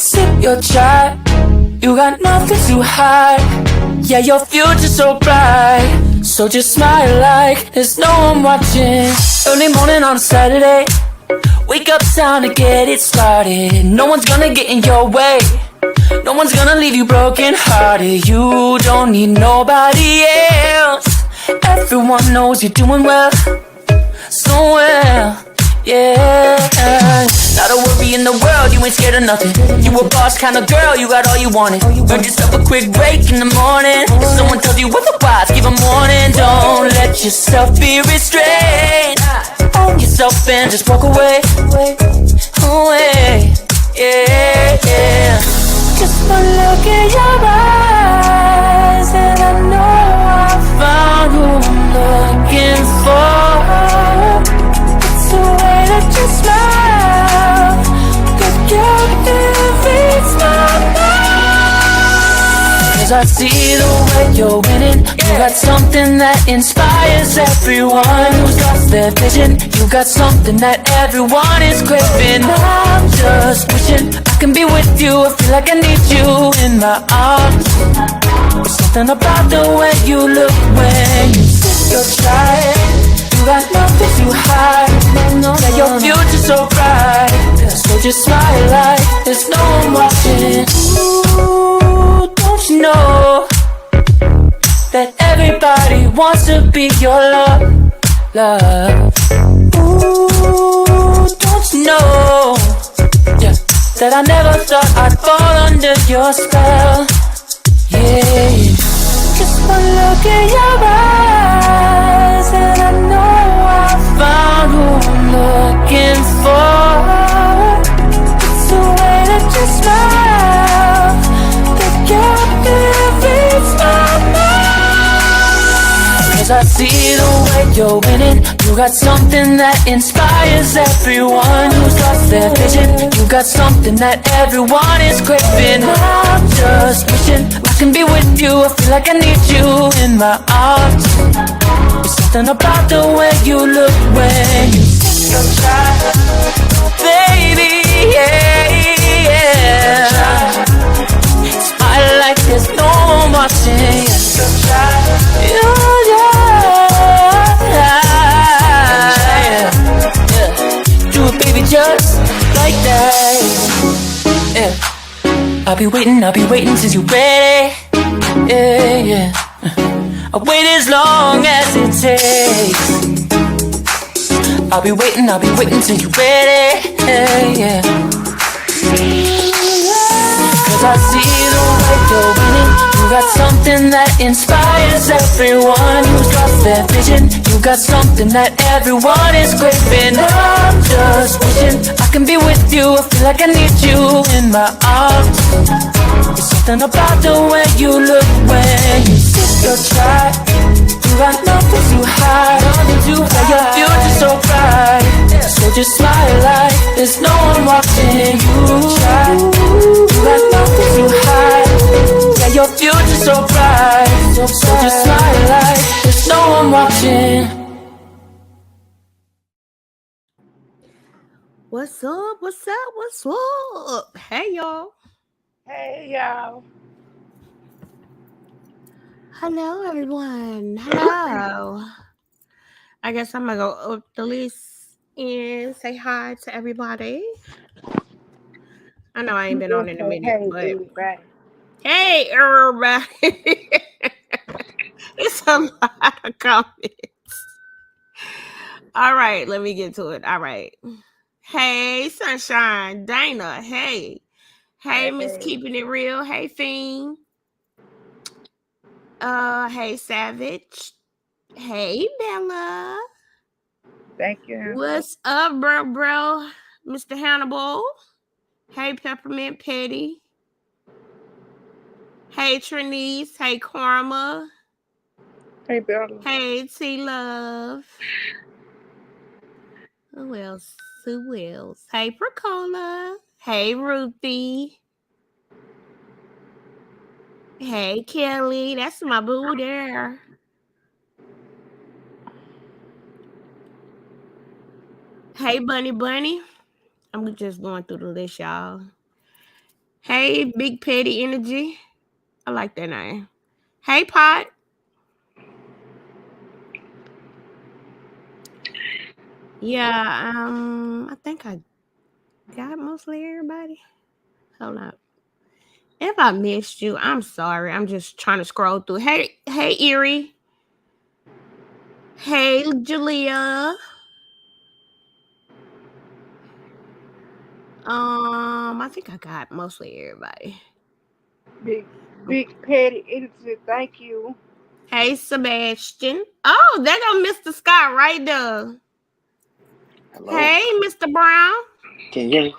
Sip your chai, you got nothing to hide. Yeah, your future's so bright, so just smile like there's no one watching. Early morning on a Saturday, wake up, time to get it started. No one's gonna get in your way, no one's gonna leave you broken hearted. You don't need nobody else, everyone knows you're doing well, so well. Yeah, not a worry in the world, you ain't scared of nothing. You a boss kind of girl, you got all you wanted. Earned yourself a quick break in the morning. Someone tells you otherwise, give a warning. Don't let yourself be restrained. Own yourself and just walk away. Away, yeah, yeah. Just one look in your eyes and I know I found who I'm looking for. The way that you smile, the captivates reads my mind. 'Cause I see the way you're winning. You got something that inspires everyone who's lost their vision. You got something that everyone is craving. I'm just wishing I can be with you. I feel like I need you in my arms. There's something about the way you look when you sip your chai. You got nothing to hide. Yeah, your future's so bright, so just smile like there's no one watching. Ooh, don't you know that everybody wants to be your love, love? Ooh, don't you know, yeah, that I never thought I'd fall under your spell. Yeah, just one look in your eyes and I know I found who I'm looking for. It's the way that you smile that captivates my mind. 'Cause I see the way you're winning. You got something that inspires everyone who's lost their vision. You got something that everyone is craving. I'm just wishing I can be with you. I feel like I need you in my arms. There's something about the way you look when you sip your chai, baby, yeah, yeah. Smile like there's no one watching. Yeah, yeah. Do it, baby, just like that. Yeah. I'll be waiting till you're ready. Yeah, yeah. I'll wait as long as it takes. I'll be waiting till you're ready. Yeah, yeah. 'Cause I see the way you're winning. You got something that inspires everyone who's lost their vision. You got something that everyone is craving. I'm just wishing I can be with you. I feel like I need you in my arms. There's something about the way you look when you sip your chai. You got nothing to hide. Yeah, your future's so bright, so just smile like there's no one watching. You try. You got nothing to hide. Yeah, your future's so bright, so just smile like there's no one watching. What's up? What's up? What's up? Hey, y'all. Hey, y'all. Hello, everyone. Hello. I guess I'm going to go up the list and say hi to everybody. I know I ain't been on in a minute, but everybody. hey, everybody. It's a lot of comments. All right, let me get to it. All right. Hey, Sunshine. Dana. Hey. Hey, Miss Keeping It Real. Hey, Fiend. Hey, Savage. Hey, Bella. Thank you. What's up, bro? Mr. Hannibal. Hey, Peppermint Petty. Hey, Trinice. Hey, Karma. Hey, Bella. Hey, T-Love. Who else? Hey, Percola. Hey, Ruthie. Hey, Kelly. That's my boo there. Hey, Bunny. I'm just going through the list, y'all. Hey, Big Petty Energy. I like that name. Hey, Pot. Yeah, I think I got mostly everybody. Hold up. If I missed you, I'm sorry. I'm just trying to scroll through. Hey, Eerie. Hey, Julia. I think I got mostly everybody. Big Petty Energy, thank you. Hey, Sebastian. Oh, there go Mr. Scott right there. Hello. Hey, Mr. Brown. Can you hear me?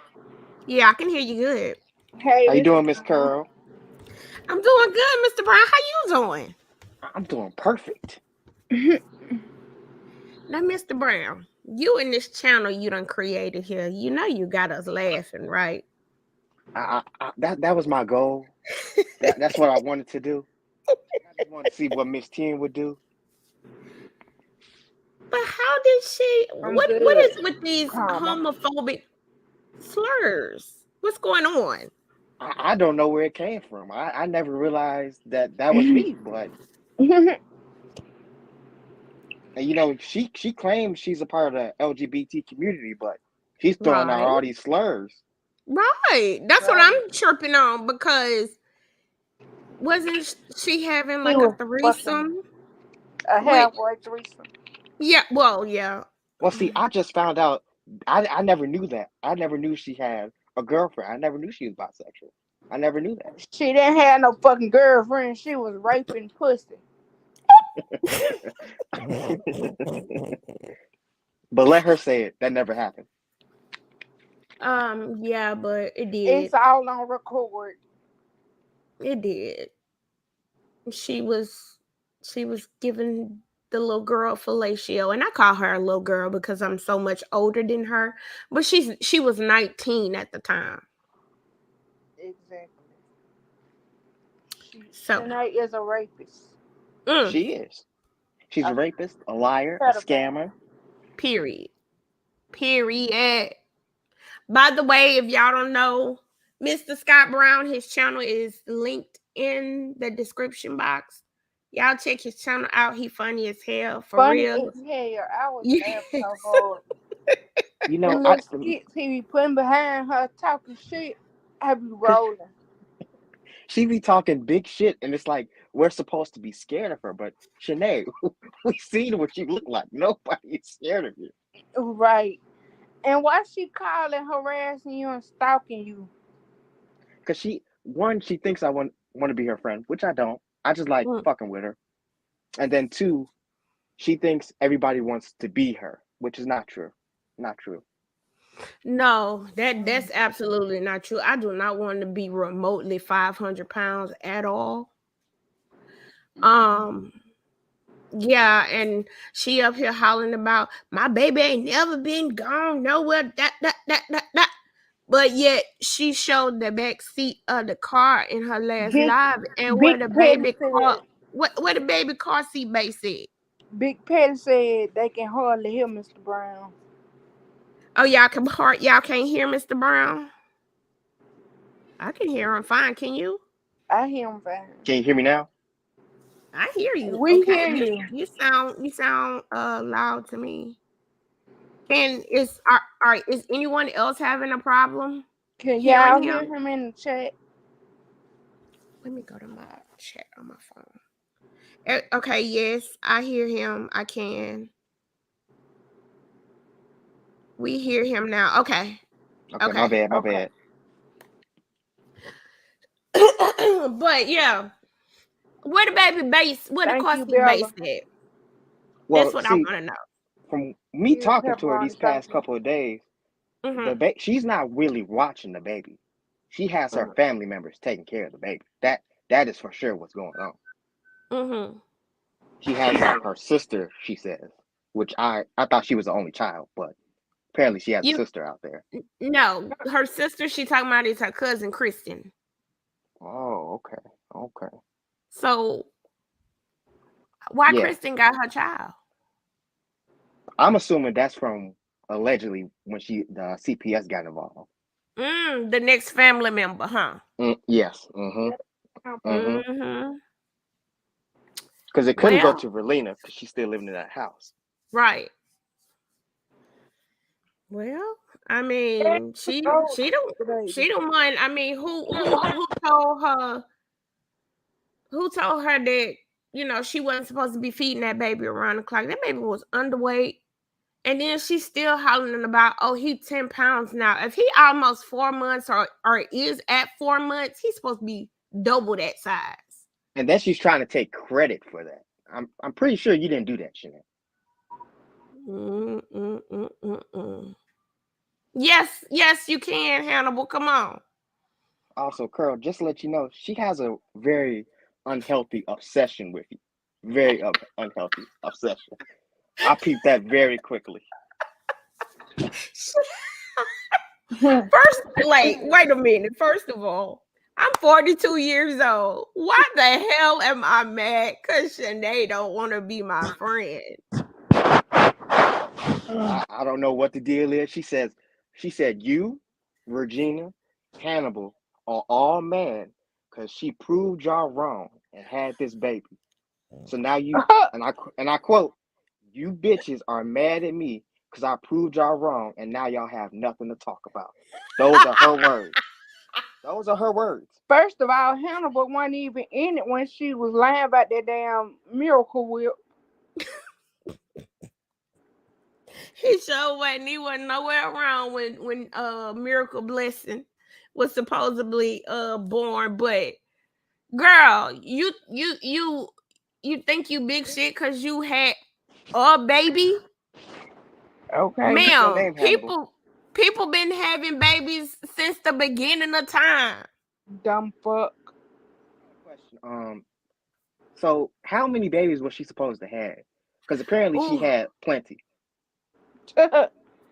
Yeah, I can hear you good. Hey, How you Mr. doing, Miss Curl? I'm doing good, Mr. Brown. How you doing? I'm doing perfect. Now, Mr. Brown, you in this channel you done created here, you know you got us laughing, right? That was my goal. That's what I wanted to do. I just wanted to see what Miss 10 would do. But how did she? I'm What good. is with these Karma. homophobic slurs? What's going on? I don't know where it came from. I never realized that was me. But you know, she claims she's a part of the LGBT community, but she's throwing out Right, all these slurs. right. That's what Right. I'm chirping on because wasn't she having He like a was fucking threesome a with? halfway threesome. Yeah, well, yeah. Well, see, I just found out. I never knew that. I never knew she had a girlfriend. I never knew she was bisexual. I never knew that. She didn't have no fucking girlfriend. She was raping pussy. But let her say it. That never happened. Yeah, but it It's did. all on record. It did. She was giving the little girl fellatio, and I call her a little girl because I'm so much older than her. But she was 19 at the time. Exactly. So Shanae is a rapist. She is. She's a A rapist, a liar, a pedophile. scammer. period. Period. By the way, if y'all don't know, Mr. Scott Brown, his channel is linked in the description box. Y'all check his channel out. He funny as hell, for Funny real. as hell. I was Yes. laughing so hard. You The know, little skits he be putting behind her talking shit, I be rolling. she be talking big shit, and it's like we're supposed to be scared of her. But Shanae, we seen what you look like. Nobody is scared of you. Right. And why she calling, harassing you and stalking you? Cause she thinks I want to be her friend, which I don't. I just like Mm. fucking with her. And then two, she thinks everybody wants to be her, which is not true. Not true. No, that's absolutely not true. I do not want to be remotely 500 pounds at all. Um, yeah, and she up here hollering about my baby ain't never been gone nowhere. That. But yet she showed the back seat of the car in her last Big live, and where Big the Petty baby car, said where the baby car seat base at? Big Petty said they can hardly hear Mr. Brown. Oh, y'all can't hear Mr. Brown. I can hear him fine. Can you? I hear him fine. Can you hear me now? I hear you. We Okay, hear you. you sound loud to me. Is anyone else having a problem Can hearing y'all hear him? him in the chat? Let me go to my chat on my phone. Okay, yes, I hear him. I can. We hear him now. Okay. Okay, my Okay. bad, my bad. But yeah, where the baby base, where the Thank car you, seat base Bella. at? That's Well, what I see, want to know. from me Eerie talking to her these Pepperoni, thank past you. couple of days, Mm-hmm. she's not really watching the baby. She has her Mm-hmm. family members taking care of the baby. That is for sure what's going on. Mm-hmm. She has her sister, she says, which I thought she was the only child, but apparently she has a You sister out there. No, her sister she talking about is her cousin Kristen. Oh, okay, okay. So why Yeah, Kristen got her child? I'm assuming that's from allegedly when the CPS got involved. The next family member, huh? Yes. Because it couldn't go Well, to Verlina because she's still living in that house. right. Well, I mean, she don't mind. I mean, who told her that she wasn't supposed to be feeding that baby around the clock? That baby was underweight. And then she's still hollering about, oh, he's 10 pounds now. If he almost 4 months or is at 4 months, he's supposed to be double that size. And then she's trying to take credit for that. I'm pretty sure you didn't do that, Shannon. Yes, you can, Hannibal. Come on. Also, Curl, just to let you know, she has a very unhealthy obsession with you. Very unhealthy obsession. I peeped that very quickly. Wait a minute. First of all, I'm 42 years old. Why the hell am I mad? Because Shanae don't want to be my friend. I don't know what the deal is. She said you, Regina, Hannibal are all mad because she proved y'all wrong and had this baby. So now you and I quote, you bitches are mad at me because I proved y'all wrong and now y'all have nothing to talk about. Those are her words. Those are her words. First of all, Hannibal wasn't even in it when she was lying about that damn Miracle Whip. He sure wasn't. He wasn't nowhere around when Miracle Blessing was supposedly born. But girl, you think you big shit because you had a baby? Okay, ma'am. People been having babies since the beginning of time. dumb fuck. Question. So how many babies was she supposed to have? Because apparently she had plenty.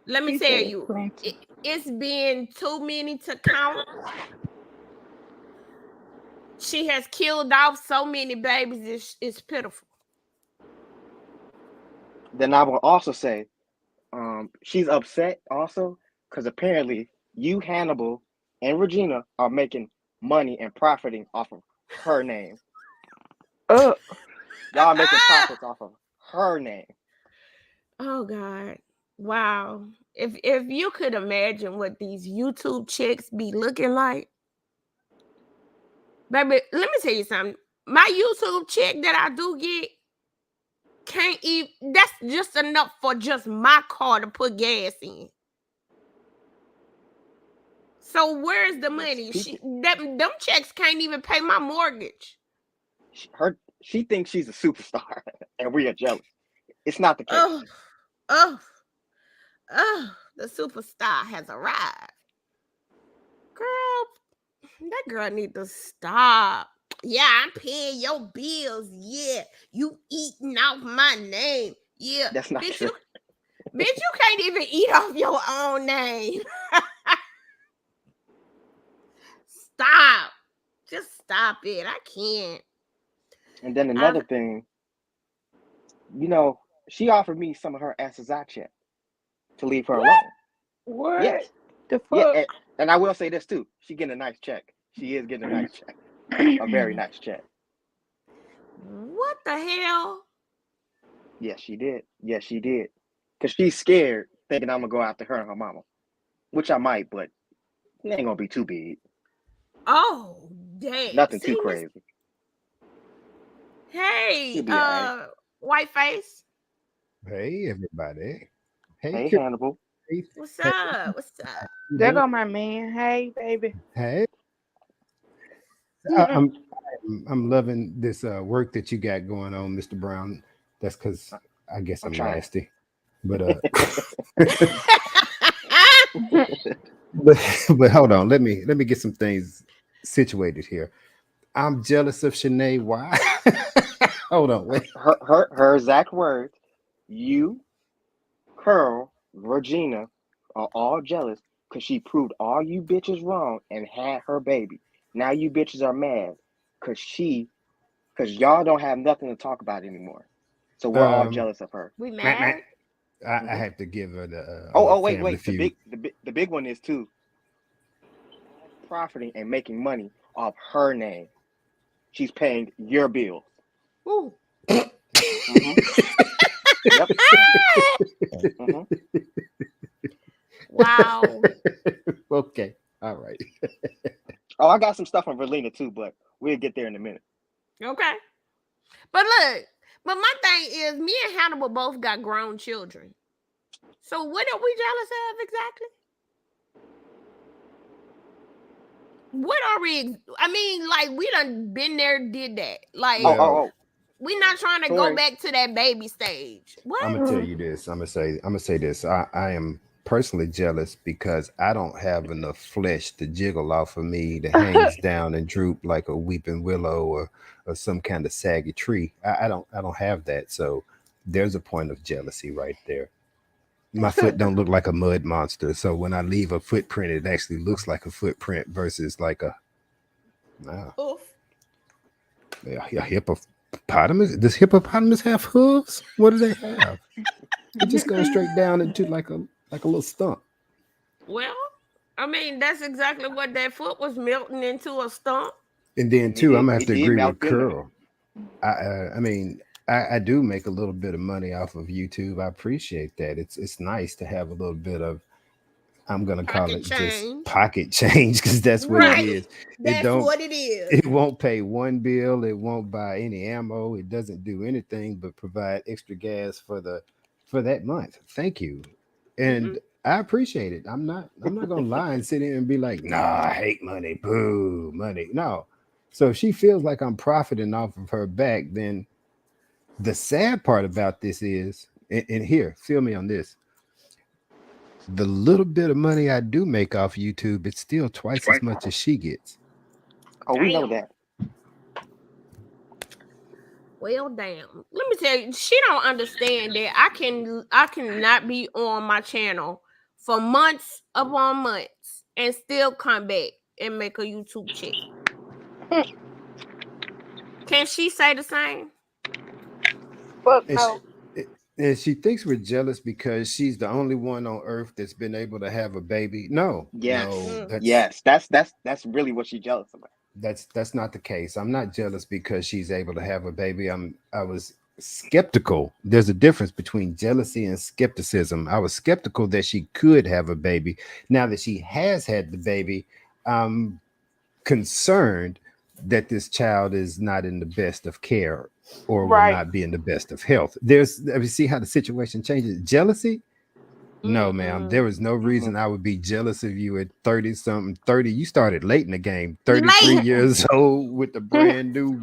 Let me tell you, it's been too many to count. She has killed off so many babies, it's pitiful. Then I will also say, she's upset also because apparently you, Hannibal, and Regina are making money and profiting off of her name. Y'all are making profits off of her name. Oh God. Wow. If you could imagine what these YouTube chicks be looking like. Baby, let me tell you something. My YouTube check that I do get can't even, that's just enough for just my car to put gas in. So where's the money? Them checks can't even pay my mortgage. She thinks she's a superstar and we are jealous. It's not the case. The superstar has arrived. Girl, that girl need to stop. Yeah, I'm paying your bills. Yeah, you eating off my name. Yeah, that's not true. Bitch, you can't even eat off your own name. Stop. Just stop it. I can't. And then another thing, she offered me some of her SSI check to leave her alone. What? Yes. The fuck? Yeah, and I will say this too. She getting a nice check. She is getting a nice check. A very nice check. What the hell? Yes, she did. Yes, she did. Because she's scared, thinking I'm going to go after her and her mama. Which I might, but it ain't going to be too big. Oh, damn. Nothing too crazy. Hey, white face. Hey, everybody. Hey, Hannibal. What's up? What's up? There go my man. Hey, baby. Hey. I'm loving this work that you got going on, Mr. Brown. That's because I guess I'm nasty. But but hold on. Let me get some things situated here. I'm jealous of Shanae. Why? Hold on. Wait. Her exact words. You, Curl, Regina are all jealous because she proved all you bitches wrong and had her baby. Now you bitches are mad because y'all don't have nothing to talk about anymore. So we're all jealous of her. We mad? I have to give her the wait. The big one is too. profiting and making money off her name. She's paying your bills. Ooh. Mm-hmm. Yep. Mm-hmm. Wow. Okay. All right. Oh, I got some stuff on Verlina too, but we'll get there in a minute. Okay. But look, but my thing is, me and Hannibal both got grown children. So what are we jealous of exactly? What are we? I mean, like we done been there, did that. Like Well, we not trying to go Tori. back to that baby stage. What? I'm gonna tell you this. I'm gonna say this. I am personally jealous because I don't have enough flesh to jiggle off of me that hangs down and droop like a weeping willow or some kind of saggy tree. I don't have that. So there's a point of jealousy right there. My foot don't look like a mud monster. So when I leave a footprint, it actually looks like a footprint versus like a Oof. a hippopotamus. Does hippopotamus have hooves? What do they have? It just goes straight down into like a little stump. Well, I mean, that's exactly what that foot was melting into a stump. And then too, I'm gonna have to agree with malfeasance. Curl. I mean, I do make a little bit of money off of YouTube. I appreciate that. It's nice to have a little bit of, I'm gonna call Pocket it change. just pocket change because that's what Right. it is. That's what it is. It won't pay one bill. It won't buy any ammo. It doesn't do anything but provide extra gas for that month. Thank you, and I appreciate it. I'm not gonna lie and sit here and be like, nah, I hate money. Boo, money. No. So if she feels like I'm profiting off of her back, then the sad part about this is, and here, feel me on this. The little bit of money I do make off YouTube, it's still twice as much as she gets. Oh, we know Damn. that. Well, damn. Let me tell you, she don't understand that I cannot be on my channel for months upon months and still come back and make a YouTube check. Can she say the same? Fuck And no. and she thinks we're jealous because she's the only one on earth that's been able to have a baby. No, Yes. no, Yes. That's really what she's jealous about. that's not the case. I'm not jealous because she's able to have a baby. I was skeptical. There's a difference between jealousy and skepticism. I was skeptical that she could have a baby. Now that she has had the baby, I'm concerned that this child is not in the best of care or will Right. not be in the best of health. See how the situation changes. Jealousy? No, ma'am. There was no reason I would be jealous of you at 30 something. 30, you started late in the game. 33 Late. years old with the brand new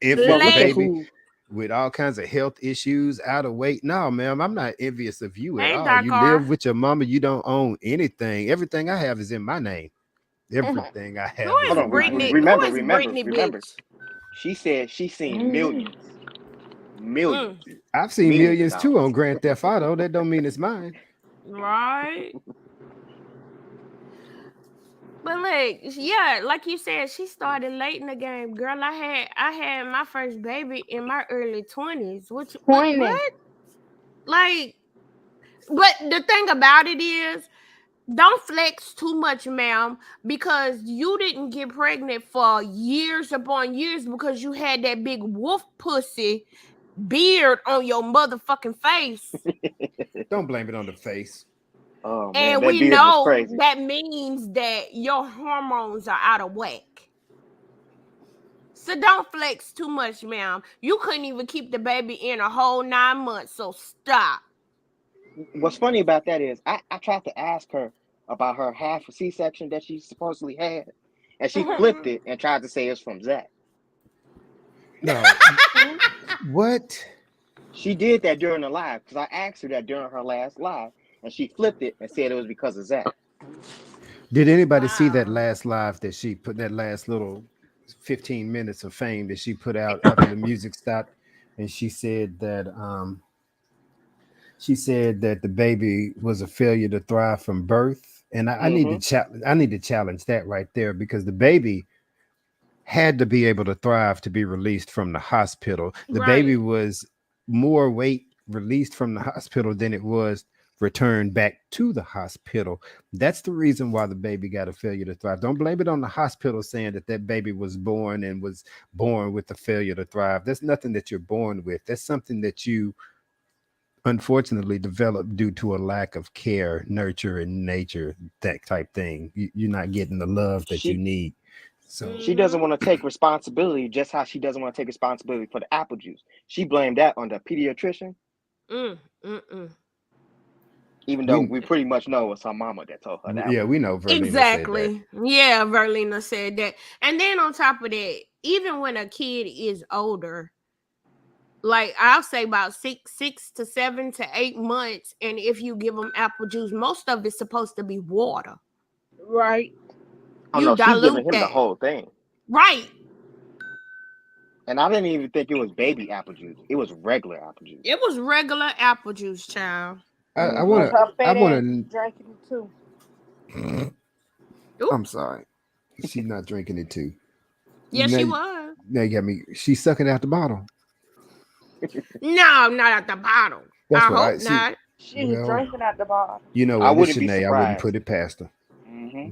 infant But look at baby who. with all kinds of health issues, out of weight. No, ma'am, I'm not envious of you at Hey, all. You Dakar. live with your mama. You don't own anything. Everything I have is in my name. Everything I have Who is is Hold on. in my Brittany? name. Remember. Who is Brittany, bitch? She said she's seen millions. Millions. I've seen Millions of millions too dollars. on Grand Theft Auto. That don't mean it's mine. Right. But like, yeah, like you said, she started late in the game. Girl, I had my first baby in my early 20s. What? 20. Like, but the thing about it is, don't flex too much, ma'am, because you didn't get pregnant for years upon years because you had that big wolf pussy beard on your motherfucking face. Don't blame it on the face. Oh man, And that we beard was know crazy. that means that your hormones are out of whack. So don't flex too much, ma'am. You couldn't even keep the baby in a whole 9 months, so stop. What's funny about that is I tried to ask her about her half a C-section that she supposedly had, and she flipped it and tried to say it's from Zach. No. What? She did that during the live because I asked her that during her last live, and she flipped it and said it was because of Zach. Did anybody see that last live that she put, that last little 15 minutes of fame that she put out after the music stopped? And she said that the baby was a failure to thrive from birth. And I need to challenge that right there, because the baby had to be able to thrive to be released from the hospital. The baby was more weight released from the hospital than it was returned back to the hospital. That's the reason why the baby got a failure to thrive. Don't blame it on the hospital saying that baby was born and was born with a failure to thrive. That's nothing that you're born with. That's something that you unfortunately developed due to a lack of care, nurture, and nature, that type thing. You're not getting the love that you She need. So she doesn't want to take responsibility, just how she doesn't want to take responsibility for the apple juice. She blamed that on the pediatrician, Mm, mm, mm. even though we we pretty much know it was her mama that told her that yeah, one. we know Verlina said that. Exactly. Yeah, Verlina said that. And then on top of that, even when a kid is older, like I'll say about 6 to 7 to 8 months, and if you give them apple juice, most of it's supposed to be water. Right. Oh You no, she dilute giving him the that. whole thing. Right. And I didn't even think it was baby apple juice. It was regular apple juice. It was regular apple juice, child. I Cause want her to. I fat ass want drinking it too. to. Ooh. I'm sorry. She's not drinking it too. Yeah, now, she was. now you got me. She's sucking out the bottle. No, not at the bottom. That's I what I hope see. not. She was Well, drinking at the bottom. you know I what? It's wouldn't be Shanae. I wouldn't surprised. put it past her. Mm-hmm.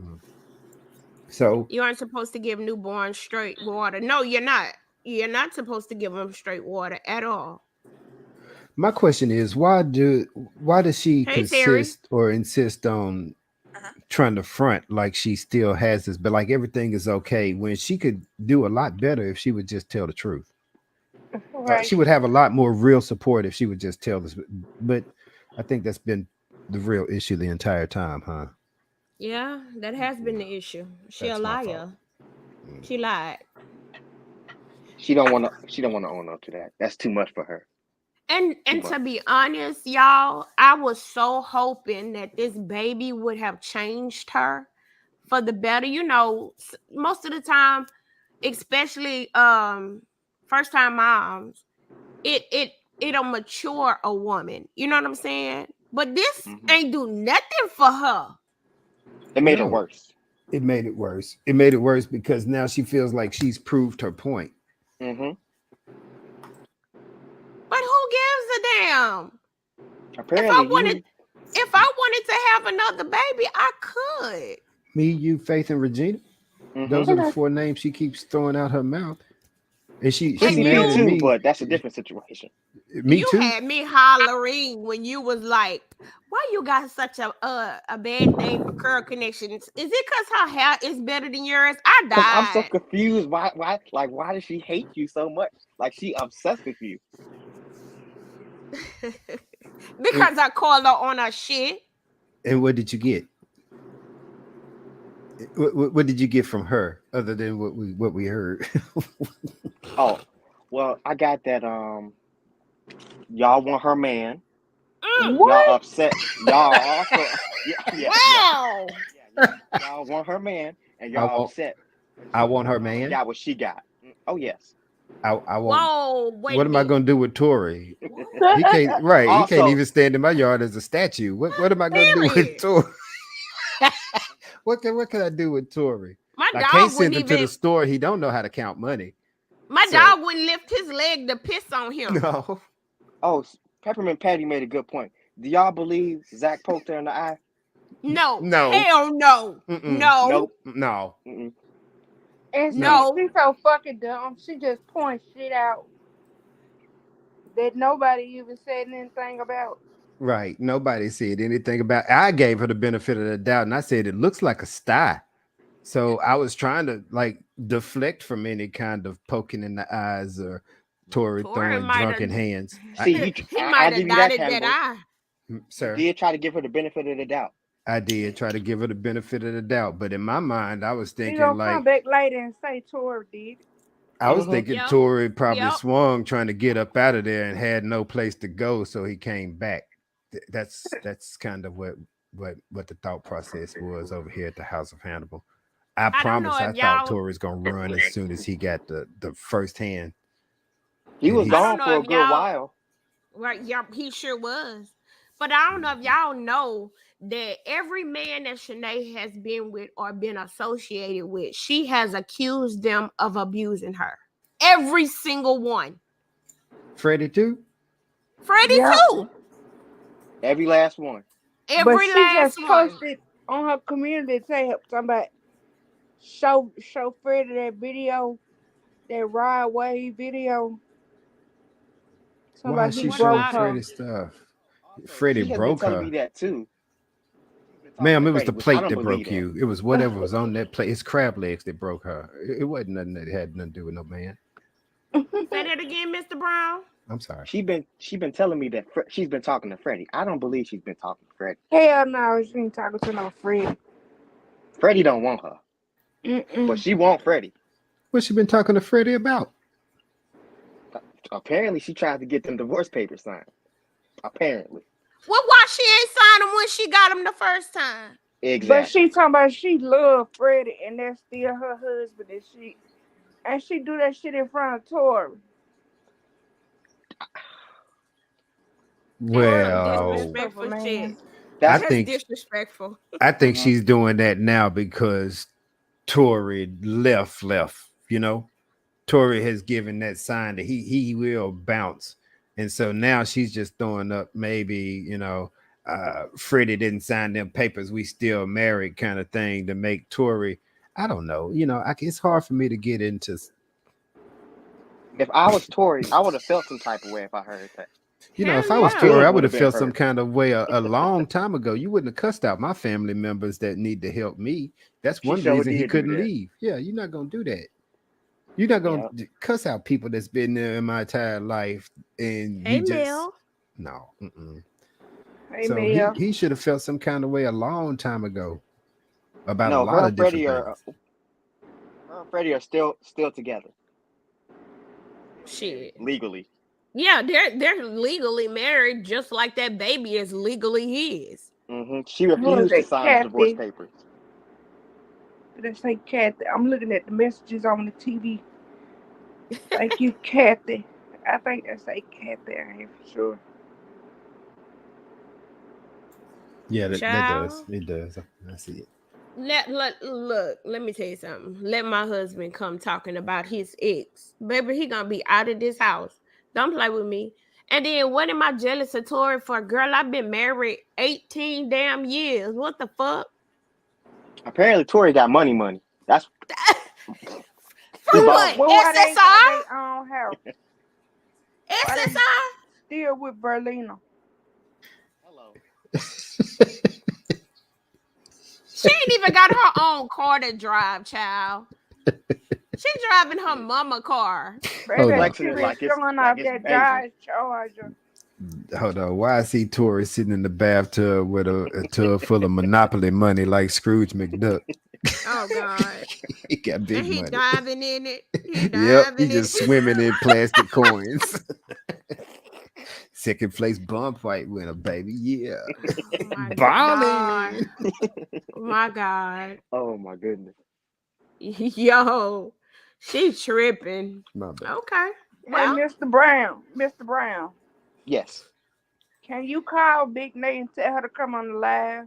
So You aren't supposed to give newborns straight water. No, you're not. You're not supposed to give them straight water at all. my question is, why does she Hey, Terry. insist on trying to front like she still has this, but like everything is okay when she could do a lot better if she would just tell the truth. Right. She would have a lot more real support if she would just tell this. But I think that's been the real issue the entire time, huh? Yeah, that has been the issue. She a That's my fault. liar. She lied. She don't want to. She don't want to own up to that. That's too much for her. And Too to much. be honest, y'all, I was so hoping that this baby would have changed her for the better. You know, most of the time, especially first time moms, it'll mature a woman. You know what I'm saying? But this Mm-hmm. ain't do nothing for her. It made it No, worse. it made it worse. It made it worse because now she feels like she's proved her point. Mm-hmm. But who gives a damn? Apparently, If I wanted to have another baby, I could. Me, you, Faith, and Regina. Those Mm-hmm. are the 4 names she keeps throwing out her mouth. And she It's And mad me at you too, me. but that's a different situation. Me you too. had me hollering when you was like, why you got such a bad name for Curl Connections? Is it because her hair is better than yours? I Cause I'm so died. confused. Why does she hate you so much? Like she obsessed with you. Because I called her on her shit. And what did you get? What did you get from her other than what we heard? Oh, well, I got that. Y'all want her man. Mm. What? Y'all upset. Y'all also. Yeah. Wow. Y'all want her man, and I y'all want upset. I want her She man. got what she got. Oh yes. I want. Whoa, wait What a am I minute. gonna do with Tori? He can't. Right. He can't Also, even stand in my yard as a statue. What am I gonna do with Period. Tori? What can I do with Tori? My I dog can't send wouldn't him to even the store. He don't know how to count money. my So dog wouldn't lift his leg to piss on him. no. oh, Peppermint Patty made a good point. Do y'all believe Zach poked her in the eye? No. No. Hell no. Mm-mm. No. Nope. No. Mm-mm. And No. she's so fucking dumb. She just points shit out that nobody even said anything about. Right. Nobody said anything about. I gave her the benefit of the doubt, and I said it looks like a sty. So I was trying to like deflect from any kind of poking in the eyes or Tori Tori throwing might drunken have hands. See, he I might give have you that, dotted that Hannibal. eye. You Sir, did try to give her the benefit of the doubt. I did try to give her the benefit of the doubt, but in my mind, I was She thinking gonna like come back later and say Tori did. I was Mm-hmm. thinking Yep. Tori probably Yep. swung trying to get up out of there and had no place to go, so he came back. That's kind of what the thought process was over here at the House of Hannibal. I I don't know promise I if thought y'all Tori's gonna run as soon as he got the first hand. He And was I he's don't gone know for a if good y'all while. right, yeah, he sure was. But I don't know if y'all know that every man that Shanae has been with or been associated with, she has accused them of abusing her. Every single one. Freddie too. Freddie Yeah. too. Every last one. But Every she last just one. posted on her community say somebody show Freddie that video, that ride wave video. Why Somebody is he she What showing broke about it? her. Freddie stuff? Also, Freddie she has been broke telling me her. that too. She's been talking Ma'am, to it was Freddie, the which I plate don't that believe broke that. you. It was whatever was on that plate. It's crab legs that broke her. It wasn't nothing that had nothing to do with no man. Say that again, Mr. Brown. I'm sorry. She been telling me that she's been talking to Freddie. I don't believe she's been talking to Freddie. Hell no, she ain't talking to no Freddie. Freddie don't want her, but Mm-mm. she want Freddie. What's she been talking to Freddie about? Apparently, she tried to get them divorce papers signed. Apparently, Well, why she ain't signed them when she got them the first time? But exactly. she talking about she love Freddie and that's still her husband and she do that shit in front of Tori. That's Tori some so messed Well, up a disrespectful man. shit. I That's That's think disrespectful. I think mhm. she's doing that now because Tory left. You know, Tory has given that sign that he will bounce, and so now she's just throwing up maybe Freddie didn't sign them papers, we still married kind of thing to make Tory. I don't know. It's hard for me to get into. If I was Tori, I would have felt some type of way if I heard that. Hell If I was My Tory, yeah. I feelings would would have have been felt some hurt. kind of way a long time ago. You wouldn't have cussed out my family members that need to help me. That's She one sure reason he did do couldn't that. leave. Yeah, you're not gonna do that. You're not gonna Yeah. cuss out people that's been there in my entire life, and Hey you just Mel. no. Mm-mm. Hey So he Mel. he should have felt some kind of way a long time ago about a No, lot of different things. her and Freddie are still together Shit. legally. Yeah, they're legally married, just like that baby is legally his. She Who is refused to that? sign the divorce Kathy. papers. Did I say Kathy? I'm looking at the messages on the TV. Thank you, Kathy. I think I say Kathy. I ain't for sure. Yeah, that does. Child. It does. I see it. Look, let me tell you something. Let my husband come talking about his ex. Baby, he gonna be out of this house. Don't play with me. And then what am I jealous of Tori for? Girl, I've been married 18 damn years. What the fuck? Apparently, Tori got money. That's he For Well, what? balling. well, why they ain't got SSI? their own house? Why they SSI? still with Berlina? Hello. She ain't even got her own car to drive, child. She driving her mama car. Baby, Hold on. she Flexing it been like showing off it's that major. Dodge Charger. Hold on. Why I see Tori sitting in the bathtub with a tub full of Monopoly money like Scrooge McDuck? Oh God. He got And big he money. diving in it. He Yep, he diving in just it. swimming in plastic coins. Second place bum fight winner, baby. Yeah. Oh my God. Balling. Oh my God. Oh my goodness. Yo, she tripping. My bad. Okay. Hey, Well, Mr. Brown, Yes. can you call Big Nate and tell her to come on the live?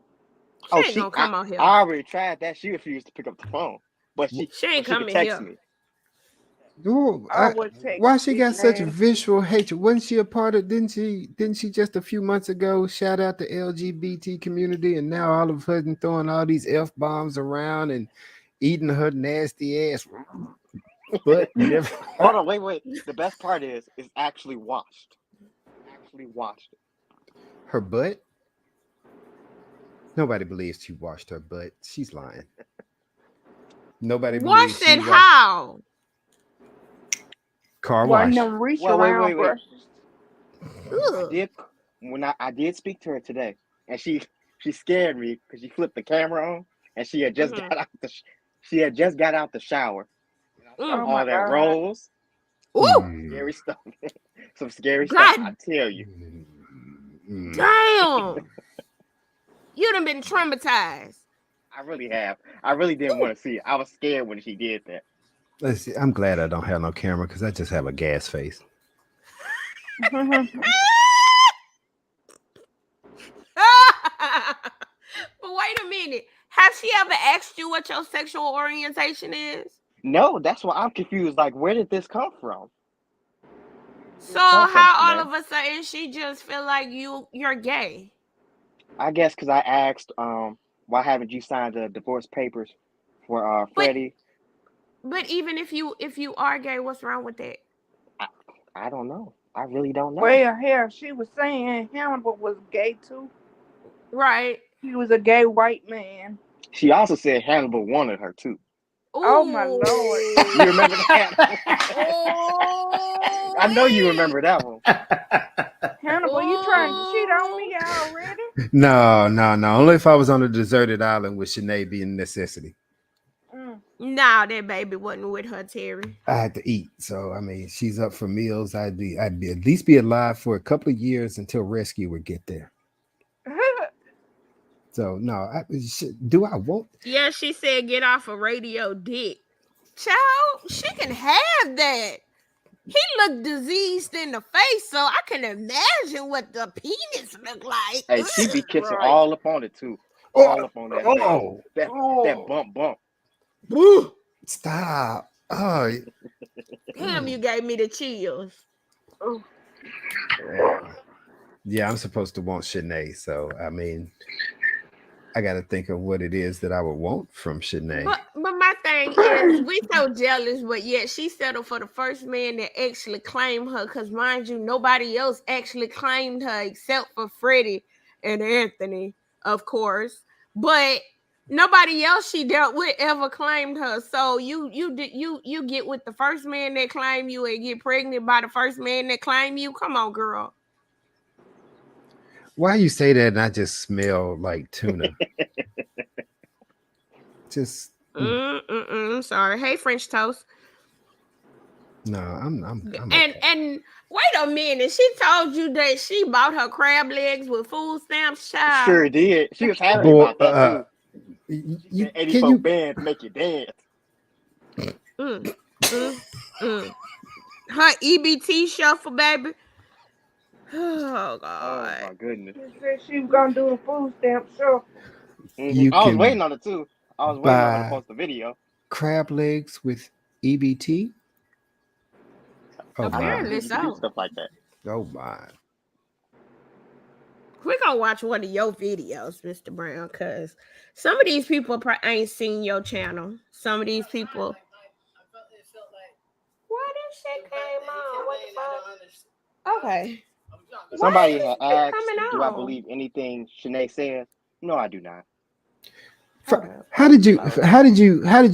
she Oh, ain't gonna I come on here. I already tried that. She refused to pick up the phone, but Wh- She ain't she could coming text here. me. Ooh, I would text why she Big got such Nate. visual hatred? Wasn't she a part of? Didn't she just a few months ago shout out the LGBT community, and now all of a sudden throwing all these f bombs around and eating her nasty ass butt and everything. Hold on, wait. The best part is it's actually washed. Actually washed. Her butt. Nobody believes she washed her butt. She's lying. Nobody believes Watch she it washed. how? Car One of wash. them reach Well, around wait. brushes. I Ugh. did when I did speak to her today, and she scared me because she flipped the camera on, and she had just Mm-hmm. got out she had just got out the shower. And I saw Mm. Oh my all that God. rose, Ooh, scary stuff, some scary stuff. God I tell you, damn. You done been traumatized. I really have. I really didn't Ooh. want to see it. I was scared when she did that. Let's see. I'm glad I don't have no camera because I just have a gas face. But wait a minute. Has she ever asked you what your sexual orientation is? No, that's why I'm confused. Like, where did this come from? So Where did it come from, how all man? of a sudden she just feel like you're gay? I guess because I asked, why haven't you signed the divorce papers for But Freddie? even if you are gay, what's wrong with that? I, I don't know. I really don't know. Well, hell, she was saying Hannibal was gay too. Right. He was a gay white man. She also said Hannibal wanted her too. Oh my lord. You remember that? Oh. I know you remember that one. Hannibal, you trying to cheat on me already? No. Only if I was on a deserted island with Sinead being a necessity. Nah, that baby wasn't with her, Terry. I had to eat, so I mean, she's up for meals. I'd be at least be alive for a couple of years until rescue would get there. So no, do I want? Yeah, she said get off a radio dick. Child, she can have that. He looked diseased in the face, so I can imagine what the penis look like. Hey, she be kissing Right. all up on it too. All up on that. Face. That bump. Stop. Oh, Damn, you gave me the chills. yeah, I'm supposed to want Sinead, so I mean, I got to think of what it is that I would want from Sinead. But my thing is, we so jealous, but yet she settled for the first man that actually claimed her. Because mind you, nobody else actually claimed her except for Freddie and Anthony, of course. But nobody else she dealt with ever claimed her. So you get with the first man that claimed you and get pregnant by the first man that claimed you. Come on, girl. Why you say that and I just smell like tuna? Just Sorry. Hey, French toast. no, I'm And okay. and wait a minute. She told you that she bought her crab legs with food stamps, child. Sure did. She was happy Boy, about that too. you, Said can 84 you bands make you dance. Her EBT shuffle, baby. Oh Oh God. my goodness. She said she was gonna do a food stamp show. You I was can waiting on it too. I was waiting on her to buy post the video. crab legs with EBT? Oh I Apparently my. didn't think you could do so. stuff like that. Oh my. We're gonna watch one of your videos, Mr. Brown, because some of these people ain't seen your channel. Some of these people. Why this shit came on? What the fuck? Okay. Somebody Why had is this shit asked, coming "Do I on? believe anything Shanae says?" No, I do not. Hold up. How did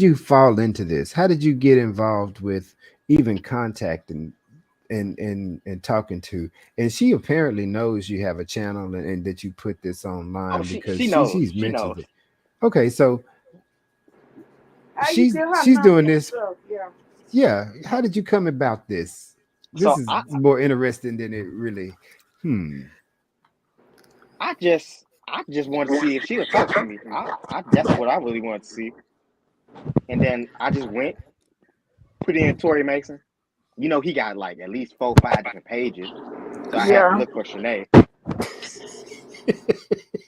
you fall into this? How did you get involved with even contacting and talking to? And she apparently knows you have a channel and that you put this online Oh, because she knows. she's She knows. mentioned it. Okay, so How you she's get her she's number doing and this. stuff? Yeah. Yeah. How did you come about this? This So is more interesting than it really. I just wanted to see if she would talk to me. That's what I really wanted to see. And then I just went, put in Tory Mason. You know, he got like at least 4 or 5 different pages. So I had to look for Shanae.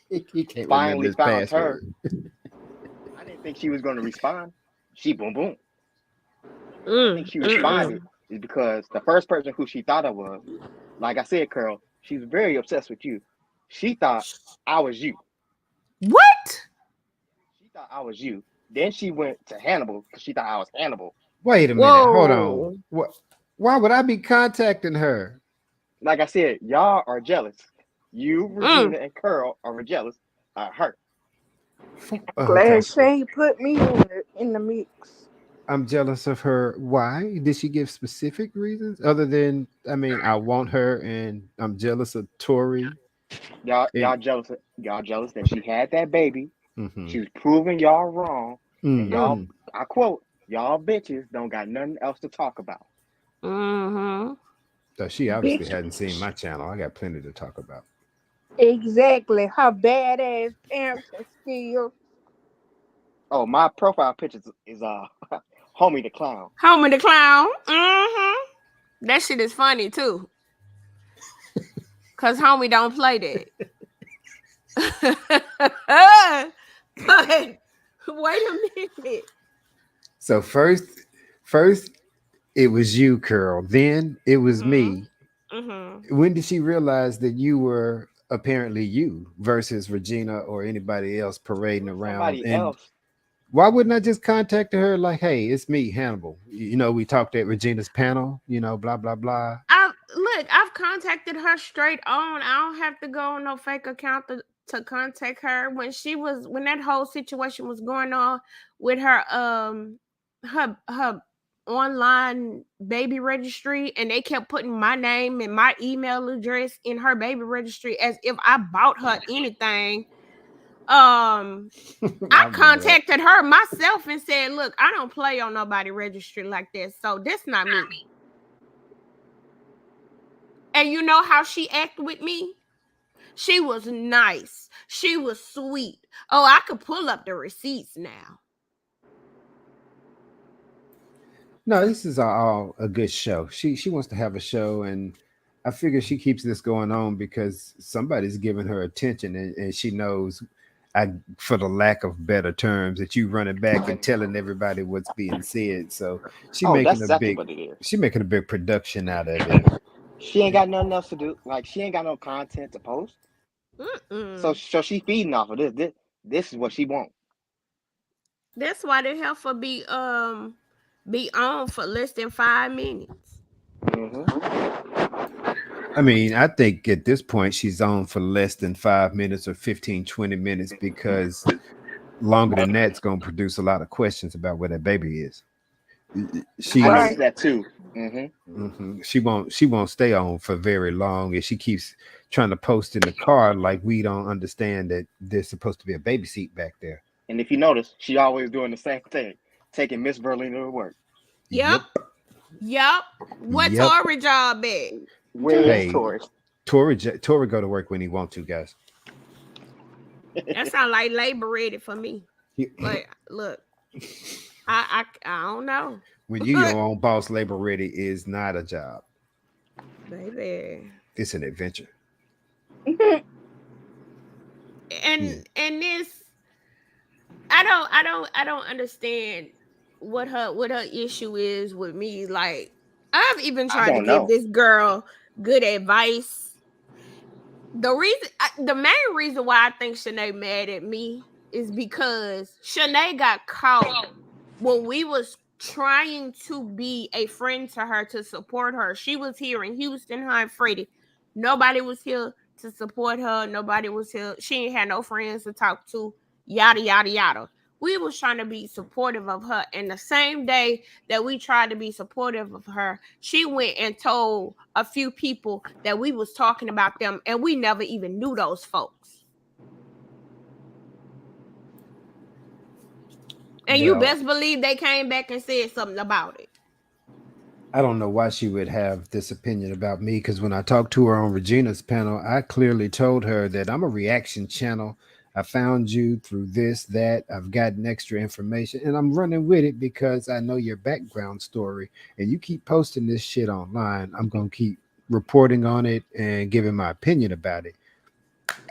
He can't remember Finally his found her. password. I didn't think she was going to respond. She boom. I think she responded is because the first person who she thought of was, like I said, Curl, she's very obsessed with you. She thought I was you. What? She thought I was you. Then she went to Hannibal because she thought I was Hannibal. Wait a minute. Whoa. Hold on. What? Why would I be contacting her? Like I said, y'all are jealous. You, Regina, and Curl are jealous of her. Glad she ain't put me in the mix. I'm jealous of her. Why? Did she give specific reasons other than I mean I want her and I'm jealous of Tori? Y'all jealous that she had that baby. Mm-hmm. She was proving y'all wrong. And y'all, Mm-hmm. I quote, y'all bitches don't got nothing else to talk about. So she obviously hadn't seen my channel. I got plenty to talk about. Exactly. Her badass pants and skills. Oh, my profile picture is Homie the Clown. Homie the Clown. That shit is funny too. Cause Homie don't play that. But wait a minute. So first it was you, Curl. Then it was me. When did she realize that you were apparently you versus Regina or anybody else parading around. Somebody And else. why wouldn't I just contact her like, hey, it's me, Hannibal. We talked at Regina's panel, blah, blah, blah. I've contacted her straight on. I don't have to go on no fake account to contact her. When that whole situation was going on with her online baby registry, and they kept putting my name and my email address in her baby registry as if I bought her anything. I I remember that. contacted her myself and said, look, I don't play on nobody registry like this, so this not me. And you know how she acted with me? She was nice. She was sweet. Oh, I could pull up the receipts now. No, this is all a good show. She wants to have a show, and I figure she keeps this going on because somebody's giving her attention, and she knows, for the lack of better terms, that you running back and telling everybody what's being said. So she Oh, making that's a exactly big what it is. she making a big production out of it. She ain't got nothing else to do. Like she ain't got no content to post. So Mm-mm. she feeding off of this. This is what she want. That's why the heifer be on for less than 5 minutes. I mean, I think at this point she's on for less than 5 minutes or 15, 20 minutes because longer than that's going to produce a lot of questions about where that baby is. I She's noticed Right. that too. she won't stay on for very long, and she keeps trying to post in the car like we don't understand that there's supposed to be a baby seat back there. And if you notice, she always doing the same thing, taking Miss Berlin to work. Yep. Yep. Yep. What Yep. Tory job at? Where is Hey, Tori? Tori go to work when he want to, guys. That sound like labor ready for me. But look, I don't know. When you your own boss, labor ready is not a job. Baby. It's an adventure. And this I don't understand what her issue is with me. Like, I've even I tried to don't give know. this girl good advice. The main reason why I think Shanae mad at me is because Shanae got caught when we was trying to be a friend to her, to support her. She was here in Houston, her and Freddie. Nobody was here to support her. Nobody was here. She ain't had no friends to talk to. Yada yada yada. We was trying to be supportive of her, and the same day that we tried to be supportive of her, she went and told a few people that we was talking about them, and we never even knew those folks. And you Well, best believe they came back and said something about it. I don't know why she would have this opinion about me because when I talked to her on Regina's panel, I clearly told her that I'm a reaction channel. I found you through this, that. I've gotten extra information and I'm running with it because I know your background story and you keep posting this shit online. I'm going to keep reporting on it and giving my opinion about it.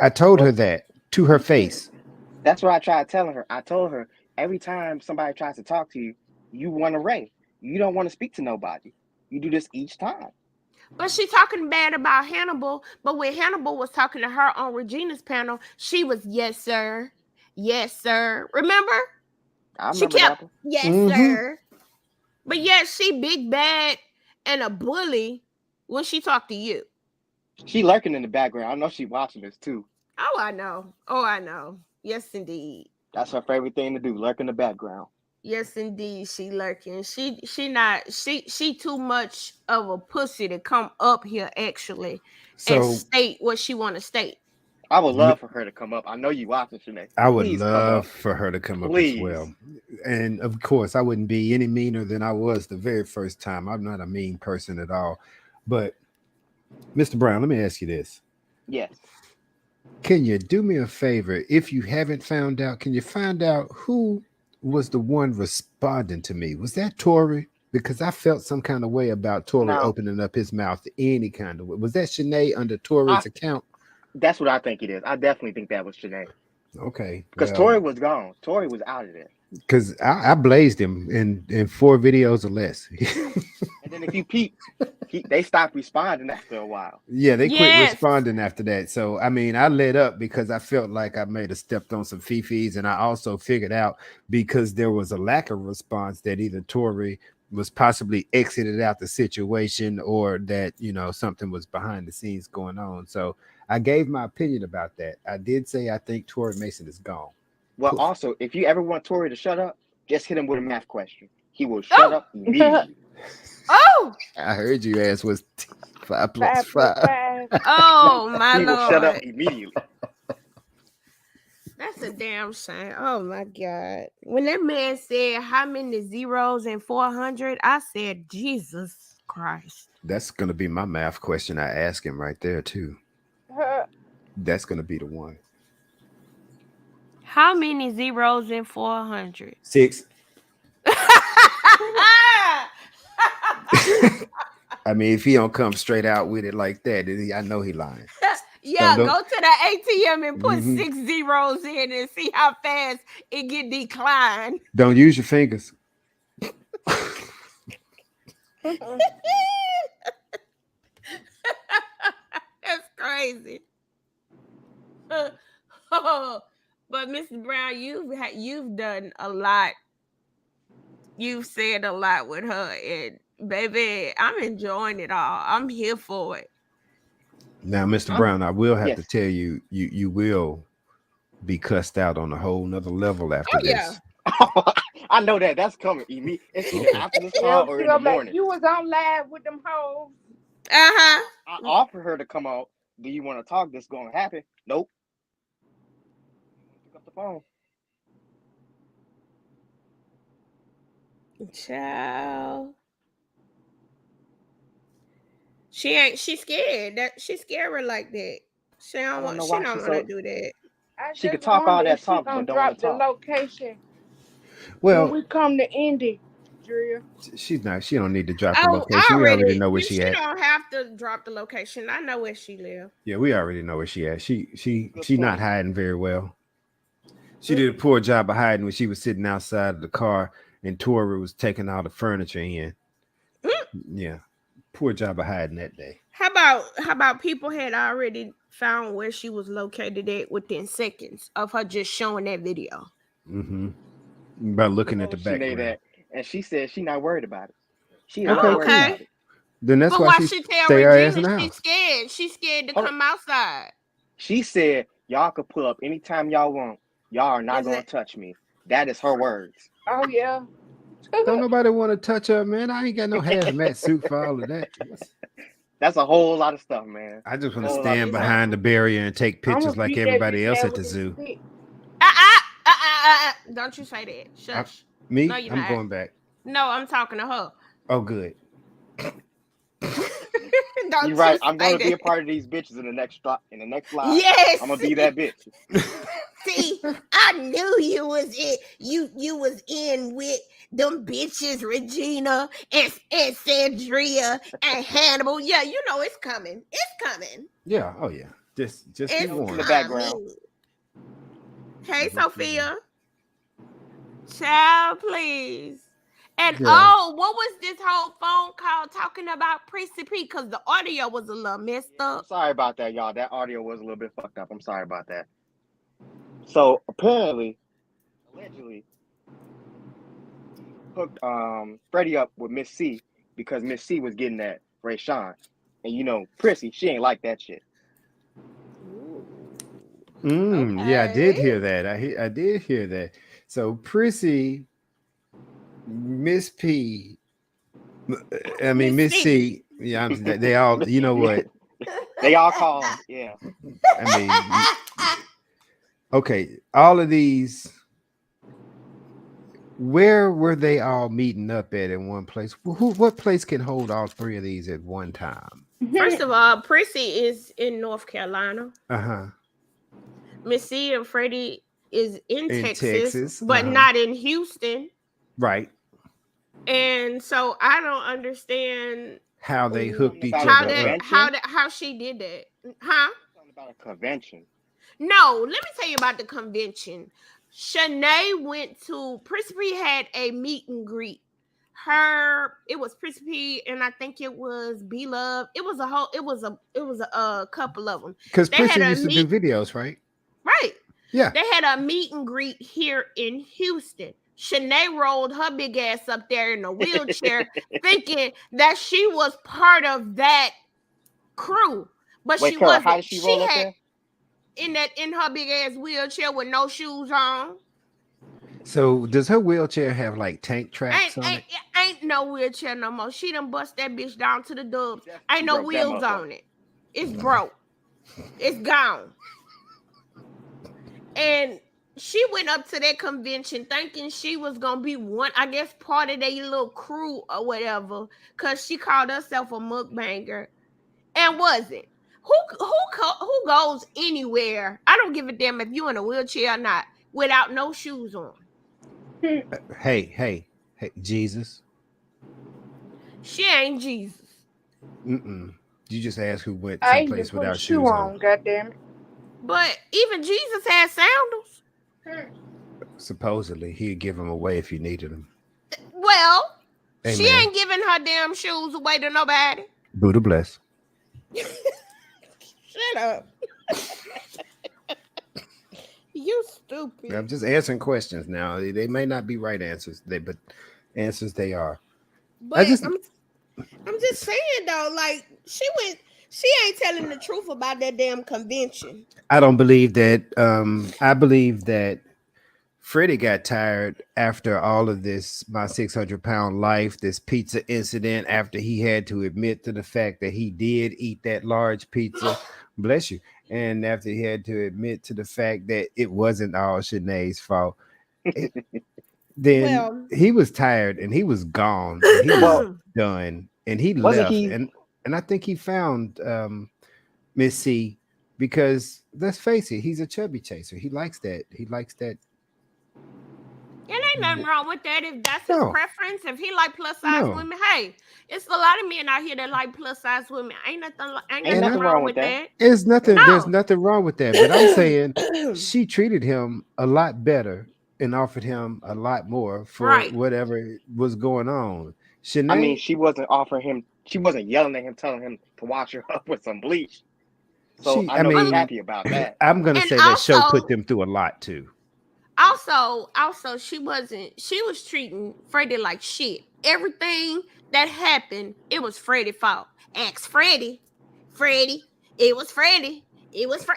I told her Well, that to her face. that's what I tried telling her. I told her every time somebody tries to talk to you, you want to ray. You don't want to speak to nobody. You do this each time. But she talking bad about Hannibal. But when Hannibal was talking to her on Regina's panel, she was, yes, sir. Yes, sir. Remember? I She remember kept, that one. yes, Mm-hmm. sir. But yet she big bad and a bully when she talked to you. She lurking in the background. I know she watching this too. Oh, I know. Oh, I know. Yes, indeed. That's her favorite thing to do, lurk in the background. Yes, indeed. She lurking. She too much of a pussy to come up here actually and So state what she want to state. I would love for her to come up. I know you watching, Shanae. I would Please come love up. for her to come up as Please. well. And of course, I wouldn't be any meaner than I was the very first time. I'm not a mean person at all. But Mr. Brown, let me ask you this. Yes. Can you do me a favor? If you haven't found out, can you find out who was the one responding to me? Was that Tori? Because I felt some kind of way about Tori Now, opening up his mouth any kind of way. Was that Shanae under I Tori's account? that's what I think it is. I definitely think that was Shanae. Okay, Because well, Tori was gone. Tori was out of there. because I blazed him in 4 videos or less. And then if you peep, they stopped responding after a while. Yeah, they quit Yes. responding after that. So I mean, I let up because I felt like I may have stepped on some fifis, and I also figured out because there was a lack of response that either Tori was possibly exited out the situation or that something was behind the scenes going on. So I gave my opinion about that. I did say I think Tori Mason is gone. Well, Poof. also, if you ever want Tori to shut up, just hit him with a math question. He will shut Oh. up immediately. Oh, I heard you ask was 5 plus 5 plus 5. 5. oh my He will shut up Lord. immediately. That's a damn shame. Oh my God. When that man said how many zeros in 400, I said, Jesus Christ. That's gonna be my math question I ask him right there too. That's gonna be the one. How many zeros in 400? 6. I mean, if he don't come straight out with it like that, then I know he lying. Yeah, Don't- go to the ATM and put Mhm. 6 zeros in and see how fast it get declined. Don't use your fingers. That's crazy. But Mrs. Brown, you've done a lot. You've said a lot with her, and baby, I'm enjoying it all. I'm here for it. Now, Mr. Brown, I will have Yes. to tell you, you will be cussed out on a whole nother level after Oh, yeah. this. I know that. That's coming. It's either after this Yeah, call or in the I'm like, morning. you was on live with them hoes. Uh-huh. I offered her to come out. Do you want to talk? This going to happen? Nope. Pick up the phone. Child. She's scared. She's scared like that. She don't don't know want why to she's so- do that. I She could just talk all wonder that if she talk, gonna but don't wanna drop the talk. location Well, when we come to Indy, Drea. she's not. She don't need to drop the Oh, location. We already know where she she at. don't have to drop the location. I know where she live. Yeah, we already know where she at. She Good not point. hiding very well. She did a poor job of hiding when she was sitting outside of the car and Tori was taking all the furniture in. Yeah, poor job of hiding that day. How about people had already found where she was located at within seconds of her just showing that video? Mm-hmm. By looking at the She made background. that, and she said she not worried about it. She is Okay, not worried okay. about it. Then that's But why why she she tell stay her ass in Regina the she's house. scared? She's scared to Hold come outside. She said y'all could pull up anytime y'all want. Y'all are not Is going it- to touch me. That is her words. Oh yeah. Don't nobody want to touch her, man. I ain't got no hazmat suit for all of that. That's a whole lot of stuff, man. I just want to Whole lot stand of stuff. behind the barrier and take I'ma pictures like beat that everybody bitch else down at the with this zoo. stick. Don't you say that. I- Shush. Me? No, you're I'm not. going back. No, I'm talking to her. Oh, good. Don't You're right. you I'm say going to be a that. part of these bitches in the next live. Yes. I'm going to be that bitch. See, I knew you was in. You was in with them bitches, Regina and Sandria and Hannibal. Yeah, you know it's coming. It's coming. Yeah. Oh, yeah. Just be It's warned. in the background. Hey, Mhm. Sophia. Child, please. And Yeah. what was this whole phone call talking about Prissy P? Because the audio was a little messed I'm up. sorry about that, y'all. That audio was a little bit fucked up. I'm sorry about that. So apparently, allegedly, hooked Freddie up with Miss C because Miss C was getting at Ray Sean. And you know, Prissy, she ain't like that shit. Yeah, I did Okay. hear that. I did hear that. So Prissy, Miss P, I mean Miss Miss C. Yeah, they all. You know what? They all called, yeah. I mean, okay, all of these. Where were they all meeting up at in one place? What place can hold all three of these at one time? First of all, Prissy is in North Carolina. Uh-huh. Miss C and Freddie is in Texas, Texas, but not in Houston. Right. And so I don't understand How they hooked each About other a up. convention? how she did that. Huh? Something about a convention. No, let me tell you about the convention. Shanae went to Prissy had a meet and greet. it was Prissy P, and I think it was B Love. It was a couple of them. Because They had Prissy a used to do videos, right? right. Yeah. They had a meet and greet here in Houston. Shanae rolled her big ass up there in a wheelchair, thinking that she was part of that crew, but Wait, she Carol, how wasn't. did she She roll up had there? in her big ass wheelchair with no shoes on. So does her wheelchair have like tank tracks Ain't on ain't it? ain't no wheelchair no more. She done bust that bitch down to the dubs. She Ain't no broke that wheels motherfucker. on it. It's broke. It's gone. And she went up to that convention thinking she was gonna be one, I guess, part of their little crew or whatever, because she called herself a mukbanger and wasn't. Who goes anywhere? I don't give a damn if you in a wheelchair or not without no shoes on. Hey, Jesus. She ain't Jesus. Mm-mm. You just asked who went I ain't even someplace put a without shoe shoes on, on. goddamn But even Jesus had sandals. Supposedly, he'd give them away if you needed them. Well, she Amen. ain't giving her damn shoes away to nobody. Buddha bless. Shut up. You stupid. I'm just answering questions now. They may not be right answers, but answers they are. But I'm just saying though, like she ain't telling the truth about that damn convention. I don't believe that. I believe that Freddie got tired after all of this, my 600-pound life, this pizza incident, after he had to admit to the fact that he did eat that large pizza. Bless you. And after he had to admit to the fact that it wasn't all Shanae's fault. Then Well, he was tired and he was gone and he was Well, done and he wasn't left. he? And I think he found Miss C, because let's face it, he's a chubby chaser. He likes that. He likes that. it ain't nothing wrong with that if that's his No. preference. If he like plus size No. women, hey, it's a lot of men out here that like plus size women. Ain't Ain't nothing nothing wrong with that. There's No. nothing wrong with that. But I'm saying she treated him a lot better and offered him a lot more for Right. whatever was going on. I mean, Shanae, she wasn't offering him. She wasn't yelling at him, telling him to wash her up with some bleach. So I I know he's Well, mean, happy about that. I'm gonna and say that show put them through a lot too. also she was treating Freddie like shit. Everything that happened, it was Freddie's fault. Ask Freddie. It was Freddie.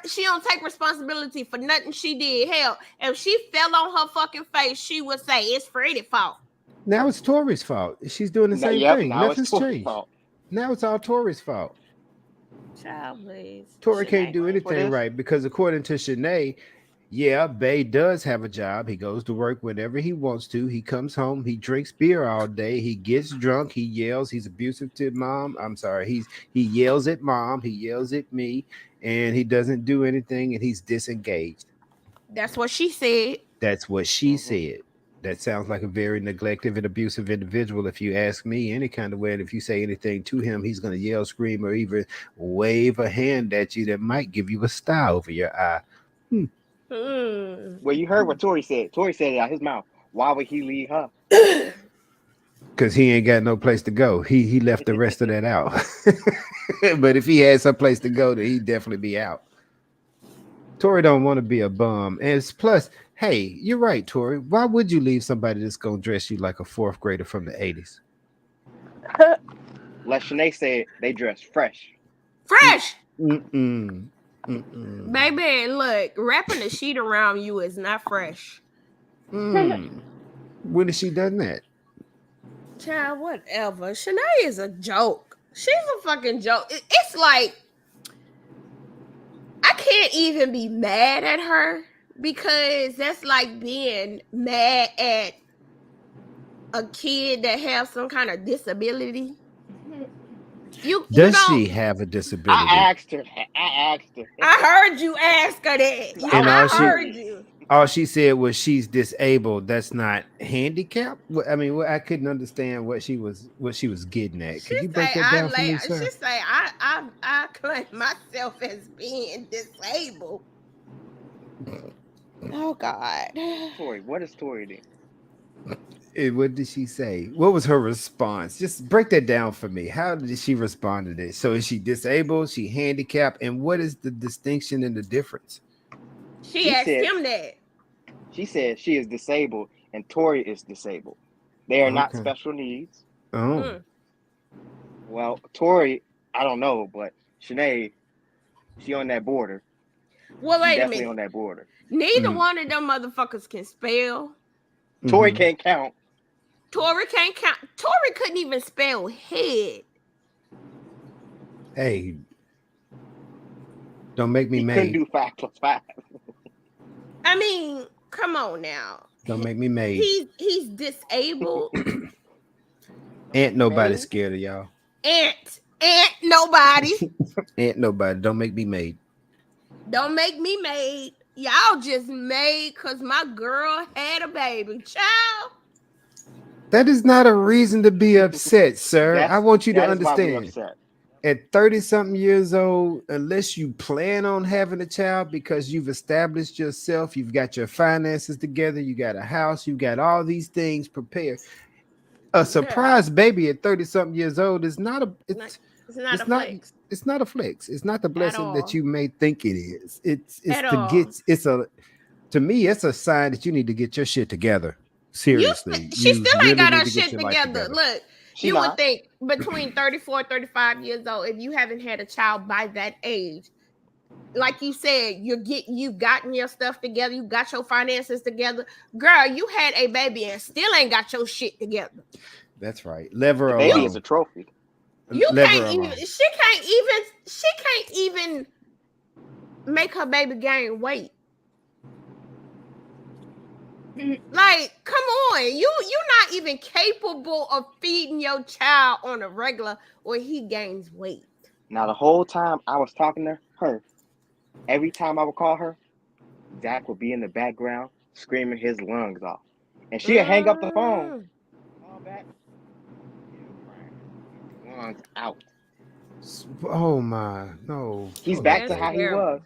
She don't take responsibility for nothing she did. Hell, if she fell on her fucking face, she would say it's Freddie's fault. Now it's Tori's fault. She's doing the same Yep, thing. now it's Nothing's Tori's changed. fault. Now it's all Tori's fault. Child, please. Tori can't do Paying for anything this? right because according to Shanae, yeah, Bay does have a job. He goes to work whenever he wants to. He comes home, he drinks beer all day, he gets drunk, he yells, he's abusive to mom. I'm sorry, he yells at mom, he yells at me, and he doesn't do anything and he's disengaged. That's what she said. That's what she said. That sounds like a very neglective and abusive individual, if you ask me, any kind of way. And if you say anything to him, he's going to yell, scream, or even wave a hand at you that might give you a star over your eye. Well, you heard what Tori said. Tori said it out his mouth. Why would he leave her? Because he ain't got no place to go. He left the rest of that out. But if he had some place to go, then he'd definitely be out. Tori don't want to be a bum. And it's plus, hey, you're right, Tori. Why would you leave somebody that's going to dress you like a fourth grader from the 80s? Like Shanae said, they dress fresh. Fresh. Mm-mm. Baby, look, wrapping a sheet around you is not fresh. When has she done that? Child, whatever. Shanae is a joke. She's a fucking joke. It's like I can't even be mad at her because that's like being mad at a kid that has some kind of disability. Does she have a disability? I asked her. I heard you ask her that. And I heard you. All she said was she's disabled. That's not handicapped. I mean, I couldn't understand what she was getting at. Could you break that down for me, sir? She say I claim myself as being disabled. Oh God. Tori, what is Tori then? What did she say? What was her response? Just break that down for me. How did she respond to this? So is she disabled? She handicapped? And what is the distinction and the difference? She She asked said him that. she said she is disabled and Tori is disabled. They are not Okay. special needs. Oh. Mm. Well, Tori, I don't know, but Shanae, she on that border. Well, She wait a definitely on minute. that border. Neither Mm-hmm. one of them motherfuckers can spell. Tori Mm-hmm. can't count. Tori can't count. Tori couldn't even spell head. Hey, don't make me He couldn't made. do 5 + 5. I mean, come on now. Don't make me made. He's disabled. Ain't nobody Made? scared of y'all. Ain't nobody. Ain't nobody. Don't make me made. Don't make me made. Y'all just made because my girl had a baby. Child. That is not a reason to be upset, sir. I want you to That is why we understand. upset. At 30 something years old, unless you plan on having a child because you've established yourself, you've got your finances together, you got a house, you got all these things prepared. A Girl, surprise baby at 30 something years old is not a it's not a it's not flex it's not a flex. It's not the at blessing that all. you may think it is. It's At to all. get it's a to me, it's a sign that you need to get your shit together. Seriously. She You still ain't really got need her to get shit your life together. together. Look, She you would not. think between 34, 35 years old, if you haven't had a child by that age, like you said, you've gotten your stuff together, you got your finances together. Girl, you had a baby and still ain't got your shit together. That's right. Leave her The baby You is a alone. trophy. you Leave her can't even alone. she can't even make her baby gain weight. Like, come on. You're not even capable of feeding your child on a regular or he gains weight. Now the whole time I was talking to her, every time I would call her, Zach would be in the background screaming his lungs off. And she'd hang up the phone, Mm. call back, still crying. His lungs out. Oh my no. He's Hold up, back to That's how baby. he was. terrible.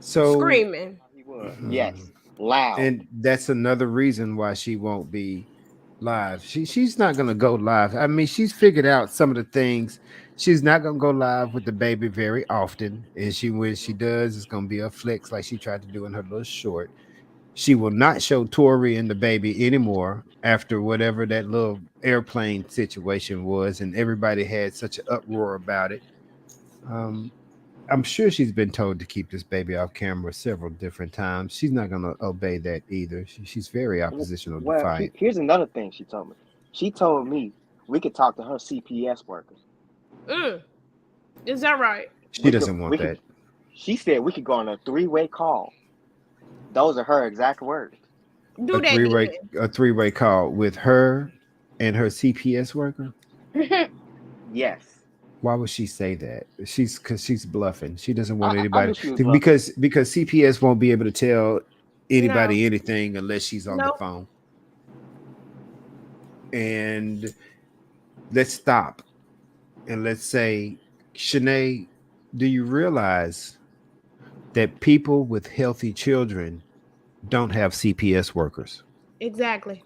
So Screaming. How he was. mhm. Yes. Loud. And that's another reason why she won't be live. She's not gonna go live. I mean, she's figured out some of the things. She's not gonna go live with the baby very often. And she when she does, it's gonna be a flex like she tried to do in her little short. She will not show Tori and the baby anymore after whatever that little airplane situation was, and everybody had such an uproar about it. Um, I'm sure she's been told to keep this baby off camera several different times. She's not going to obey that either. She's very oppositional, Well, defiant. here's another thing she told me. She told me we could talk to her CPS workers. Mm. Is that right? She doesn't want We could. that. She said we could go on a 3-way call. Those are her exact words. A Do that three-way then. a three-way call with her and her CPS worker. Yes. Why would she say that? She's because she's bluffing. She doesn't want I anybody knew she was bluffing. because CPS won't be able to tell No. anybody anything unless she's on the No. phone. And let's stop and let's say, Shanae, do you realize that people with healthy children don't have CPS workers? Exactly.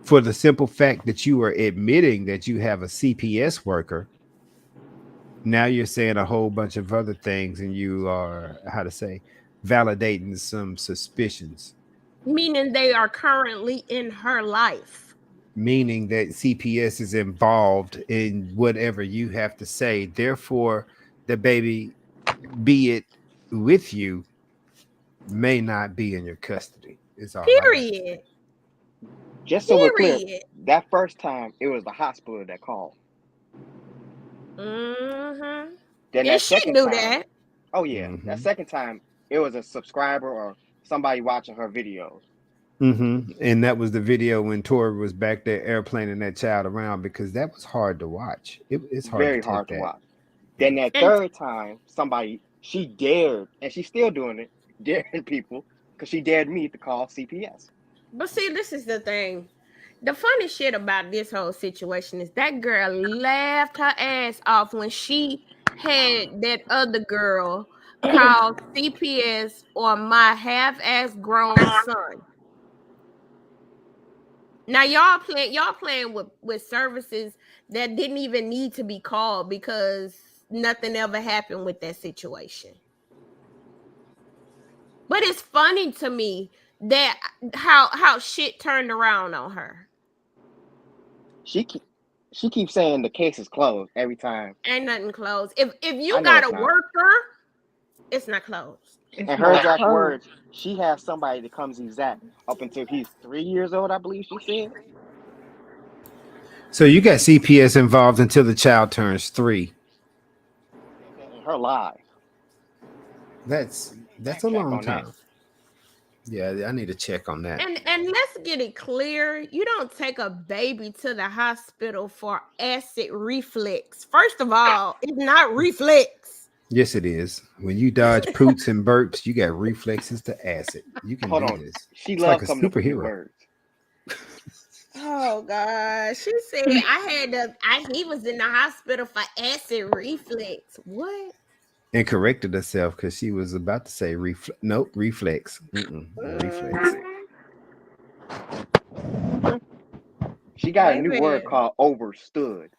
For the simple fact that you are admitting that you have a CPS worker, now you're saying a whole bunch of other things and you are, how to say, validating some suspicions, Meaning they are currently in her life. meaning that CPS is involved in whatever you have to say. Therefore, the baby, be it with you, may not be in your custody. Is all I got to say. Period. Just so we're clear, Period. that first time it was the hospital that called. Mm-hmm. Then And that she second knew time, that. oh yeah, that Mm-hmm. second time it was a subscriber or somebody watching her videos. Mm-hmm. And that was the video when Tori was back there airplaning that child around because that was hard to watch. It's hard to Very take hard to that. watch. Then that And third time, she dared, and she's still doing it, daring people, because she dared me to call CPS. but see, this is the thing. The funny shit about this whole situation is that girl laughed her ass off when she had that other girl called CPS or my half-ass grown son. Now y'all playing with services that didn't even need to be called because nothing ever happened with that situation. But it's funny to me that how shit turned around on her. She keep, she keeps saying the case is closed every time. Ain't nothing closed. If I you know got it's a not. worker, it's not closed. It's And her not exact closed. words, she has somebody that comes exact up until he's 3 years old, I believe she said. So you got CPS involved until the child turns 3. In her live. That's You that's fact a check long on that. time. Yeah, I need to check on that. And let's get it clear. You don't take a baby to the hospital for acid reflux. First of all, it's not reflex. Yes, it is. When you dodge poots and burps, you got reflexes to acid. You can Hold do on. this. She It's like loves a coming up with new superhero. words. Oh God. She said he was in the hospital for acid reflux. What? And corrected herself because she was about to say nope, reflex. Reflex. She got a new word Baby. called overstood.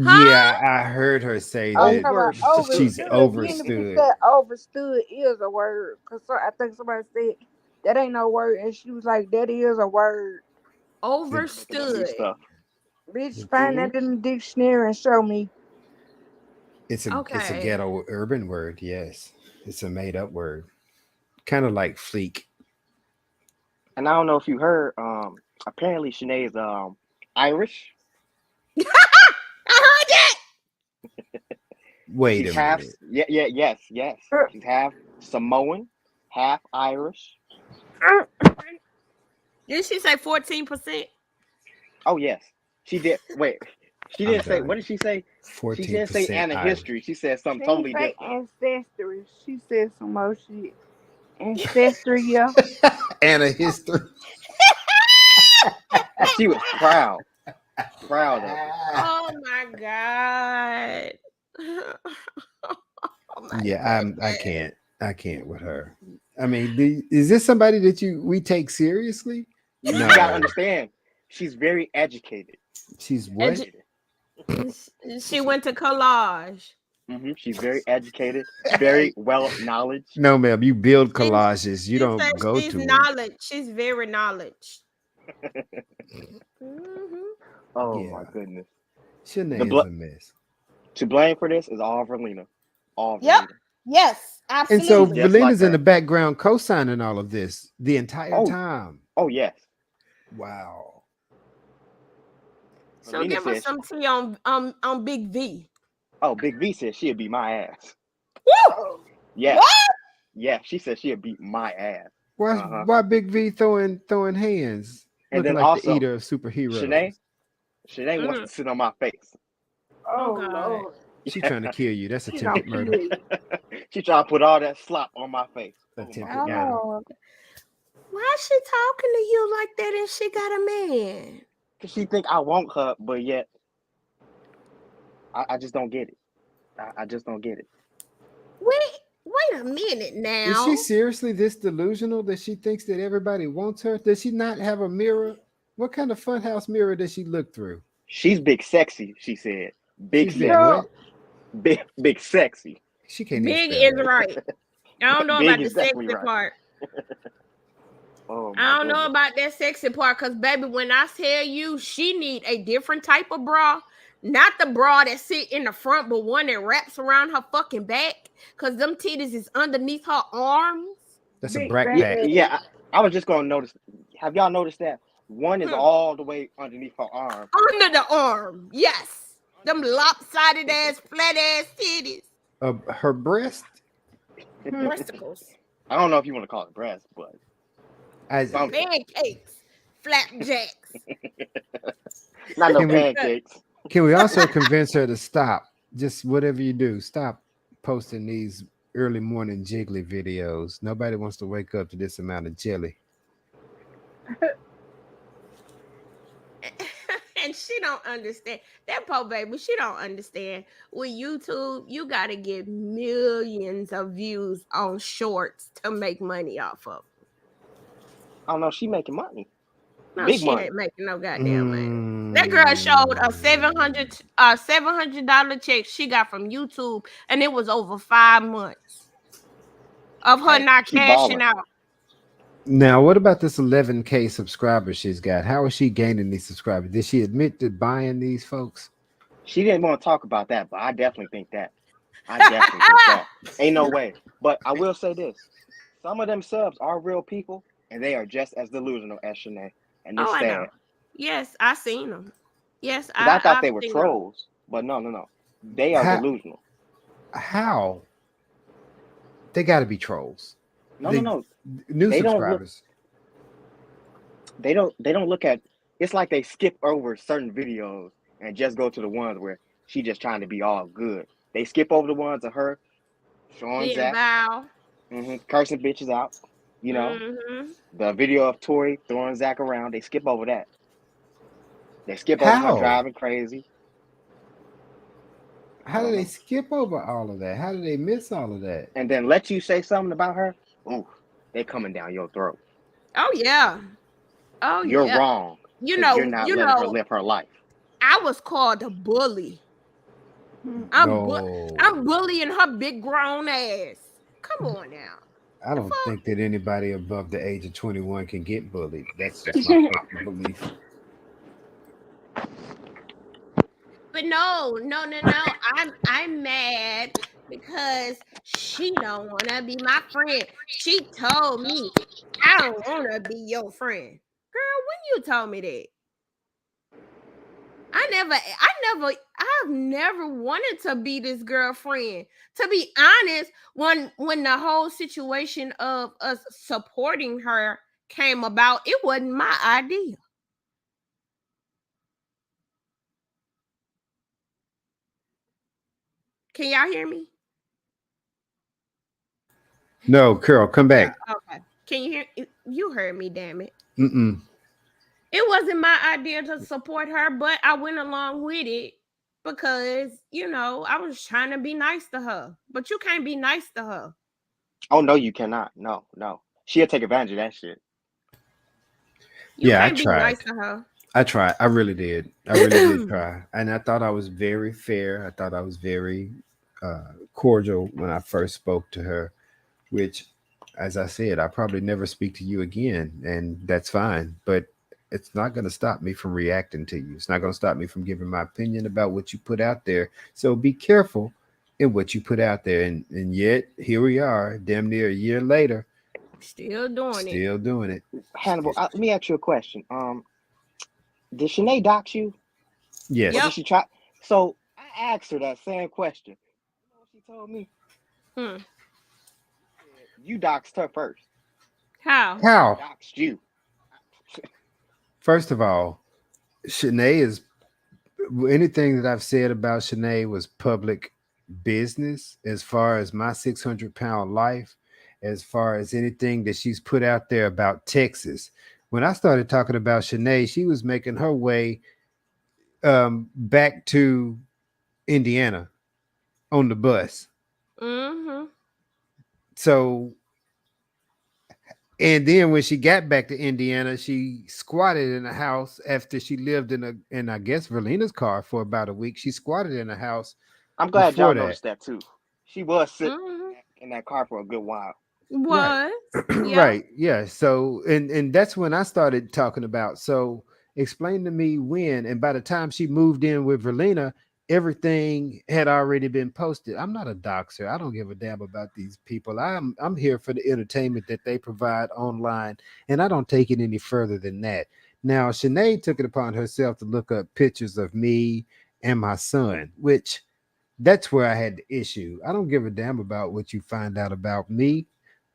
Huh? Yeah, I heard her say I'm talking that about Overstood. she's overstood. Then if you overstood. said overstood is a word, cause I think somebody said that ain't no word, and she was like, "That is a word." It, Making up new Overstood. stuff. Bitch, find Hmm. that in the dictionary and show me. it's a Okay. ghetto urban word. Yes, it's a made up word, kind of like fleek. And I don't know if you heard, apparently Shanae's Irish. I heard that. Wait She's a half, minute. yes. She's half Samoan, half Irish. Did she say 14%? Oh yes, she did. Wait, she I'm didn't say. What done. did she say? She didn't say 14% Anna Irish. history. She said something She ain't totally say different. ancestry. She said some more shit. Ancestry, yeah. And a history. And she was proud of it. Oh my God. Oh my Yeah, I goodness. can't. I can't with her. I mean, is this somebody that we take seriously? You gotta No. understand. She's very educated. She's And what? she went to collage. She's very educated, very well knowledge. No, ma'am. You build She, collages. You she said don't go she's to them. knowledge. She's very knowledge. Mhm. Oh my Yeah. goodness. The Shanae is bl- a mess. to blame for this is all Verlina. All Yep. Verlina. Yes, And so She's absolutely. just like Belinda's in the her. background co-signing all of this the entire Oh, time. oh yes. Wow. So Verlina give us says, some tea on Big V. "Oh, Big V said she'd beat my ass." Woo! Yes, What? yes. She said she'd beat my ass. Why Uh huh. why Big V throwing hands, And looking then like the also, eater of superheroes? Shanae, Shanae wants Mm. to sit on my face. Oh Oh God. Lord, She trying to kill you. That's she gonna attempted kill murder. you. She trying to put all that slop on my face. Oh my Attempted god. murder. Oh, why is she talking to you like that and she got a man? Cause she think I want her, but yet I just don't get it. I just don't get it. Wait a minute Is she now. seriously this delusional that she thinks that everybody wants her? Does she not have a mirror? What kind of funhouse mirror does she look through? She's big sexy, she said. Big She's big sexy. Girl, what? Big sexy. She can't even Big spell is that. right. I don't know Big about the is definitely sexy right. part. Oh my I don't know goodness. about that sexy part because, baby, when I tell you she need a different type of bra, not the bra that sit in the front, but one that wraps around her fucking back because them titties is underneath her arms. That's a big brat fat Yeah, pack. ass. yeah. I was just gonna notice. Have y'all noticed that one is Hmm. all the way underneath her arm? Under the arm. Yes. Them lopsided ass, flat ass titties. Her breast. Breasticles. I don't know if you want to call it breast, but I something. Pancakes. Flapjacks. Not no can we pancakes. can we also convince her to stop? Just whatever you do, stop posting these early morning jiggly videos. Nobody wants to wake up to this amount of jelly. And she don't understand that poor baby. She don't understand. With YouTube, you gotta get millions of views on shorts to make money off of. I don't know. She making money. No, Big she money. ain't making no goddamn money. That girl showed a $700 check she got from YouTube, and it was over 5 months of her Hey, not she cashing balling. out. Now, what about this 11K subscribers she's got? How is she gaining these subscribers? Did she admit to buying these folks? She didn't want to talk about that, but I definitely think that. I definitely think that. Ain't no way. But I will say this: some of them subs are real people, and they are just as delusional as Shanae, and Oh, it's I know. sad. Yes, I seen them. Yes, Because I thought I've they were seen them. trolls, but no. They are How? delusional. How? They got to be trolls. They No. new They don't look. subscribers. They don't look at. It's like they skip over certain videos and just go to the ones where she just trying to be all good. They skip over the ones of her showing Being Zach, vile. cursing bitches out. You know, Mm-hmm. the video of Tori throwing Zach around. They skip over that. They skip over her How? driving crazy. I How do don't they know. skip over all of that? How do they miss all of that? And then let you say something about her. Ooh, they coming down your throat. Oh yeah. Oh You're yeah. wrong You because you're know, not you letting her know, live her life. I was called a bully. No, I'm bullying her big grown ass. Come on now. I The don't fuck? think that anybody above the age of 21 can get bullied. That's just my personal belief. But no. I'm mad because she don't wanna be my friend. She told me I don't wanna be your friend. Girl, when you told me that? I've never wanted to be this girlfriend. To be honest, when the whole situation of us supporting her came about, it wasn't my idea. Can y'all hear me? No, Carol, come back. Okay. Can you hear? You heard me, damn it. Mm-mm. It wasn't my idea to support her, but I went along with it because, I was trying to be nice to her. But you can't be nice to her. Oh no, you cannot. No. She'll take advantage of that shit. You Yeah, I can't be nice tried. to her. I tried. I really did. I really did try. And I thought I was very fair. I thought I was very cordial when I first spoke to her, which, as I said, I probably never speak to you again. And that's fine. But it's not going to stop me from reacting to you. It's not going to stop me from giving my opinion about what you put out there. So be careful in what you put out there. And yet, here we are, damn near a year later, Still doing it. still doing it. Hannibal, let me ask you a question. Did Shanae dox you, or Yes. Yep. did she try? So I asked her that same question. You know what she told me? Hmm. You doxed her first. How? How? Doxed you. First of all, Shanae is anything that I've said about Shanae was public business as far as my 600-pound life, as far as anything that she's put out there about Texas. When I started talking about Shanae, she was making her way back to Indiana on the bus. Mm-hmm. So, and then when she got back to Indiana, she squatted in a house after she lived in I guess Verlena's car for about a week. She squatted in a house I'm glad y'all before that. noticed that too. She was sitting Mm-hmm. in that car for a good while. Right. Was. Yep. Right. Yeah. So and that's when I started talking about. So explain to me when, and by the time she moved in with Verlena, everything had already been posted. I'm not a doxer. I don't give a damn about these people. I'm here for the entertainment that they provide online, and I don't take it any further than that. Now, Shanae took it upon herself to look up pictures of me and my son, which that's where I had the issue. I don't give a damn about what you find out about me,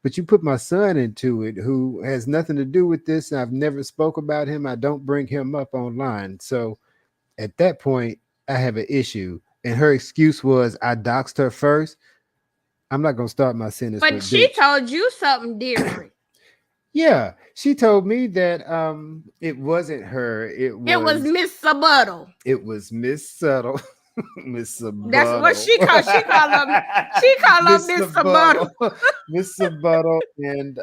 but you put my son into it, who has nothing to do with this. I've never spoke about him. I don't bring him up online. So at that point, I have an issue. And her excuse was I doxed her first. I'm not gonna start my sentence But with she bitch. told you something different. Yeah, she told me that it wasn't her. It was Miss Subuttle. It was Miss Subtle. Miss That's what Subuttle. she called. She called her Miss Miss Subuttle. Subuttle. Miss Subuttle and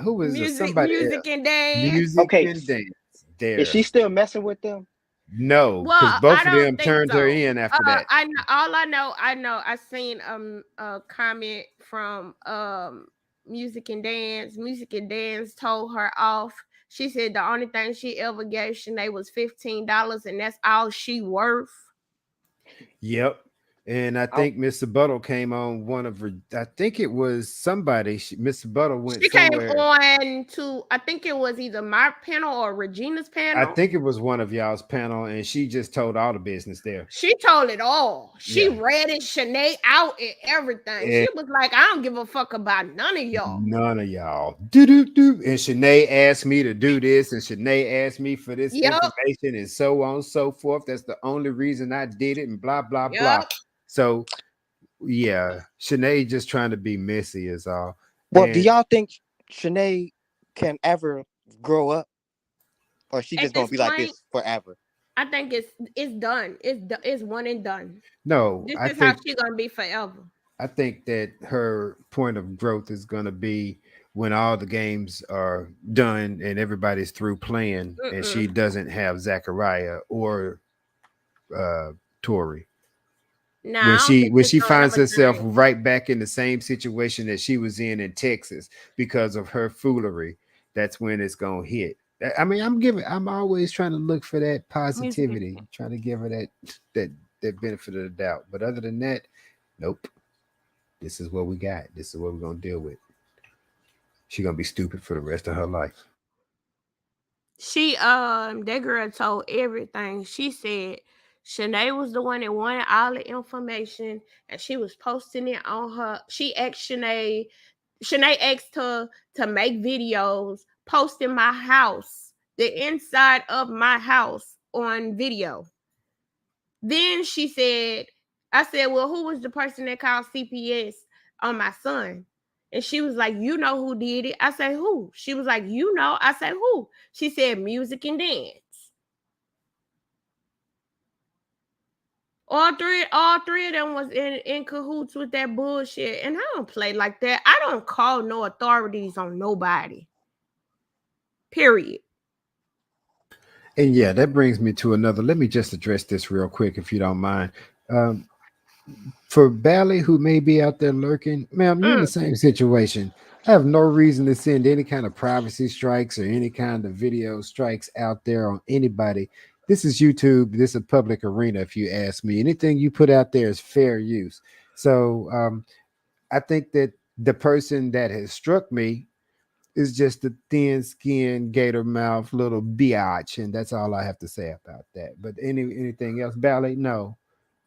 who was somebody music and dance. music Okay, and dance is she there. still messing with them? No, because Well, I both of don't them think turned her so. in after that. I know, all I know, I seen a comment from music and dance. Music and dance told her off. She said the only thing she ever gave Shanae was $15, and that's all she worth. Yep. And I I, think Mr. Buttle came on one of her. I think it was somebody. Mr. Buttle went She came somewhere. on to, I think it was either my panel or Regina's I panel. think it was one of y'all's panel, and she just told all the business there. She told it all. She Yeah. ratted Shanae out and everything. She And was like, I don't give a fuck about none of y'all. none of y'all. Do do do. And Shanae asked me to do this, and Shanae asked me for this Yep. information, and so on and so forth. That's the only reason I did it, and blah blah blah. Yep. So yeah, Shanae just trying to be messy is all. well, do And y'all think Shanae can ever grow up, or she At just gonna this be like point, this forever? I think it's done. It's one and done. no, This I is how think she gonna be forever. I think that her point of growth is going to be when all the games are done and everybody's through playing, and she Mm-mm. doesn't have Zachariah or uh, Tori. Nah, When I don't she think when it's she gonna finds ever herself change. right back in the same situation that she was in Texas because of her foolery, that's when it's gonna hit. I mean, I'm always trying to look for that Music. positivity, trying to give her that that benefit of the doubt. But other than that, nope. This is what we got. This is what we're gonna deal with. She's gonna be stupid for the rest of her life. She that girl told everything. She said Shanae was the one that wanted all the information and she was posting it on her. She asked Shanae asked her to make videos posting my house, the inside of my house on video. Then she said, I said, well, who was the person that called CPS on my son? And she was like, you know who did it? I said, who? She was like, you know. I said, who? She said, music and dance. All three of them was in cahoots with that bullshit. And I don't play like that. I don't call no authorities on nobody. Period. And yeah, that brings me to another. Let me just address this real quick, if you don't mind. Um, for Bally, who may be out there lurking, ma'am, you're in the Mm, same situation. I have no reason to send any kind of privacy strikes or any kind of video strikes out there on anybody. This is YouTube. This is a public arena, if you ask me. Anything you put out there is fair use. So I think that the person that has struck me is just a thin skinned gator mouth little biatch, and that's all I have to say about that. But anything else, Ballet? No,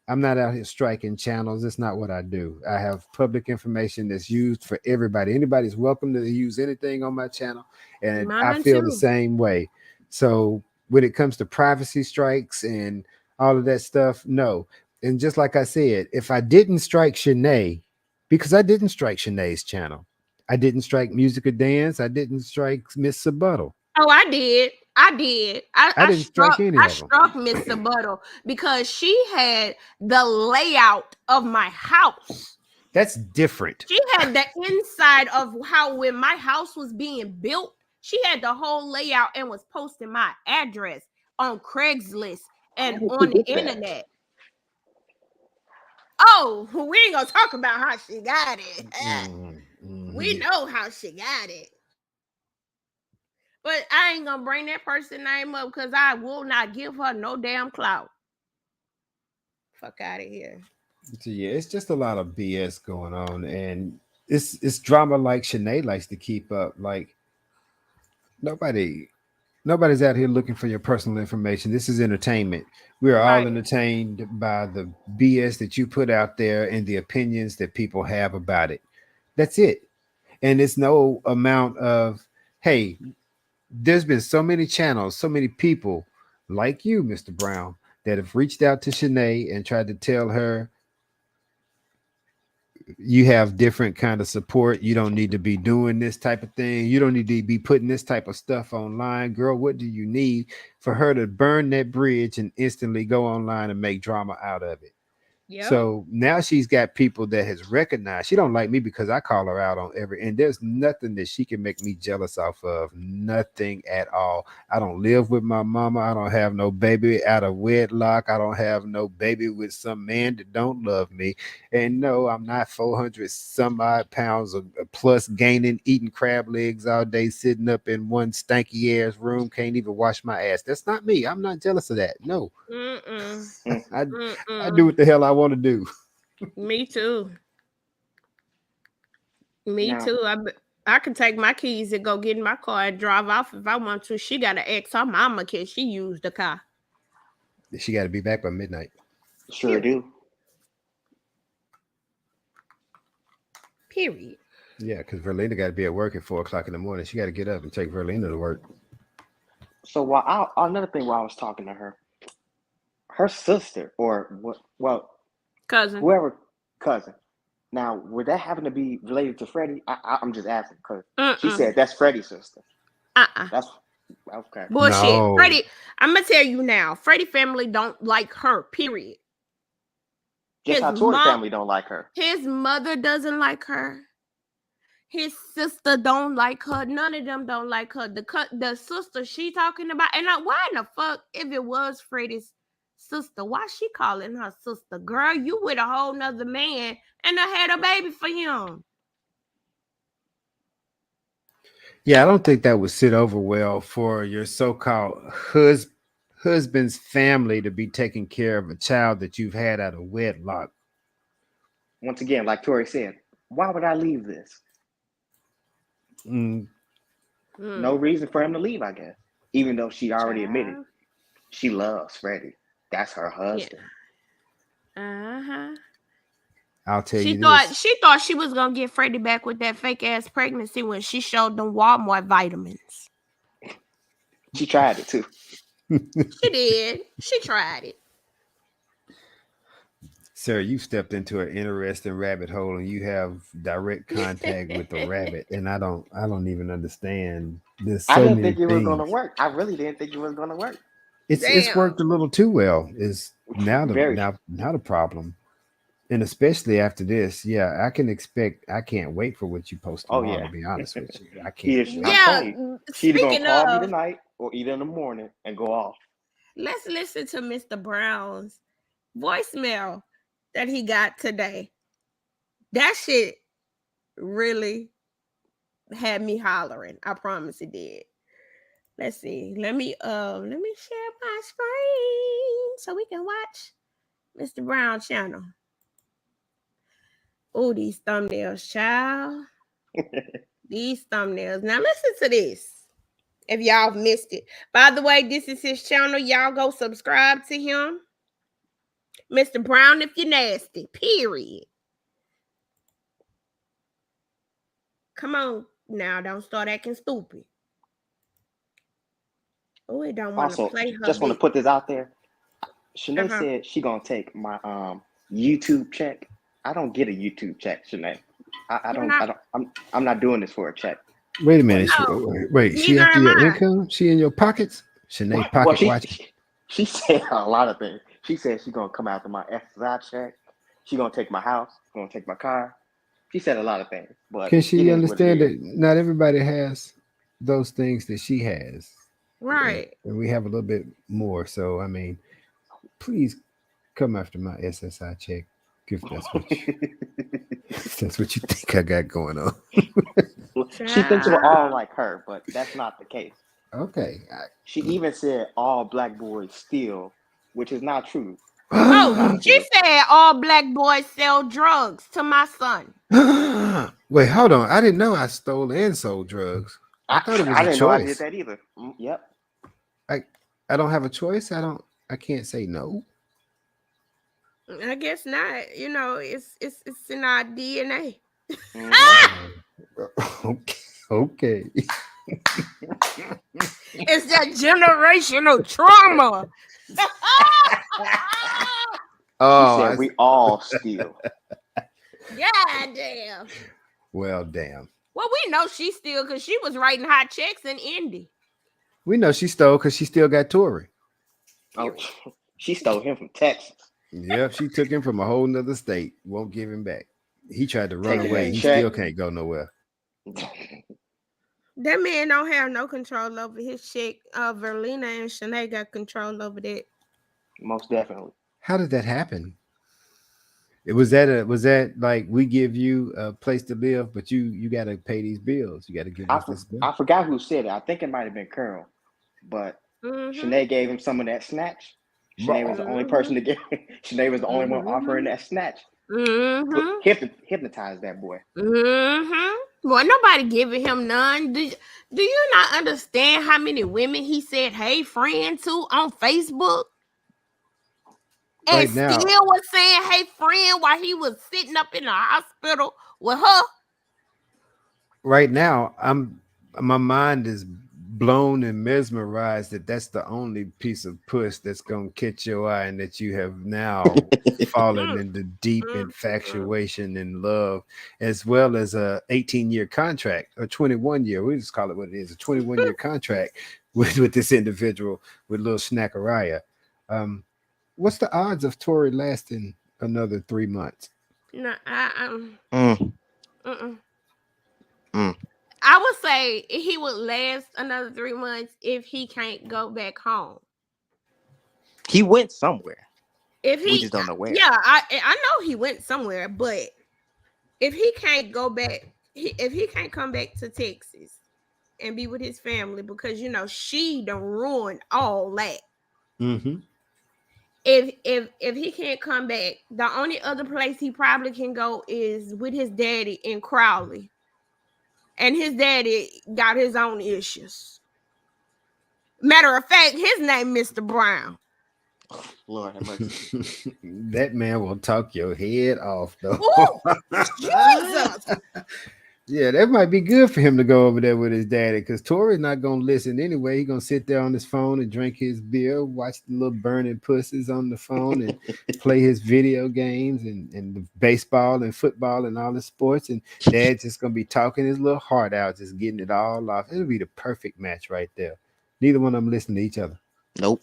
I'm not out here striking channels. That's not what I do. I have public information that's used for everybody. Anybody's welcome to use anything on my channel, and I mine feel the too. same way. So when it comes to privacy strikes and all of that stuff, no. And just like I said, if I didn't strike Shanae, because I didn't strike Shanae's channel, I didn't strike Music or Dance, I didn't strike Miss Sabuttle. Oh, I did. I did. I didn't strike any I of them. struck Mr. Buttle because she had the layout of my house. That's different. She had the inside of how when my house was being built, she had the whole layout and was posting my address on Craigslist How and did she on the get that? internet. Oh, we ain't gonna talk about how she got it. We Mhm. know how she got it. But I ain't gonna bring that person name up because I will not give her no damn clout. Fuck out of here. So yeah, it's just a lot of BS going on, and it's drama like Shanae likes to keep up. Like nobody nobody's out here looking for your personal information. This is entertainment. We are all Right. entertained by the BS that you put out there and the opinions that people have about it. That's it. And it's no amount of, hey, there's been so many channels, so many people like you, Mr. Brown, that have reached out to Shanae and tried to tell her you have different kind of support. You don't need to be doing this type of thing. You don't need to be putting this type of stuff online. Girl, what do you need for her to burn that bridge and instantly go online and make drama out of it? Yep. So now she's got people that has recognized she don't like me because I call her out on and there's nothing that she can make me jealous off of. Nothing at all. I don't live with my mama. I don't have no baby out of wedlock. I don't have no baby with some man that don't love me. And no, I'm not 400 some odd pounds of plus gaining, eating crab legs all day, sitting up in one stanky ass room, can't even wash my ass. That's not me. I'm not jealous of that. No. Mm-mm. I Mm-mm. do what the hell I want to do. Me too. Me Now, too. I can take my keys and go get in my car and drive off if I want to. She got to ask her mama can she use the car. She got to be back by midnight. sure do. Period. Yeah, because Verlina got to be at work at 4 o'clock in the morning. She got to get up and take Verlina to work. So another thing while I was talking to her sister or what? Well, Cousin. whoever cousin. Now, would that happen to be related to Freddie? I'm just asking because she said that's Freddie's sister. That's okay. Bullshit. No. Freddie, I'm gonna tell you now. Freddie family don't like her. Period. Just how Tori family don't like her. His mother doesn't like her. His sister don't like her. None of them don't like her. The sister she talking about, and why in the fuck, if it was Freddie's sister, why she calling her sister? Girl, you with a whole nother man and I had a baby for him. Yeah, I don't think that would sit over well for your so-called husband's family to be taking care of a child that you've had out of wedlock. Once again, like Tori said, why would I leave this? No reason for him to leave, I guess. Even though she already admitted she loves Freddie. That's her husband. Yeah. I'll tell she you thought this. She thought she was gonna get Freddie back with that fake ass pregnancy when she showed them Walmart vitamins. She tried it too. She did. She tried it. Sir, you stepped into an interesting rabbit hole and you have direct contact with the rabbit. And I don't even understand this. I didn't think it was gonna work. I really didn't think it was gonna work. It's worked a little too well. Is now the problem. And especially after this, yeah, I can't wait for what you post tomorrow, to be honest with you. I can't. She's going to call me tonight or either in the morning and go off. Let's listen to Mr. Brown's voicemail that he got today. That shit really had me hollering. I promise it did. Let's see. Let me share my screen so we can watch Mr. Brown channel. Oh, these thumbnails, child. These thumbnails. Now listen to this. If y'all missed it. By the way, this is his channel. Y'all go subscribe to him. Mr. Brown, if you're nasty. Period. Come on now. Don't start acting stupid. Oh, it don't want to play her. Just want to put this out there. Shanae said she gonna take my YouTube check. I don't get a YouTube check, Shanae. I'm not doing this for a check. Wait a minute. She after your income? She in your pockets? Shanae pocket watch. She said a lot of things. She said she's gonna come after my SSI check. She's gonna take my house, gonna take my car. She said a lot of things. But can she understand that not everybody has those things that she has? Right. And we have a little bit more. So I mean, please come after my SSI check. If that's what you think I got going on. She thinks we're all like her, but that's not the case. Okay. She even said all black boys steal, which is not true. Oh, she said all black boys sell drugs to my son. Wait, hold on. I didn't know I stole and sold drugs. I thought it was a choice. I didn't know I did that either. Yep. I don't have a choice. I can't say no. I guess not. You know, it's in our DNA. Okay. It's that generational trauma. Oh, she said we all steal. Yeah, damn. Well, damn. Well, we know she steal because she was writing hot checks in Indy. We know she stole because she still got Tory. Oh, she stole him from Texas. Yep, she took him from a whole nother state. Won't give him back. He tried to run Taking away. that He check. still can't go nowhere. That man don't have no control over his chick. Verlina and Shanae got control over that. Most definitely. How did that happen? Was that like we give you a place to live, but you got to pay these bills. You got to give us this bill. I forgot who said it. I think it might have been Colonel, but Mm-hmm. Shanae gave him some of that snatch. Shanae was the only person to get. Shanae was the only one offering that snatch. Mm-hmm. Hypnotized that boy. Mm-hmm. Well, nobody giving him none. Do you not understand how many women he said, "Hey, friend," to on Facebook? And Right now, still was saying, "Hey, friend," while he was sitting up in the hospital with her. my mind is blown and mesmerized that that's the only piece of puss that's gonna catch your eye, and that you have now fallen into deep infatuation and love, as well as a 18-year contract or 21-year. We just call it what it is, a 21-year contract with this individual, with little Snackaraya. What's the odds of Tori lasting another 3 months? No, Mm. I would say he would last another 3 months if he can't go back home. He went somewhere. If We he, just don't know where. yeah, I know he went somewhere, but if he can't go back, if he can't come back to Texas and be with his family, because she done ruined all that. Mm-hmm. If he can't come back, the only other place he probably can go is with his daddy in Crowley. And his daddy got his own issues. Matter of fact, his name Mr. Brown. Lord have mercy. That man will talk your head off, though. Ooh, Jesus. Yeah, that might be good for him to go over there with his daddy, because Tori's not gonna listen anyway. He's gonna sit there on his phone and drink his beer, watch the little burning pussies on the phone, and play his video games and the baseball and football and all the sports. And dad's just gonna be talking his little heart out, just getting it all off. It'll be the perfect match right there. Neither one of them listen to each other. Nope.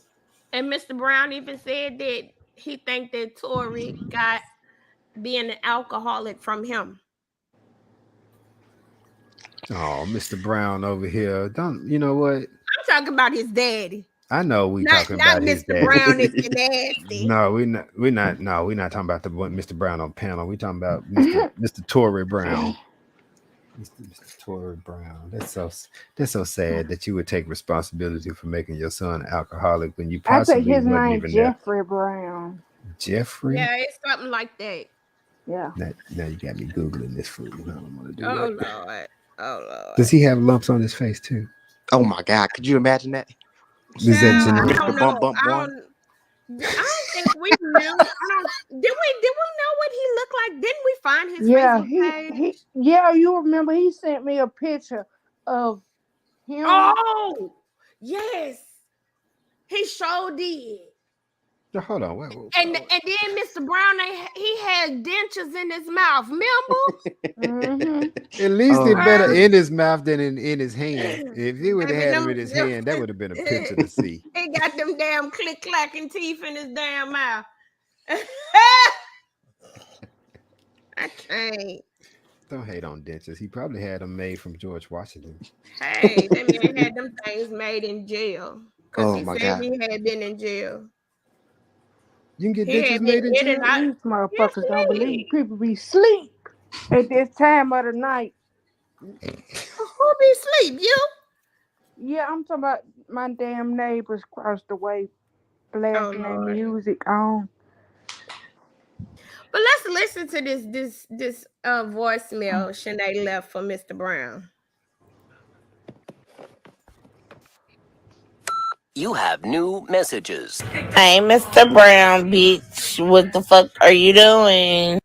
And Mr. Brown even said that he think that Tori got being an alcoholic from him. Oh, Mr. Brown over here. Don't you know what? I'm talking about his daddy. I know we Not talking about his Mr. daddy. Brown is nasty. No, we're not talking about the one Mr. Brown on panel. We're talking about Mr. Tory Brown. Mr. Tory Brown. That's so sad that you would take responsibility for making your son an alcoholic when you I possibly think his wasn't name even there. Jeffrey Brown. Jeffrey? Yeah, it's something like that. Yeah. Now you got me Googling this food. I don't want to do Oh that. Lord. Oh Lord. Does he have lumps on his face too? Oh my God. Could you imagine that? Is that I genetic? don't Bump, know. bump, I one. don't think we knew. Did we know what he looked like? Didn't we find his Facebook page? You remember he sent me a picture of him. Oh, yes. He sure did. Hold on. Wait. And then Mr. Brown, he had dentures in his mouth. Remember? At least it better in his mouth than in his hand. If he would have had him in his hand, that would have been a picture to see. He got them damn click-clacking teeth in his damn mouth. I can't. Don't hate on dentures. He probably had them made from George Washington. Hey, that man had them things made in jail. Because he said he had been in jail. You can get dentures made in jail? These motherfuckers don't believe people be asleep at this time of the night. Who be asleep? You? Yeah, I'm talking about my damn neighbors across the way blasting their music on. But let's listen to this voicemail Shanae left for Mr. Brown. You have new messages. Hey, Mr. Brown, bitch. What the fuck are you doing?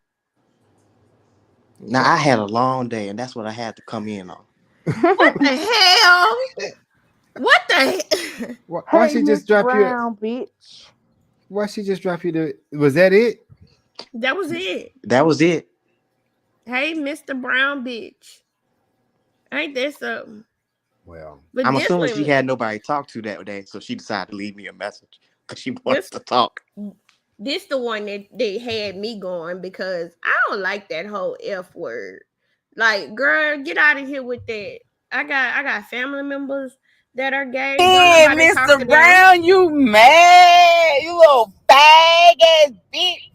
Now, I had a long day, and that's what I had to come in on. What the hell? What the hell? Why she just drop Brown, bitch? Why she just drop you was that it? That was it. That was it. Hey, Mr. Brown, bitch. Ain't that something? Well, but I'm assuming she had nobody to talk to that day, so she decided to leave me a message because she wants to talk. This the one that they had me going because I don't like that whole F word. Like, girl, get out of here with that. I got family members that are gay. Don't Yeah, nobody talk Mr. to them. Brown, you mad? You little fag ass bitch.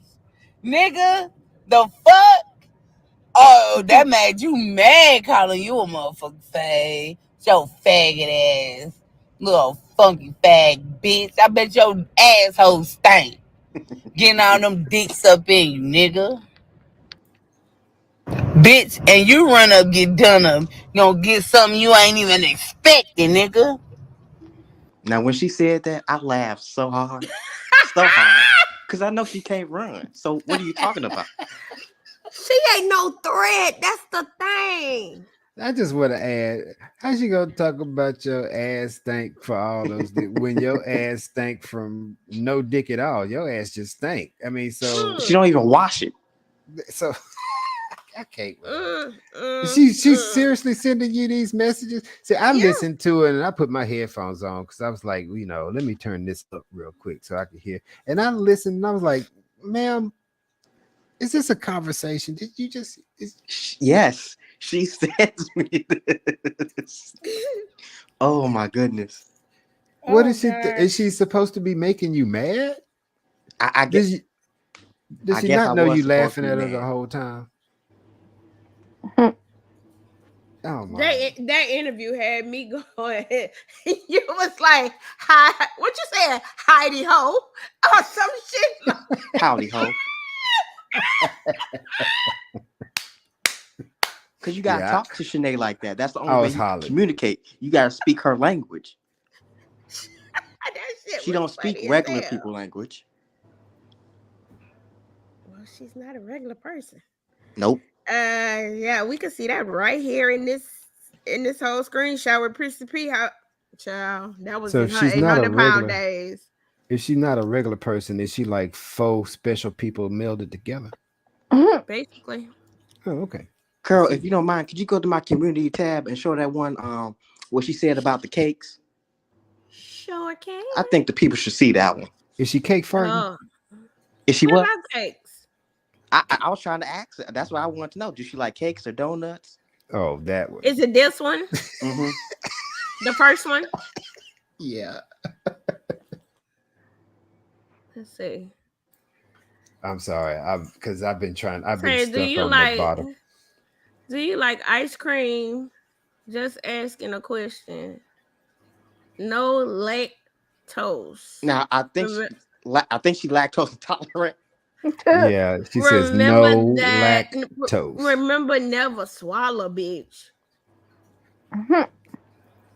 Nigga, the fuck? Oh, that made you mad calling you a motherfucking fag. Your faggot ass. Little funky fag bitch. I bet your asshole stank. Getting all them dicks up in you, nigga. Bitch, and you run up, get done up. You gonna get something you ain't even expecting, nigga. Now, when she said that, I laughed so hard, because I know she can't run. So, what are you talking about? She ain't no threat. That's the thing. I just want to add, how she gonna talk about your ass stank for all those when your ass stank from no dick at all? Your ass just stank. I mean, She don't even wash it. so I can't. Mm, She's seriously sending you these messages. See, I yeah. listened to it and I put my headphones on because I was like, let me turn this up real quick so I can hear. And I listened and I was like, ma'am, is this a conversation? Did you just? Yes, she says me this. Oh my goodness. What Oh is she? God. Is she supposed to be making you mad? I guess Does I she guess I not know was you supposed to laughing be at her the mad. whole time? Oh my! That interview had me going. You was like, hi, what you said, Heidi Ho, or some shit. Howdy ho. Because you gotta Yeah, talk to Shanae like that. That's the only I way was you can hollering. communicate. You gotta speak her language. That shit She was don't speak funny as regular hell. people language. Well, she's not a regular person. Nope. Yeah, we can see that right here in this whole screenshot with Prissy P. How, child, that was So in if her she's not a 800-pound regular, days. if she's not a regular person, is she like four special people melded together? Basically. Oh, okay. I Carol, if see. you don't mind, could you go to my community tab and show that one what she said about the cakes? Sure can. I think the people should see that one. Is she cake farting? Oh, Is she what what? about cakes? I was trying to ask her. That's what I wanted to know. Do she like cakes or donuts? Oh, that one. Is it this one? Mm-hmm. The first one? Yeah. Let's see. I'm sorry. Because I've been Say, stuck on the bottom. do you like ice cream? Just asking a question. No lactose. Now I think she lactose intolerant. Yeah, she says Remember no that. lactose. Remember, never swallow, bitch.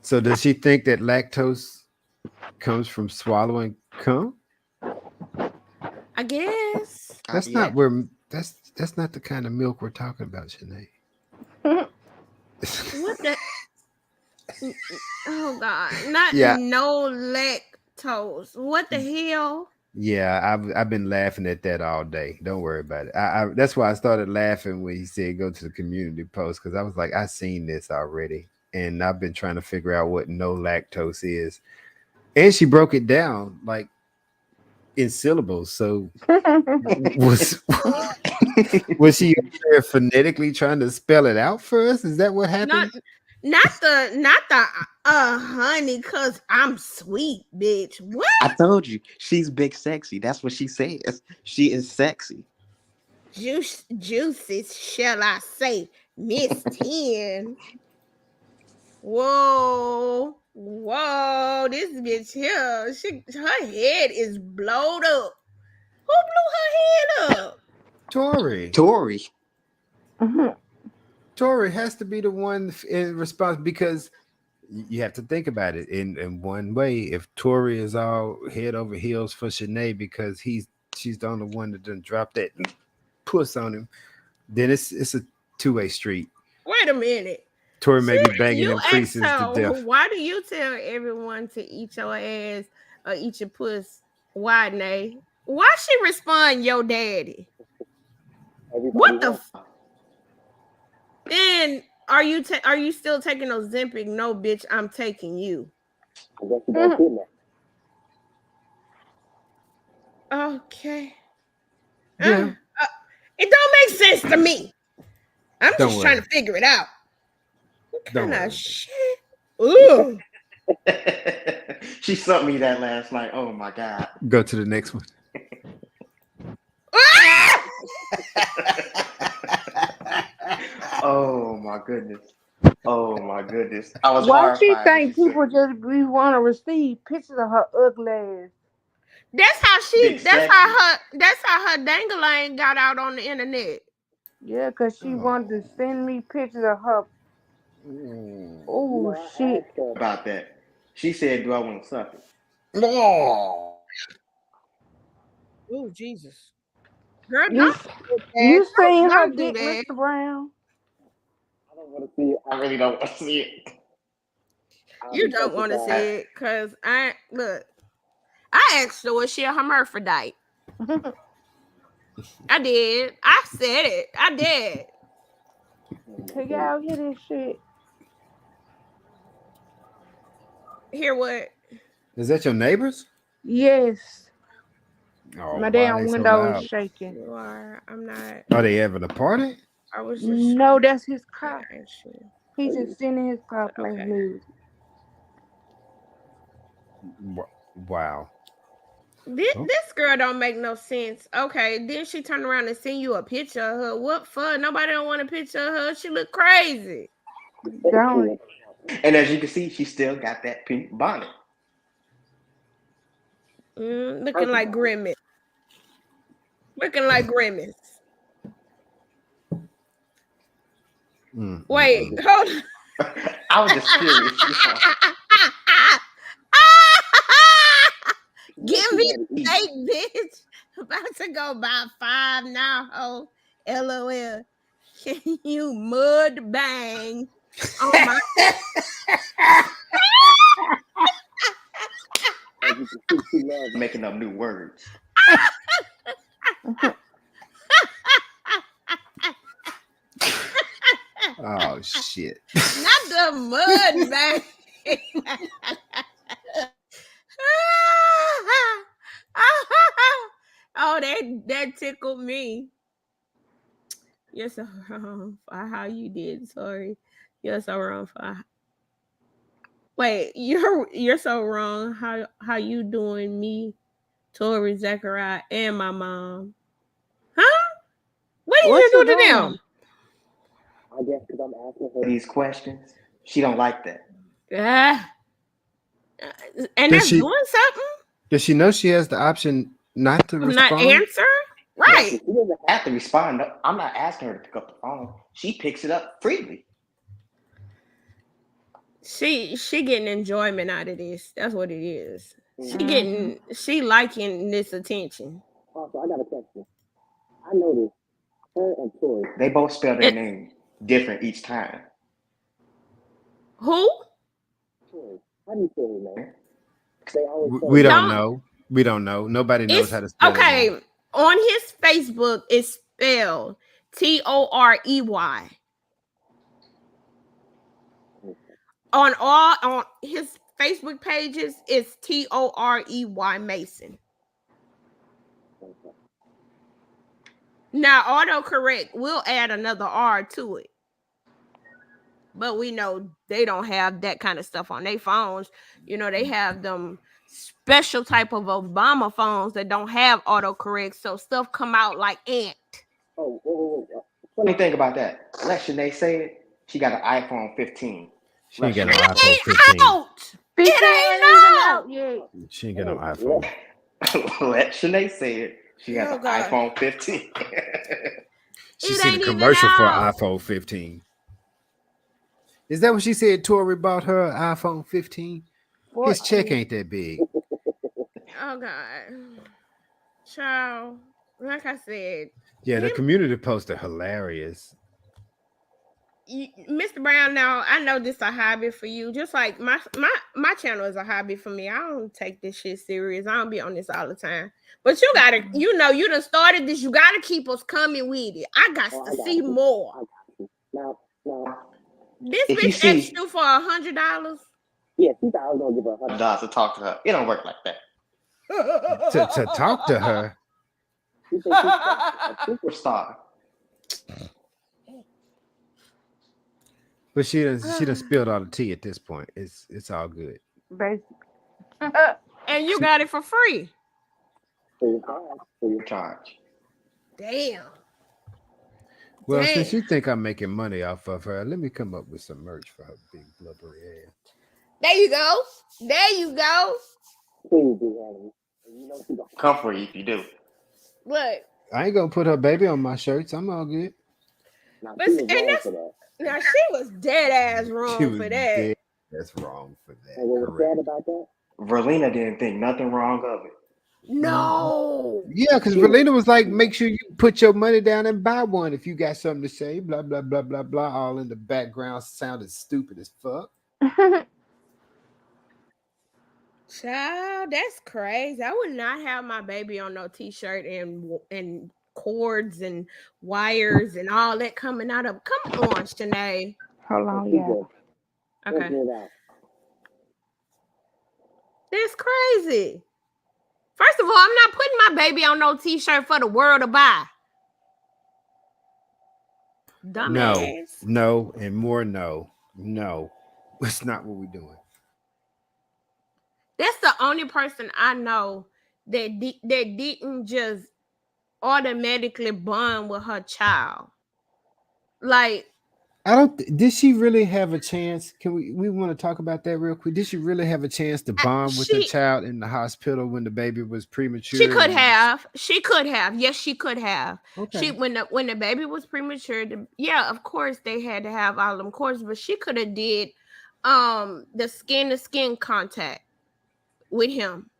So does she think that lactose comes from swallowing cum? I guess. That's Yeah. not where that's not the kind of milk we're talking about, Sinead. What the? Oh God! Not Yeah, no lactose. What the hell? yeah. I've been laughing at that all day. Don't worry about it. That's why I started laughing when he said go to the community post because I was like, I seen this already, and I've been trying to figure out what no lactose is. And she broke it down like in syllables. So was was she up there phonetically trying to spell it out for us? Is that what Not, happened? not the honey, cause I'm sweet, bitch. What? I told you she's big sexy. That's what she says. She is sexy. Juices, shall I say, Miss 10. Whoa, this bitch here, her head is blowed up. Who blew her head up? Tori. Tori. Tori has to be the one in response because you have to think about it in one way. If Tori is all head over heels for Shanae because she's the only one that didn't drop that puss on him, then it's a two-way street. Wait a minute. Tori may be banging You them asked creases to her, death. why do you tell everyone to eat your ass or eat your puss? Why, Nay? Why she respond, yo daddy? What the? Then are you still taking Ozempic? No, bitch, I'm taking you. Okay. Yeah. It don't make sense to me. I'm Don't just trying worry. to figure it out. What Don't kind worry of about it. shit? Ooh. She sent me that last night. Oh my god. Go to the next one. Ah! Oh my goodness. Oh my goodness. I was Why she horrified when she think sent people me. just be want to receive pictures of her ugly ass? Big sexy. That's how her dangling got out on the internet. Yeah, 'cause she wanted to send me pictures of her. Oh, I shit. asked her about that. She said, "Do I want to suck it?" Oh, Oh Jesus. Girl, You, don't do that. you seen her Don't do dick, that. Mr. Brown? I don't want to see it. I really don't want to see it. I'll You be don't want to see petrified. it because I asked her was she a hermaphrodite. I did. I said it. I did. Can y'all hear this shit? Hear what? Is that your neighbors? Yes. Oh, My why are damn they so window is loud? shaking. You are. I'm not. Are they having a party? I was just No, that's his trying car. to ask you. He's just sitting in his car playing Okay. music. Wow. This girl don't make no sense. Okay, then she turned around and send you a picture of her. What for? Nobody don't want a picture of her. She look crazy. Don't. And as you can see, she still got that pink bonnet. Looking like Grimace. Looking like Grimace. Wait, hold on. I was just curious. Give me a steak, bitch. About to go buy 5 now. Oh, LOL. Can you mud bang on my She loves making up new words. Oh shit. not the mud bang? Oh, that tickled me. You're so wrong for how you did. Sorry, you're so wrong for. Wait, you're so wrong. How you doing me, Tori, Zachariah, and my mom? Huh? What did What you you do to doing? them? I guess because I'm asking her these questions, she don't like that. Ah, and Does that's she doing something. does she know she has the option not to Not respond? answer. Right. She doesn't have to respond. No, I'm not asking her to pick up the phone. She picks it up freely. She getting enjoyment out of this. That's what it is. Mhm. She liking this attention. Also, I got a question. I noticed her and Tori, they both spell their It, name different each time. who? Tori, how do you say her name? They always say We don't Don't. know. We don't know. Nobody knows how It's to spell her okay. name. On his Facebook, it's spelled Torey. On his Facebook pages, it's Torey Mason. Now, autocorrect will add another R to it. But we know they don't have that kind of stuff on their phones. You know, they have them special type of Obama phones that don't have autocorrect, so stuff come out like ant. Oh, whoa. Funny thing about that, let Shanae say it. She got an iPhone 15. She Let ain't got no Shanae say iPhone Ain't 15. out. 15 It ain't ain't even out. out yet. She ain't got no it. iPhone. Let Shanae say it. She has Oh an God. iPhone 15. She It seen a ain't even commercial for an out. iPhone 15. Is that what she said? Tori bought her an iPhone 15. His check 14. ain't that big. Oh God. Child. Like I said, Yeah, the him, community post are hilarious. Mr. Brown. Now I know this a hobby for you, just like my channel is a hobby for me. I don't take this shit serious. I don't be on this all the time. But you gotta, you done started this. You gotta keep us coming with it. I got to see more. Now, This if you bitch asked see, you for $100. yeah, she thought I was gonna give her $100 to talk to her. It don't work like that. to talk to her. She thinks she's a superstar. But she done spilled all the tea at this point. It's all good. Basically. And you got it for free. Free of charge. Free of charge. Damn. Well, Damn. since you think I'm making money off of her, let me come up with some merch for her big blubbery ass. There you go. There you go. Please do, Hannibal. You know she's gonna come for you if you do. Look. I ain't gonna put her baby on my shirts. I'm all good. Now, But she was and wrong that's for that. now she was dead ass She wrong was for that. dead. That's wrong for that. And what was Correct. sad about that? Verlina didn't think nothing wrong of it. No. Yeah, because She was, Valina was like, make sure you put your money down and buy one if you got something to say. Blah blah blah blah blah. All in the background sounded stupid as fuck. Child, that's crazy. I would not have my baby on no t-shirt and cords and wires and all that coming out of. Come on, Shanae. Hold on, she yeah. just Okay. figured it out. That's crazy. First of all, I'm not putting my baby on no t-shirt for the world to buy. Dumbass. No, and more no. That's not what we're doing. That's the only person I know that didn't just automatically bond with her child. Like, I don't. Did she really have a chance? Can we want to talk about that real quick? Did she really have a chance to bond with the she child in the hospital when the baby was premature? she could have. She could have. Yes, she could have. Okay. She when the baby was premature, yeah, of course they had to have all them courses, but she could have did the skin to skin contact with him.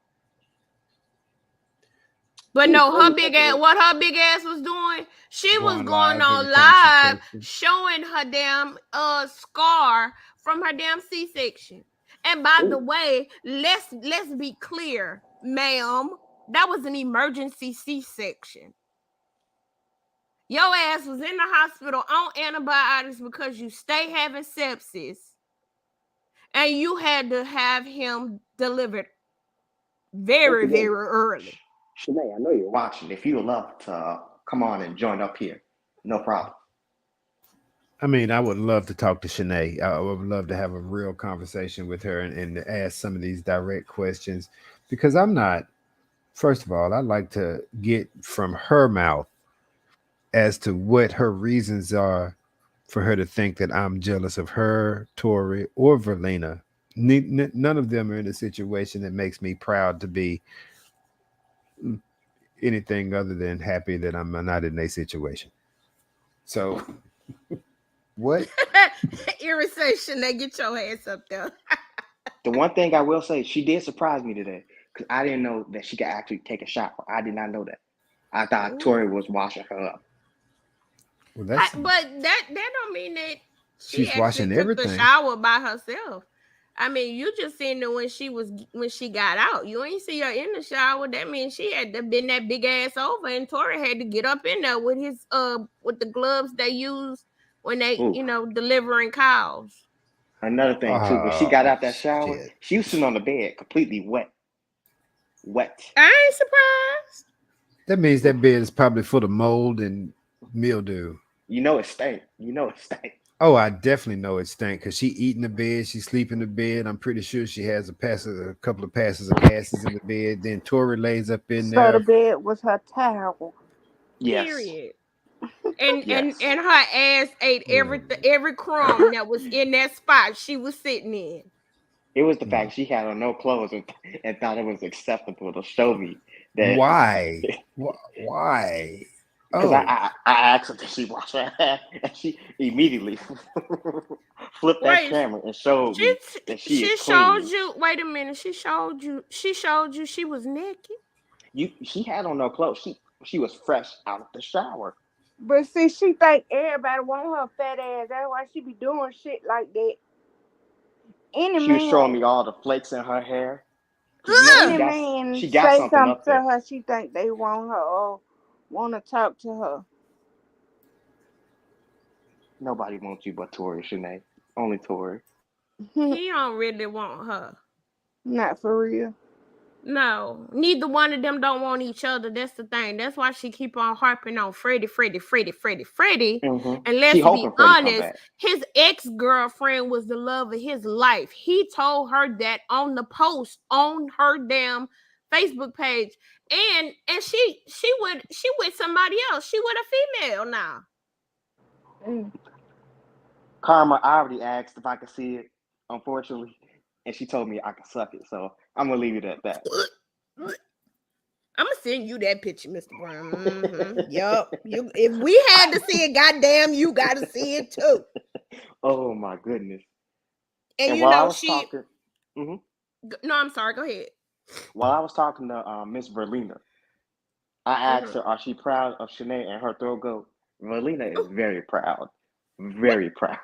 But no, her big ass, what her big ass was doing, she was going on live showing her damn scar from her damn C-section. And by the way, let's be clear, ma'am, that was an emergency C-section. Your ass was in the hospital on antibiotics because you stay having sepsis. And you had to have him delivered very, very early. Shanae, I know you're watching. If you would love to come on and join up here, no problem. I mean, I would love to talk to Shanae. I would love to have a real conversation with her and ask some of these direct questions because I'm not. First of all, I'd like to get from her mouth as to what her reasons are for her to think that I'm jealous of her, Tori, or Verlina. None of them are in a situation that makes me proud to be anything other than happy that I'm not in a situation. So, what? Irritation, they get your ass up there. The one thing I will say, she did surprise me today because I didn't know that she could actually take a shower. I did not know that. I thought Tori was washing her up. Well, that's but that don't mean that she's actually washing took everything. the shower by herself. I mean, you just seen her when she got out. You ain't see her in the shower. That means she had to been that big ass over, and Tori had to get up in there with his with the gloves they use when they delivering cows. Another thing too, when she got out that shower, she was sitting on the bed completely wet. I ain't surprised. That means that bed is probably full of mold and mildew. You know it stank. Oh, I definitely know it stank because she eat in the bed, she sleep in the bed. I'm pretty sure she has a couple of passes of gases in the bed. Then Tori lays up in there. So the bed was her towel. Yes. Period. And her ass ate every crumb that was in that spot she was sitting in. It was the fact she had on no clothes and thought it was acceptable to show me that. Why? Why? Because I asked her if she washed her hair, and she immediately flipped that camera and showed me that she showed you. Wait a minute. She showed you she was naked. She had on no clothes. She was fresh out of the shower. But see, she think everybody want her fat ass. That's why she be doing shit like that. She was showing me all the flakes in her hair. Any man she got say something up to there. her, she think they want her or want to talk to her. Nobody wants you but Tori, Shanae. Only Tori. He don't really want her. Not for real. No, neither one of them don't want each other. That's the thing. That's why she keep on harping on Freddie. Mm-hmm. And She let's be hoping Freddie come honest, back. his ex-girlfriend was the love of his life. He told her that on the post on her damn Facebook page. And she with somebody else. She with a female now. Mm. Karma, I already asked if I could see it, unfortunately, and she told me I could suck it. So I'm gonna leave it at that. I'm gonna send you that picture, Mr. Brown. Mm-hmm. Yup. You, if we had to see it, goddamn, you gotta see it too. Oh my goodness! And And you while I know was she. talking, mhm, No, I'm sorry. Go ahead. while I was talking to Miss Verlina, I asked Mm-hmm. her, "Are she proud of Shanae and her throat goat?" Verlina is very proud, What? very proud.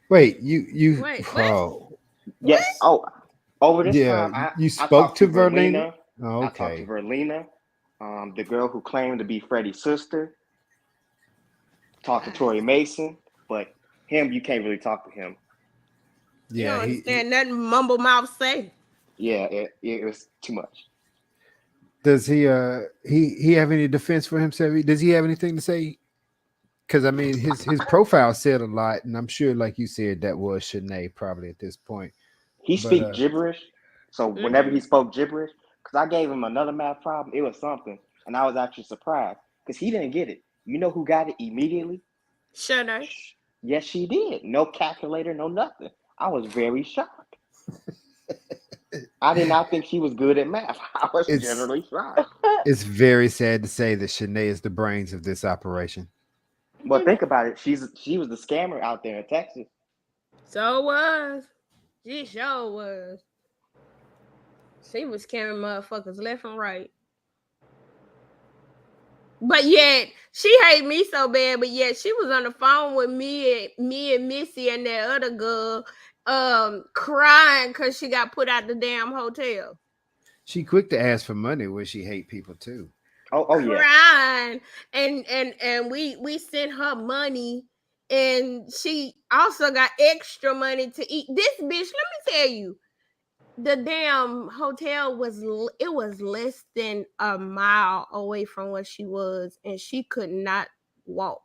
Wait, you Wait. What? oh What? Yes. Oh, over this yeah, time, you I spoke talked to to Verlina? Verlina. Oh, I talked to okay. Verlina, the girl who claimed to be Freddie's sister. Talked to Tori Mason, but him, you can't really talk to him. You Yeah, don't understand nothing mumble mouth say. Yeah, it was too much. does he have any defense for himself? Does he have anything to say? Because I mean, his profile said a lot, and I'm sure, like you said, that was Shanae probably at this point. He But speak gibberish, so whenever Mm-hmm. he spoke gibberish, because I gave him another math problem, it was something, and I was actually surprised because he didn't get it. You know who got it immediately? Shut up. Yes, she did. No calculator, no nothing. I was very shocked. I did not think she was good at math. I was it's generally shocked. it's very sad to say that Shanae is the brains of this operation. But think about it. She was the scammer out there in Texas. So was. She sure was. She was carrying motherfuckers left and right. But yet she hate me so bad. But yet she was on the phone with me and Missy and that other girl, crying because she got put out the damn hotel. She quick to ask for money where she hate people too. Oh yeah. Crying, and we sent her money, and she also got extra money to eat. This bitch, let me tell you, the damn hotel was less than a mile away from where she was, and she could not walk.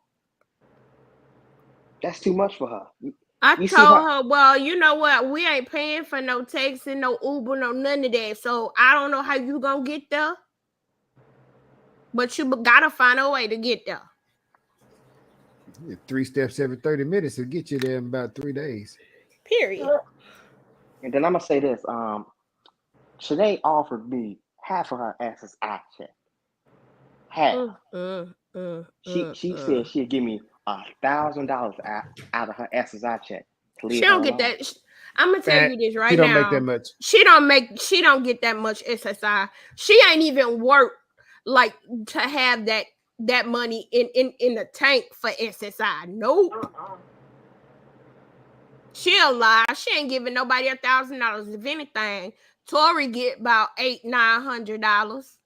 That's too much for her. I You see told her? her, well, you know what? We ain't paying for no taxi, no Uber, no none of that. So I don't know how you gonna get there, but you gotta find a way to get there. 3 steps every 30 minutes will get you there in about 3 days. Period. And then I'm gonna say this. Shanae offered me half of her SSI check. Half. She said she'd give me $1,000 out of her SSI check to She leave her don't get alone. that. I'm gonna tell you this She right don't make that now. much. She don't get that much SSI. She ain't even work like to have that money in the tank for SSI. Nope. She'll lie. She ain't giving nobody $1,000. If anything, Tori get about $800-900.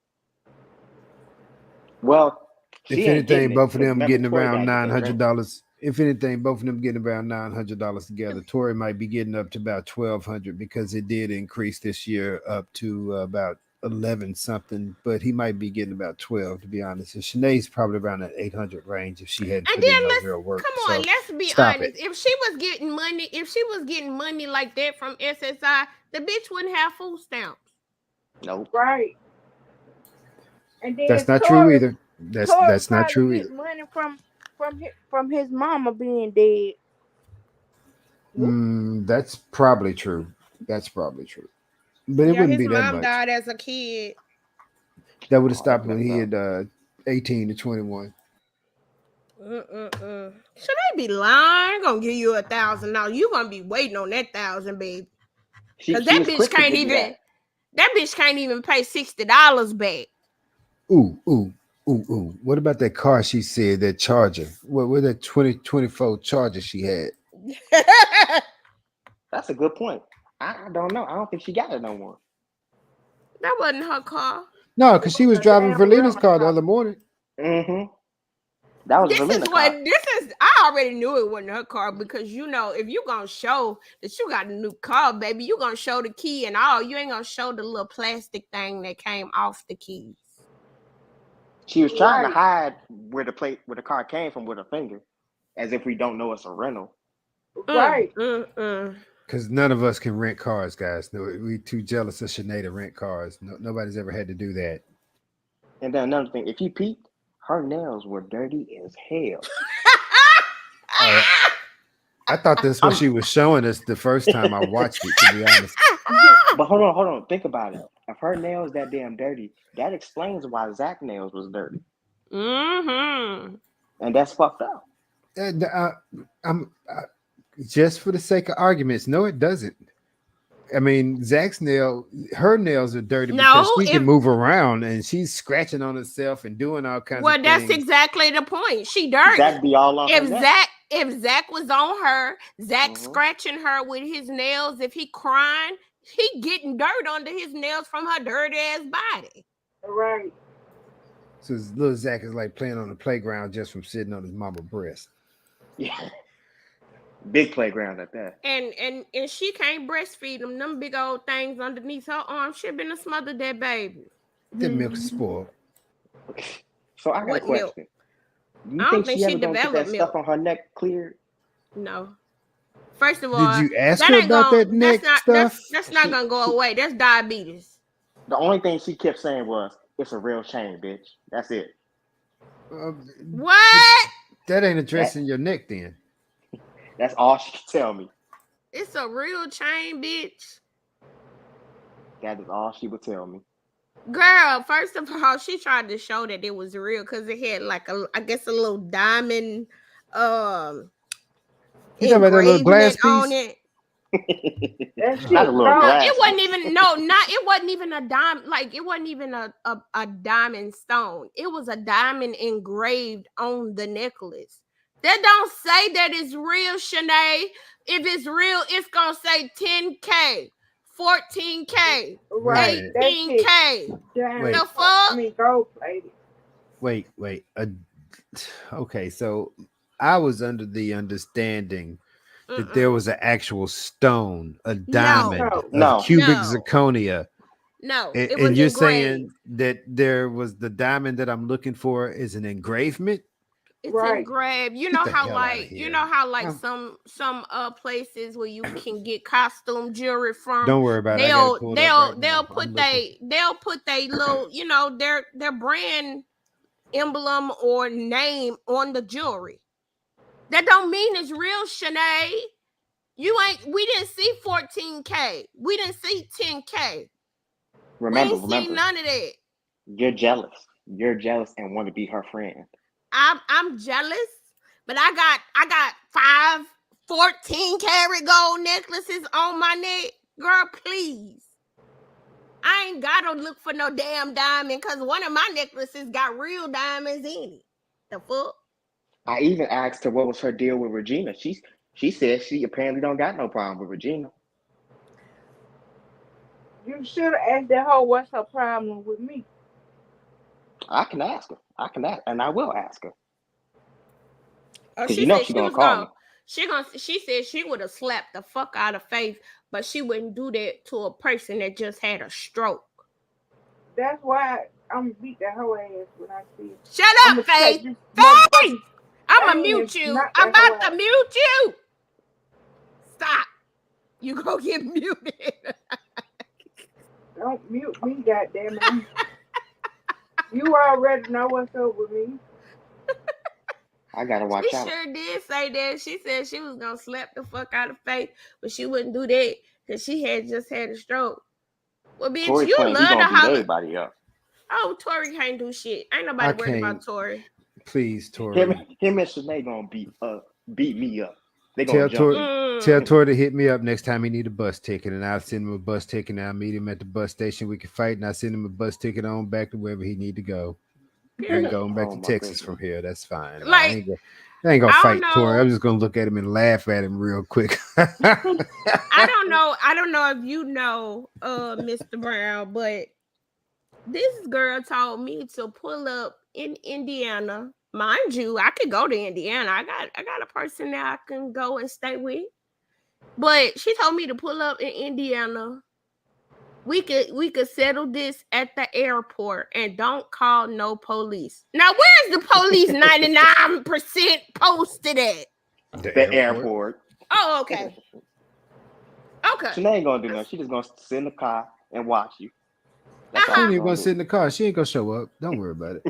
Well, If she ain't anything, getting it both of because them remember getting Tori around gotta get nine that hundred rent. dollars. If anything, both of them getting around $900 together. Tori might be getting up to about 1,200 because it did increase this year up to about 11 something, but he might be getting about 12 to be honest. And Shanae's probably around that 800 range if she hadn't And put in then no real work. come on, So let's be stop it. honest. If she was getting money like that from SSI, the bitch wouldn't have food stamps. Nope. Right. And then That's not true either. Tori That's not true probably either. get money from his mama being dead. That's probably true. That's probably true. But it Yeah, wouldn't his be that mom much. died as a kid. That would have Oh, that's stopped when messed he up. had 18 to 21. Should I be lying? I'm gonna give you $1,000. You gonna be waiting on that 1,000, babe. Cause She was quick to give me that. that bitch can't even pay $60 back. Ooh. What about that car she said, that Charger? What that 2024 Charger she had? That's a good point. I don't know. I don't think she got it no more. That wasn't her car. No, It because she was was a driving damn Verlina's rental car the car. other morning. Mm-hmm. That was This Valina is car. what this is. I already knew it wasn't her car because you know if you gonna show that you got a new car, baby, you gonna show the key and all. You ain't gonna show the little plastic thing that came off the keys. She was trying to Right. hide where the car came from with her finger, as if we don't know it's a rental. Right. Because none of us can rent cars, guys. No, we too jealous of Sinead to rent cars. No, nobody's ever had to do that. And then another thing, if you peeked, her nails were dirty as hell. Oh, I thought that's what she was showing us the first time I watched it, to be honest. But hold on. Think about it. If her nails that damn dirty, that explains why Zach nails was dirty. Mm-hmm. And that's fucked up. I'm just for the sake of arguments. No, it doesn't. I mean, her nails are dirty because No, she can move around and she's scratching on herself and doing all kinds well, of that's things. exactly the point. She dirty. Zach be all on her neck. If Zach was on her, Zach scratching her with his nails, if he crying, he getting dirt under his nails from her dirty ass body. Right. So little Zach is like playing on the playground just from sitting on his mama's breast. Yeah. Big playground at that. And she can't breastfeed them. Them big old things underneath her arm. She been to smother that baby. That milk is spoiled. So I got a question. Milk? You I don't think think she she ever gonna get that developed milk. stuff on her neck cleared? No. First of all, did you ask her about that neck stuff? That's not gonna go away. That's diabetes. The only thing she kept saying was, "It's a real shame, bitch." That's it. What? That ain't addressing your neck then. That's all she could tell me. It's a real chain, bitch. That is all she would tell me. Girl, first of all, she tried to show that it was real because it had like a little diamond You talking about that little glass piece? on it. Not a little glass. It wasn't even a diamond, like it wasn't even a diamond stone. It was a diamond engraved on the necklace. That don't say that it's real, Shanae. If it's real, it's gonna say 10K, 14K, Right. 18K. Wait. The fuck? I mean, gold plated. Wait. Okay, so I was under the understanding that there was an actual stone, a diamond, No. a cubic No. zirconia. No, And, it was and you're engraved. saying that there was the diamond that I'm looking for is an engravement? It's Right. engraved. You Get know the how hell outta like here. some places where you can get costume jewelry from. Don't worry about it. I got it pulled up right now. They'll I'm put they little, you know, their brand emblem or name on the jewelry. That don't mean it's real, Shanae. We didn't see 14K. We didn't see 10K. Remember, we ain't seen none of that. You're jealous. You're jealous and want to be her friend. I'm jealous, but I got 5 14-karat gold necklaces on my neck. Girl, please. I ain't gotta look for no damn diamond because one of my necklaces got real diamonds in it. The fuck? I even asked her what was her deal with Regina. She said she apparently don't got no problem with Regina. You should have asked that hoe what's her problem with me. I can ask her. And I will ask her. Oh, Because she you know said she's she gonna was call me. She said she would have slapped the fuck out of Faith, but she wouldn't do that to a person that just had a stroke. That's why I'm gonna beat that hoe ass when I see it. Shut up, Faith. Faith! I'm gonna mute you. I'm about to mute you. Stop. You go get muted. Don't mute me, goddammit. You already know what's up with me. I gotta watch She out. sure did say that. She said she was gonna slap the fuck out of Faith, but she wouldn't do that because she had just had a stroke. Well, bitch, Tori you claimed he love to gonna beat holler. everybody up. Oh, Tori can't do shit. Ain't nobody worried about Tori. Please, Tori. Him and Shanae gonna beat me up. They gonna jump. Tell Tori to hit me up next time he need a bus ticket, and I'll send him a bus ticket. And I'll meet him at the bus station. We can fight, and I'll send him a bus ticket on back to wherever he need to go. We're going back to Texas from here. That's fine. Like, I ain't gonna fight Tori. I'm just gonna look at him and laugh at him real quick. I don't know if you know, Mr. Brown, but this girl told me to pull up in Indiana mind you, I could go to Indiana. I got a person that I can go and stay with. But she told me to pull up in Indiana. We could settle this at the airport and don't call no police. Now, where's the police 99% posted at? The airport. Oh, okay. Okay. She ain't gonna do nothing. She just gonna sit in the car and watch you. That's She all ain't she's even gonna do. sit in the car. She ain't gonna show up. Don't worry about it.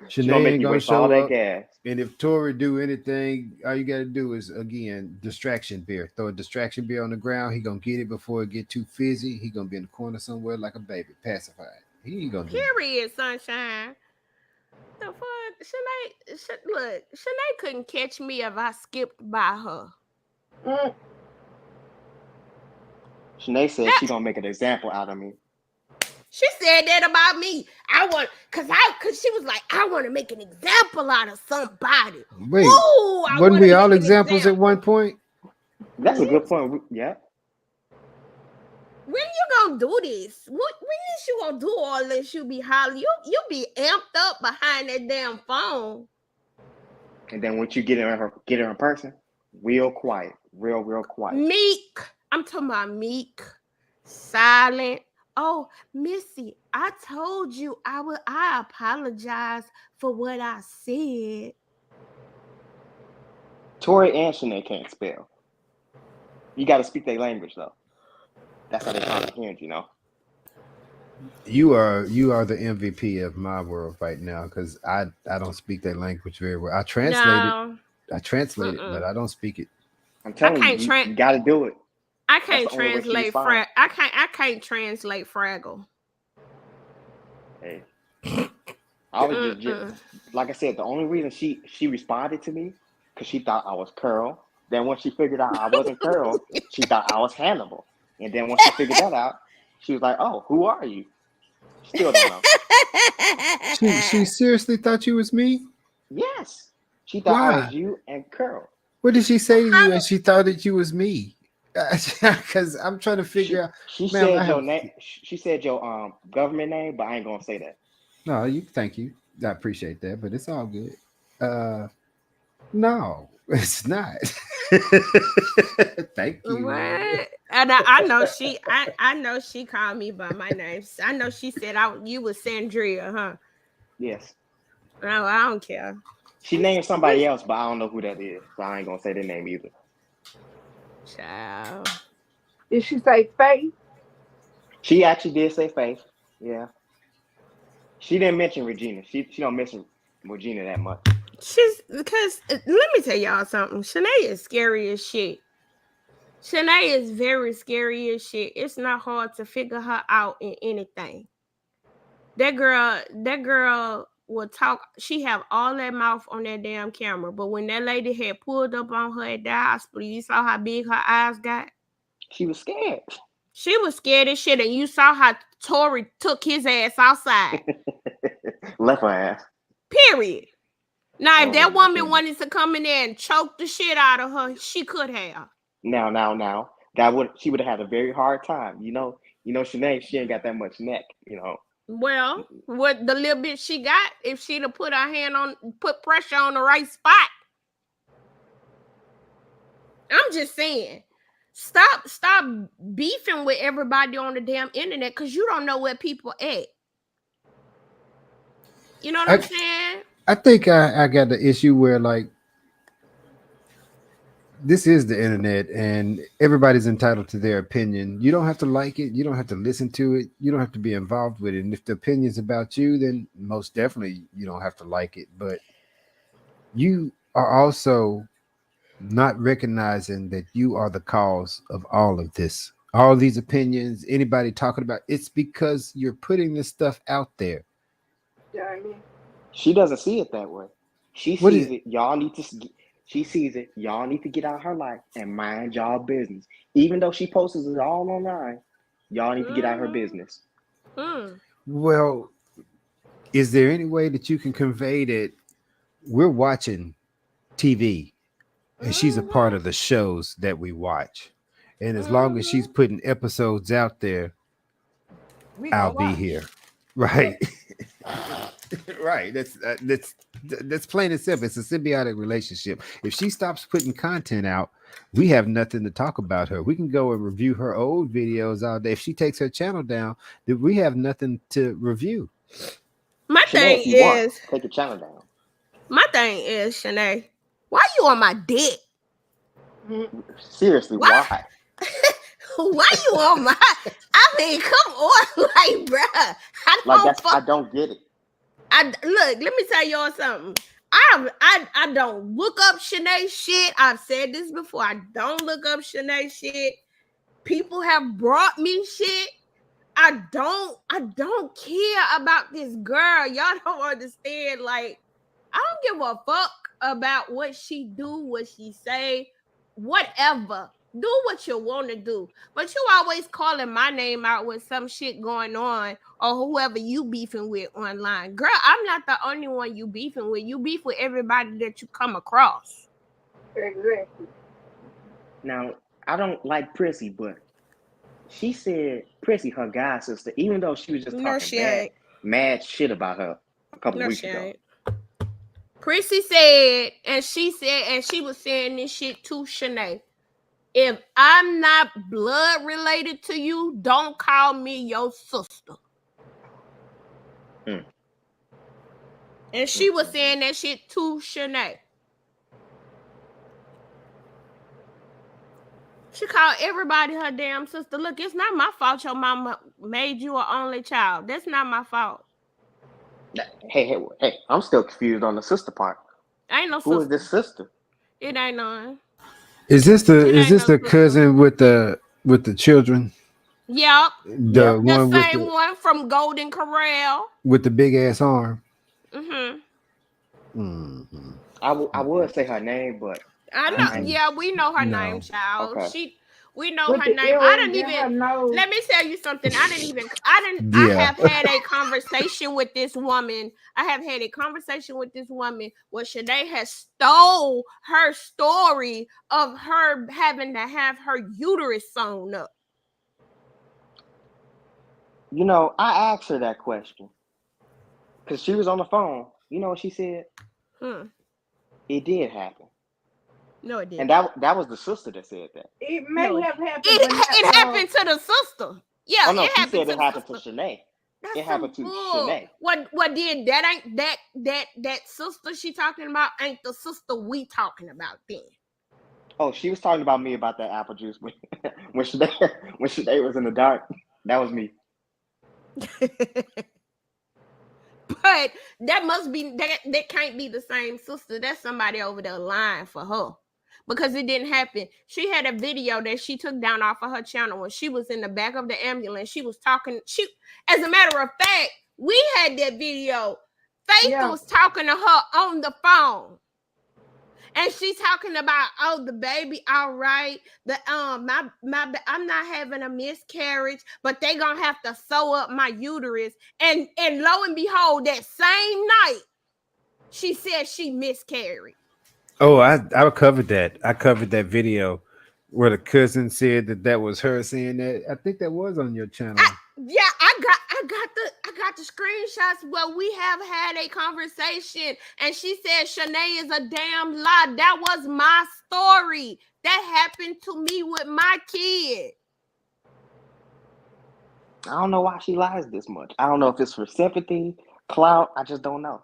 She gonna Shanae make ain't you gonna waste all show that up. gas. And if Tori do anything, all you gotta do is again distraction beer. Throw a distraction beer on the ground. He gonna get it before it get too fizzy. He gonna be in the corner somewhere like a baby, pacified. He ain't gonna do it. Period, sunshine. The fuck? Look, Shanae couldn't catch me if I skipped by her. Shanae said she gonna make an example out of me. She said that about me. Cause she was like, I want to make an example out of somebody. Wait, Ooh, I wasn't wanna we make all an examples at example. one point? That's a good point. Yeah. When you gonna do this? When is you gonna do all this? You be hollering. You be amped up behind that damn phone. And then once you get her in person, real quiet, real quiet. Meek. I'm talking about meek, silent. Oh, Missy, I told you I apologize for what I said. Tori and Shanae can't spell. You got to speak their language though. That's how they comprehend, you know. You are the MVP of my world right now because I don't speak that language very well. I translate it, but I don't speak it. I'm telling you got to do it. I can't translate I can't translate Fraggle. Hey, I was just like I said. The only reason she responded to me because she thought I was Curl. Then when she figured out I wasn't Curl, she thought I was Hannibal. And then when she figured that out, she was like, "Oh, who are you?" Still don't know. She seriously thought you was me? Yes, she thought Why? I was you and Curl. What did she say to you? And she thought that you was me? Because I'm trying to figure out. She said your name. She said your government name, but I ain't gonna say that. No, thank you. I appreciate that, but it's all good. No, it's not. Thank you. What? And I know she called me by my name. I know she said you was Sandria, huh? Yes. No, I don't care. She named somebody else, but I don't know who that is, so I ain't gonna say their name either. Child. Did she say Faith? She actually did say Faith. Yeah. She didn't mention Regina. She don't mention Regina that much. Because let me tell y'all something. Shanae is scary as shit. Shanae is very scary as shit. It's not hard to figure her out in anything. That girl will talk. She have all that mouth on that damn camera. But when that lady had pulled up on her at the hospital, you saw how big her eyes got? She was scared. She was scared as shit. And you saw how Tori took his ass outside. Left her ass. Period. Now, if that woman wanted to come in there and choke the shit out of her, she could have. Now. She would have had a very hard time. You know, Shanae, she ain't got that much neck, you know. Well, what the little bit she got, if she'd have put pressure on the right spot. I'm just saying, stop beefing with everybody on the damn internet because you don't know where people at. You know what I'm saying? I think I got the issue where like this is the internet and everybody's entitled to their opinion. You don't have to like it. You don't have to listen to it. You don't have to be involved with it. And if the opinion's about you, then most definitely you don't have to like it. But you are also not recognizing that you are the cause of all of this. All these opinions, anybody talking about it's because you're putting this stuff out there. She doesn't see it that way. She sees it. Y'all need to. She sees it. Y'all need to get out of her life and mind y'all business. Even though she posts it all online, y'all need to get out of her business. Well, is there any way that you can convey that we're watching TV and she's a part of the shows that we watch? And as long as she's putting episodes out there, I'll be here. Right. Right. That's That's plain and simple. It's a symbiotic relationship. If she stops putting content out, we have nothing to talk about her. We can go and review her old videos all day. If she takes her channel down, then we have nothing to review. My Shanae, thing if you want, is, take your channel down. Shanae, why you on my dick? Seriously, What? why? Why you on my? I mean, come on, like, bruh. I don't get it. Look. Let me tell y'all something. I don't look up Shanae shit. I've said this before. I don't look up Shanae shit. People have brought me shit. I don't care about this girl. Y'all don't understand. Like, I don't give a fuck about what she do, what she say, whatever. Do what you want to do. But you always calling my name out with some shit going on or whoever you beefing with online. Girl, I'm not the only one you beefing with. You beef with everybody that you come across. Exactly. Now, I don't like Prissy, but she said Prissy, her god sister, even though she was just talking mad shit about her a couple weeks ago. Prissy said, and she was saying this shit to Shanae. If I'm not blood related to you, don't call me your sister. And she was saying that shit to Shanae. She called everybody her damn sister. Look, it's not my fault your mama made you an only child. That's not my fault. Hey, I'm still confused on the sister part. Ain't no sister. Who is this sister? It ain't none. Is this the cousin with the children? Yep. The one the same one from Golden Corral with the big ass arm. I would say her name, but I know. We know her name, child. Okay. We know her name. I didn't even. Let me tell you something. I have had a conversation with this woman. I have had a conversation with this woman where Shanae has stole her story of her having to have her uterus sewn up. You know, I asked her that question because she was on the phone. You know what she said? It did happen. No, it didn't. And that was the sister that said that. It may have happened. It happened to the sister. Yeah, oh, no, it happened said it happened to Shanae. It happened to Shanae. What did that? Ain't that sister she talking about? Ain't the sister we talking about then? Oh, she was talking about me about that apple juice when Shanae was in the dark. That was me. But that must be that can't be the same sister. That's somebody over there lying for her. Because it didn't happen. She had a video that she took down off of her channel when she was in the back of the ambulance. She was talking. As a matter of fact, we had that video. Faith was talking to her on the phone. And she's talking about, oh, the baby, all right. I'm not having a miscarriage, but they gonna have to sew up my uterus. And lo and behold, that same night, she said she miscarried. Oh, I covered that. I covered that video where the cousin said that was her saying that. I think that was on your channel. I got the screenshots where we have had a conversation, and she said Shanae is a damn lie. That was my story. That happened to me with my kid. I don't know why she lies this much. I don't know if it's for sympathy, clout. I just don't know.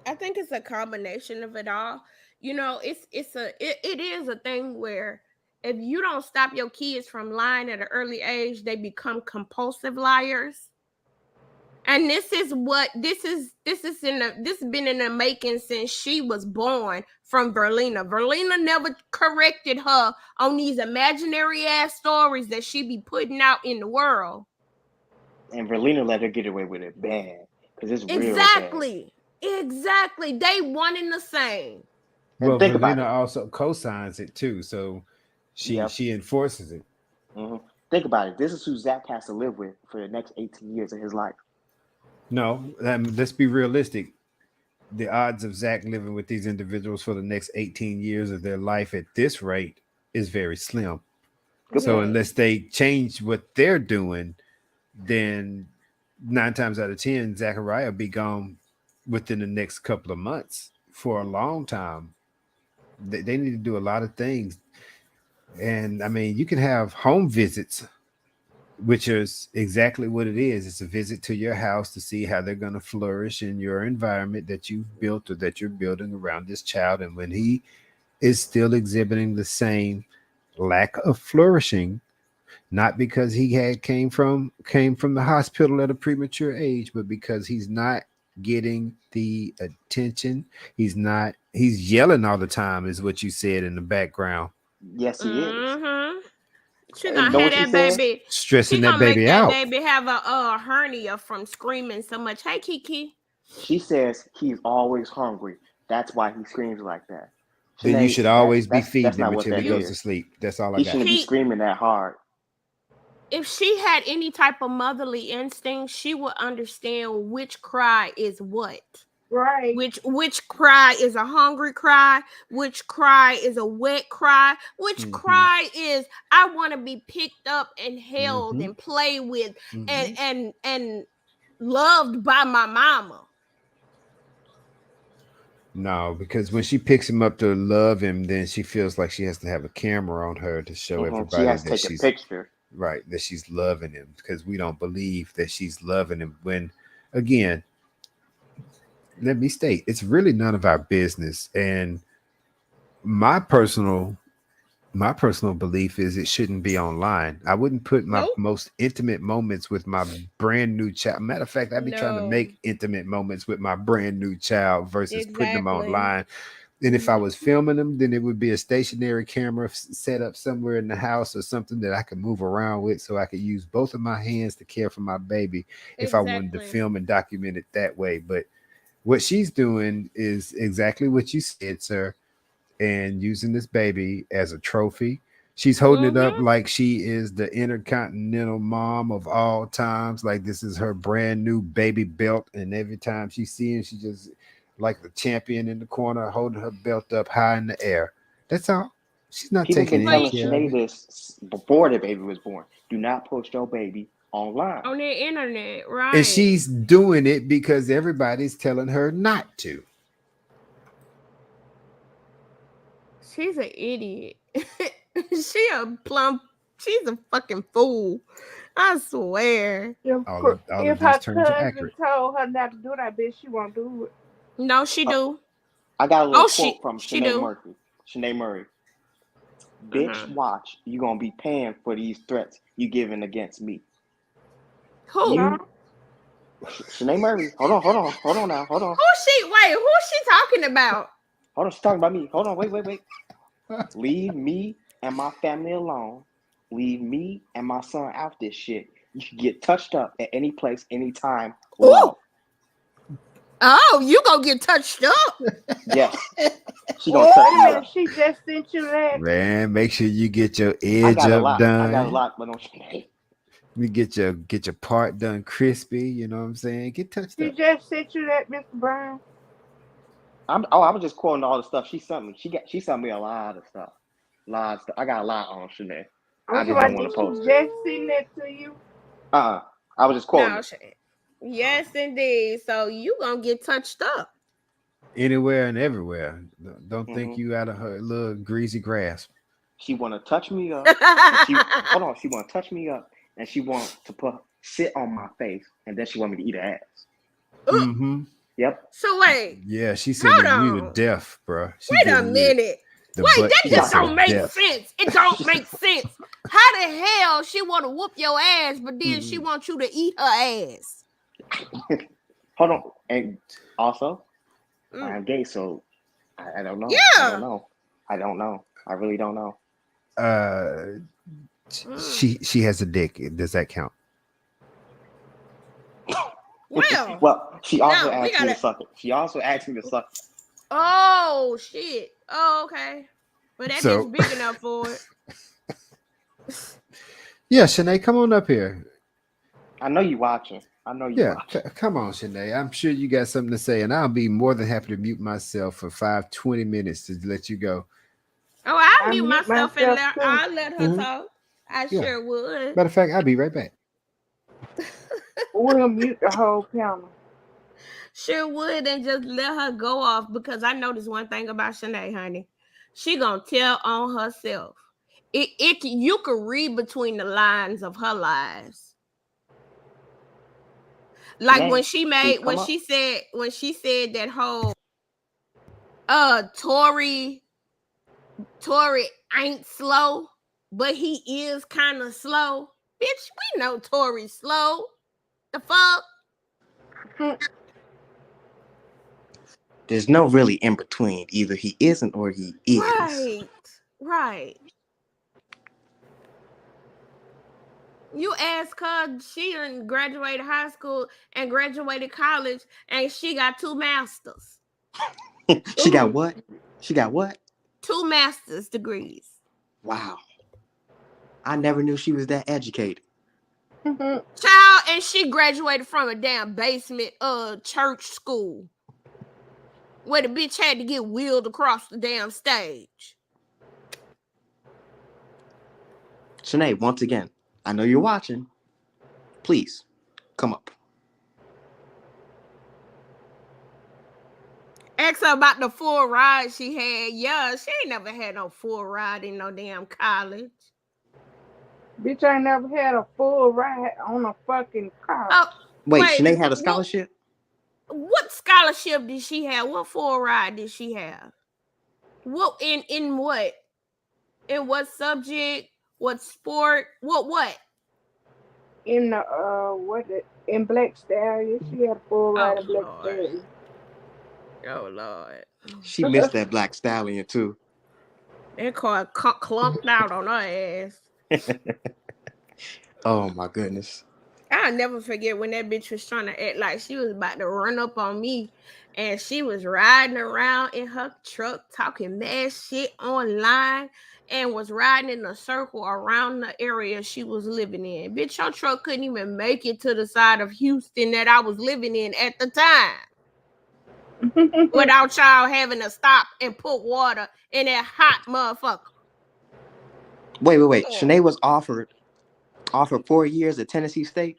I think it's a combination of it all. You know, it is a thing where if you don't stop your kids from lying at an early age, they become compulsive liars. And this has been in the making since she was born from Verlina. Verlina never corrected her on these imaginary ass stories that she be putting out in the world. And Verlina let her get away with it bad because it's real bad. Exactly. They one and the same. Well, Verlina also co-signs it too, so she enforces it. Mm-hmm. Think about it. This is who Zach has to live with for the next 18 years of his life. No, let's be realistic. The odds of Zach living with these individuals for the next 18 years of their life at this rate is very slim. So unless they change what they're doing, then 9 times out of 10, Zachariah will be gone within the next couple of months for a long time. They need to do a lot of things. And I mean, you can have home visits, which is exactly what it is. It's a visit to your house to see how they're going to flourish in your environment that you've built or that you're building around this child. And when he is still exhibiting the same lack of flourishing, not because he had came from the hospital at a premature age, but because he's not getting the attention. He's yelling all the time, is what you said in the background, Yes, he is. Mm-hmm. She And you gonna know have what she that said? baby. stressing She that gonna make baby that out. baby have a hernia from screaming so much. Hey, Kiki. She says he's always hungry. That's why he screams like that. Then you Shanae, should that's always be that's feeding that's him not what until he that You goes to is. sleep. That's all I He got. shouldn't be he screaming that hard. if she had any type of motherly instinct, she would understand which cry is what. Right. Which cry is a hungry cry, which cry is a wet cry, which Hmm. cry is I want to be picked up and held Hmm. and played with and Hmm. and loved by my mama. No, because when she picks him up to love him, then she feels like she has to have a camera on her to show She everybody has to that take a she's picture. right, that she's loving him. Because we don't believe that she's loving him. When, again, let me state, it's really none of our business. And my personal my personal belief is it shouldn't be online. I wouldn't put my Nope. most intimate moments with my brand new child. Matter of fact, I'd be trying to No. make intimate moments with my brand new child versus putting them Exactly. online. And if I was filming them, then it would be a stationary camera set up somewhere in the house or something that I could move around with so I could use both of my hands to care for my baby if I wanted to Exactly. film and document it that way. But what she's doing is exactly what you said, sir, and using this baby as a trophy. She's holding it up Mm-hmm. like she is the intercontinental mom of all times. Like this is her brand new baby belt. And every time she sees him, she just like the champion in the corner, holding her belt up high in the air. That's all. She's not People taking been any telling But care of Shanae it. this before the baby was born. Do not post your baby online. on the internet, And right? she's doing it because everybody's telling her not to. She's an idiot. She a plump. She's a fucking fool. I swear. All of If these her terms are cousin accurate. told her not to do it, I bet she won't do it. No, she Uh, do. I got a little Oh, quote from she Shanae do. Murphy. Shanae Murray. Bitch, Uh-huh. watch. You gonna be paying for these threats you giving against me. Who? Huh? You, Shanae Murray. Hold on now. Hold on. Who she? Wait, who she talking about? Hold on. She's talking about me. Hold on. Wait. Leave me and my family alone. Leave me and my son out this shit. You can get touched up at any place, anytime. Ooh. Love. Oh, you gonna get touched up? Yes. She gonna touch Wait a me minute, up. she just sent you that. Man, make sure you get your I edge got a up lot. done. But on Shanae. You get your part done crispy. You know what I'm saying? Get touched She up. just sent you that, Mr. Brown. I was just quoting all the stuff she sent me. She sent me a lot of stuff. Lot of stuff. I got a lot on Shanae. I'm I talking just don't about, want did to she post it. just send that to you? I was just quoting No, it. yes, indeed. So you gonna get touched up? Anywhere and everywhere. Don't think Hmm. you out of her little greasy grasp. She want to touch me up, and she hold on. She want to touch me up, and she want to sit on my face, and then she want me to eat her ass. Ooh, Mm-hmm. Yep. so wait, Yeah, she's hold sending you to on. death, bro. She Wait a giving you minute. the Wait, butt that She just kiss got. don't of make death. sense. It don't make sense. How the hell she want to whoop your ass, but then she Mm-mm. wants you to eat her ass? Hold on, and also Mm. I'm gay, so I don't know. Yeah. I don't know. I really don't know. Uh, Mm. she has a dick. Does that count? Well, Well, she also no, we asked me to gotta. suck it. She also asked me to suck it. Oh shit. Oh, okay. But that So, bitch big enough for it. yeah, Shanae, come on up here. I know you watching. I know you Yeah, watching. come on, Shanae. I'm sure you got something to say, and I'll be more than happy to mute myself for 20 minutes to let you go. Oh, I'll I mute mute myself and myself too. I'll let her Mhm. talk. I Yeah. sure would. Matter of fact, I'll be right back. We'll mute the whole panel. sure would, and just let her go off, because I noticed one thing about Shanae, honey. She gonna tell on herself. You could read between the lines of her lies. Like when Shanae, she please made come up. when she said that whole Tory ain't slow, but he is kind of slow. Bitch, we know Tory's slow. The fuck? There's no really in between. Either he isn't or he is. Right. You ask her, she done graduated high school and graduated college, and she got 2 masters. She got what? She got what? 2 master's degrees. Wow. I never knew she was that educated. Child, and she graduated from a damn basement church school where the bitch had to get wheeled across the damn stage. Shanae, once again, I know you're watching. Please, come up. Ask her about the full ride she had. Yeah, she ain't never had no full ride in no damn college. Bitch, I ain't never had a full ride on a fucking car. Oh, Wait, Shanae had a scholarship? What scholarship did she have? What full ride did she have? What in what? In what subject? What sport? What? In the in Black Stallion. She had a full ride in Black Stallion. Oh Lord. She missed that Black Stallion too. That car clumped out on her ass. Oh my goodness. I'll never forget when that bitch was trying to act like she was about to run up on me, and she was riding around in her truck talking mad shit online and was riding in a circle around the area she was living in. Bitch, your truck couldn't even make it to the side of Houston that I was living in at the time without y'all having to stop and put water in that hot motherfucker. Wait. Shanae was offered 4 years at Tennessee State.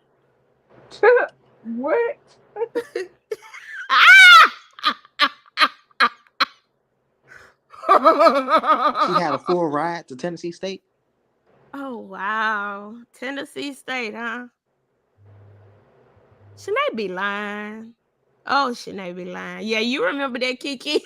What? She had a full ride to Tennessee State. Oh wow, Tennessee State, huh? Shanae be lying. Oh, Shanae be lying. Yeah, you remember that, Kiki?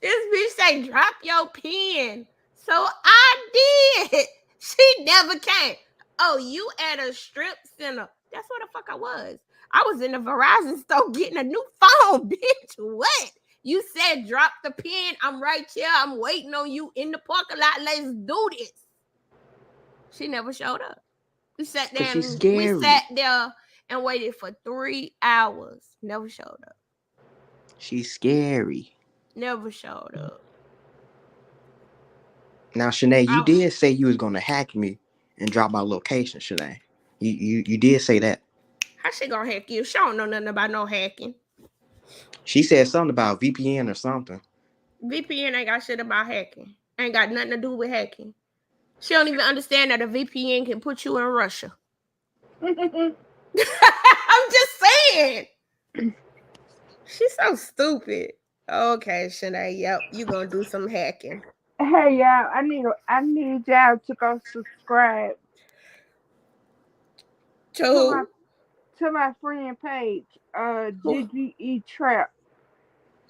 This bitch say drop your pen. So I did. She never came. Oh, you at a strip center. That's where the fuck I was. I was in the Verizon store getting a new phone, bitch. What? You said drop the pen. I'm right here. I'm waiting on you in the parking lot. Let's do this. She never showed up. We sat there and waited for 3 hours. Never showed up. She's scary. Never showed up. Now, Shanae, you did say you was gonna hack me and drop my location, Shanae. You did say that. How she gonna hack you? She don't know nothing about no hacking. She said something about VPN or something. VPN ain't got shit about hacking. Ain't got nothing to do with hacking. She don't even understand that a VPN can put you in Russia. I'm just saying. She's so stupid. Okay, Shanae. Yep, you gonna do some hacking. Hey y'all, I need y'all to go subscribe to my friend page. GGE Trap.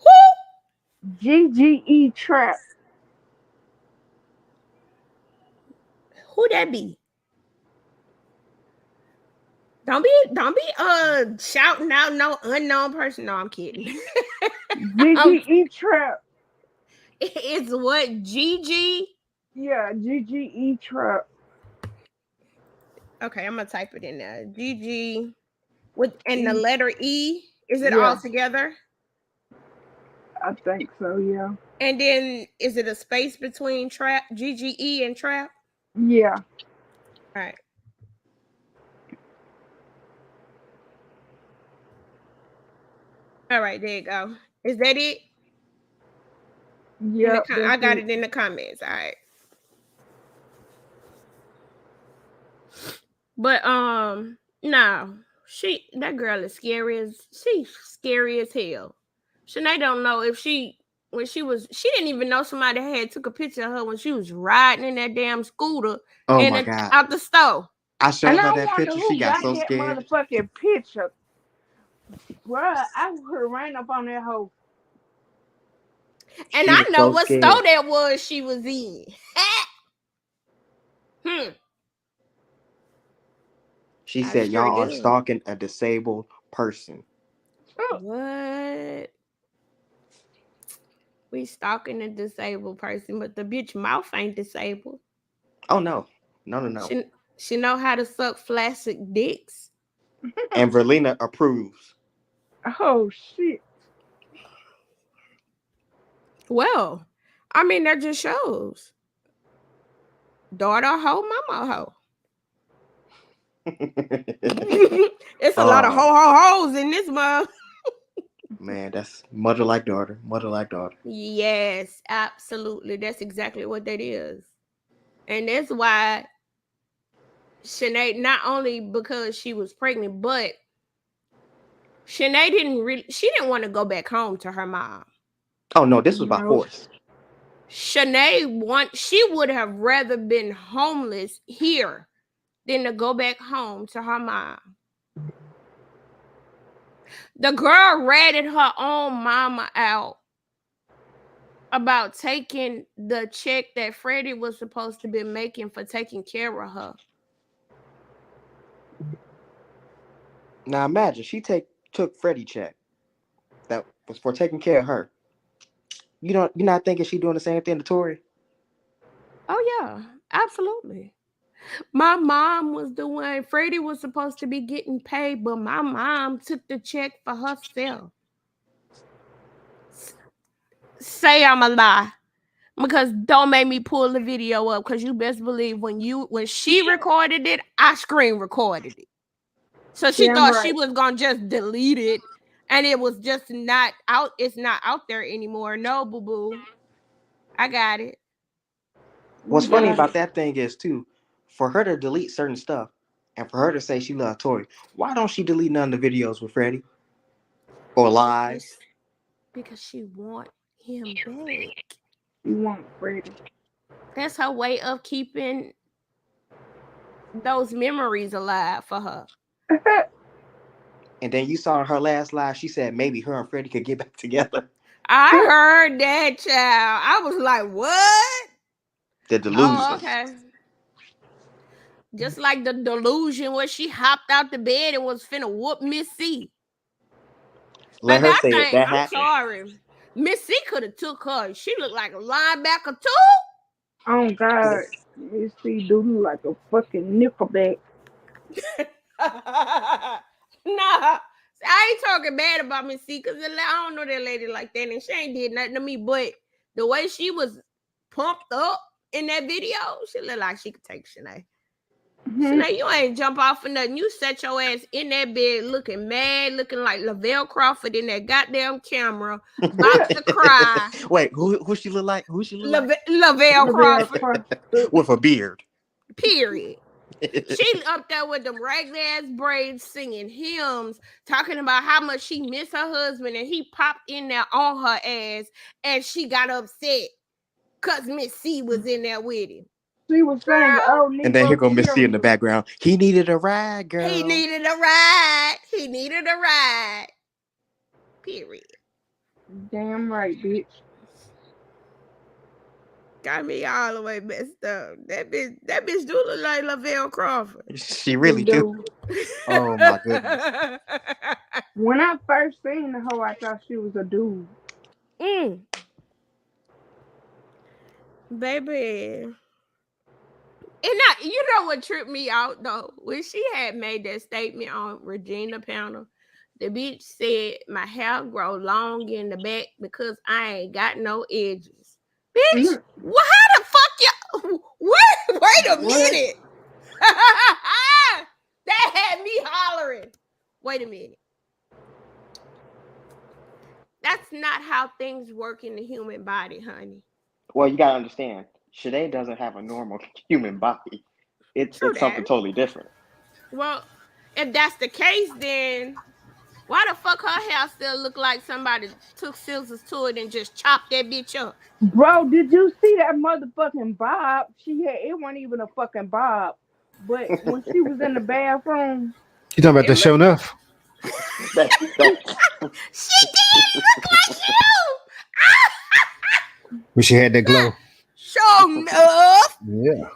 Who? GGE Trap. Who that be? Don't be shouting out no unknown person. No, I'm kidding. GGE Trap. It's what? GG? Yeah, GGE Trap. Okay, I'm gonna type it in there. GG and the letter E. Is it all together? I think so, yeah. And then is it a space between trap, GGE and trap? Yeah. All right. All right, there you go. Is that it? Yeah. I got it in the comments. All right. But no, that girl is she's scary as hell. Shanae don't know if she didn't even know somebody had took a picture of her when she was riding in that damn scooter Oh and my God. out the store. I And showed her I that wonder picture. She who got got so that scared. motherfucking picture. Bruh, I heard rain up on that hoe. And She I was know so what scared. store that was she was in. She I said, sure y'all are do. stalking a disabled person. What? We stalking a disabled person, but the bitch mouth ain't disabled. Oh, no. No. She know how to suck flaccid dicks. And Verlina approves. Oh shit. Well, I mean that just shows. Daughter a hoe, mama a hoe. It's a lot of Oh, hoes in this month. man, that's mother like daughter. Mother like daughter. Yes, absolutely. That's exactly what that is. And that's why Shanae, not only because she was pregnant, but Shanae didn't want to go back home to her mom. Oh, no, this was by No. force. She would have rather been homeless here than to go back home to her mom. The girl ratted her own mama out about taking the check that Freddie was supposed to be making for taking care of her. Now imagine she took Freddie check that was for taking care of her. You're not thinking she doing the same thing to Tori? Oh yeah, absolutely. My mom was the one. Freddie was supposed to be getting paid, but my mom took the check for herself. Say I'm a lie. Because don't make me pull the video up, because you best believe when she recorded it, I screen recorded it. So she Damn thought she right. was gonna just delete it, and it was just not out. It's not out there anymore. No, boo boo, I got it. We What's funny got about it. that thing is too, for her to delete certain stuff and for her to say she loved Tori, why don't she delete none of the videos with Freddie or lives? Because she want him back. You want Freddie. That's her way of keeping those memories alive for her. And then you saw in her last live, she said maybe her and Freddie could get back together. I heard that, child. I was like, what? The Oh, delusion. okay. Just like the delusion where she hopped out the bed and was finna whoop Miss C. Let Baby, her I say it. think, That I'm happened. sorry. Miss C could have took her. She looked like a linebacker too. Oh God. You see dude like a fucking nickelback. Nah. I ain't talking bad about Miss C, because I don't know that lady like that, and she ain't did nothing to me, but the way she was pumped up in that video, she looked like she could take Shanae. Shanae, you ain't jump off for nothing. You set your ass in that bed looking mad, looking like Lavelle Crawford in that goddamn camera, about to cry. Wait, who she look like? Who she look like? Lavelle Lavelle Crawford, Crawford. With a beard. period. She up there with them ragged ass braids singing hymns, talking about how much she missed her husband, and he popped in there on her ass, and she got upset because Miss C was in there with him. She was saying, Girl, "Oh, And then here Negro go Miss C in the cheerleader." background. He needed a ride, he girl. needed a ride. He needed a ride. Period. Damn right, bitch. Got me all the way messed up. That bitch do look like Lavelle Crawford. She She really do. do. Oh my goodness. When I first seen the hoe, I thought she was a dude. Baby. And you know what tripped me out though? When she had made that statement on Regina panel, the bitch said my hair grow long in the back because I ain't got no edges. Bitch, Mm. how the fuck you? Wait a What? minute. That had me hollering. Wait a minute. That's not how things work in the human body, honey. Well, you gotta understand, Shanae doesn't have a normal human body. True It's that. something totally different. Well, if that's the case, then why the fuck her hair still look like somebody took scissors to it and just chopped that bitch up? Bro, did you see that motherfucking bob? She had it wasn't even a fucking bob. But when she was in the bathroom, You talking about It the show looked. enough? That, that, She did look like you. When she had that glow. Show enough. Yeah.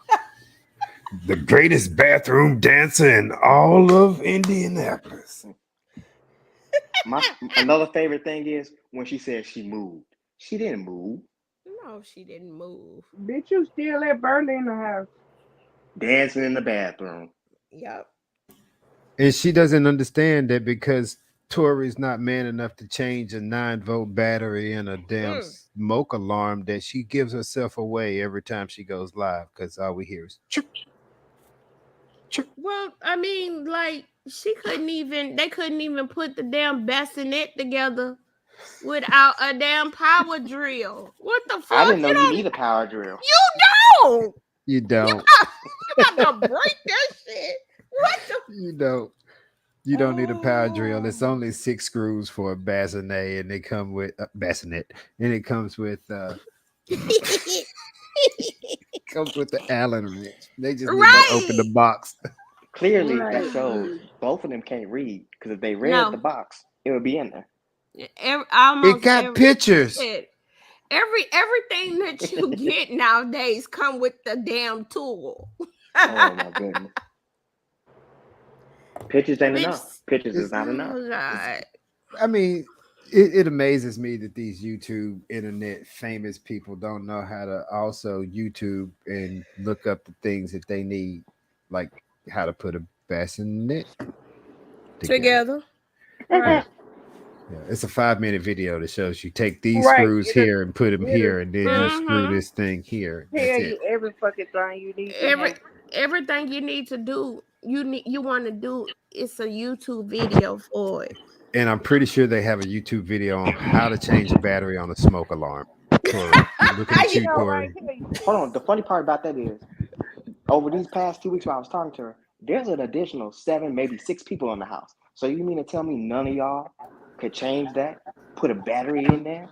The greatest bathroom dancer in all of Indianapolis. another favorite thing is when she said she moved. She didn't move. No, she didn't move. bitch, you still at Berlin house. Dancing in the bathroom. Yep. And she doesn't understand that because Tori's not man enough to change a 9-volt battery in a damn smoke alarm, that she gives herself away every time she goes live because all we hear is chirp, chirp. Well, I mean, like they couldn't even put the damn bassinet together without a damn power drill. What the fuck? I didn't know you need a power drill. You don't. You don't. You about to break that shit. What the? You don't need a power drill. It's only 6 screws for a bassinet, and they come with bassinet, and it comes with comes with the Allen wrench. They just need to open the box. Clearly, that shows both of them can't read, because if they read the box, it would be in there. It got pictures. Everything that you get nowadays come with the damn tool. Oh my goodness. Pictures ain't enough. Pictures is not enough. I mean, it amazes me that these YouTube internet famous people don't know how to also YouTube and look up the things that they need, like how to put a bassinet together. Right. Yeah, it's a 5-minute video that shows you take these screws here and put them here, and then you screw this thing here. Tell you every fucking thing you need. Everything you need to do, you want to do, it's a YouTube video for it. And I'm pretty sure they have a YouTube video on how to change a battery on a smoke alarm. Look at you, Corey. Hold on. The funny part about that is, over these past 2 weeks while I was talking to her, there's an additional 7, maybe 6 people in the house. So you mean to tell me none of y'all could change that? Put a battery in there?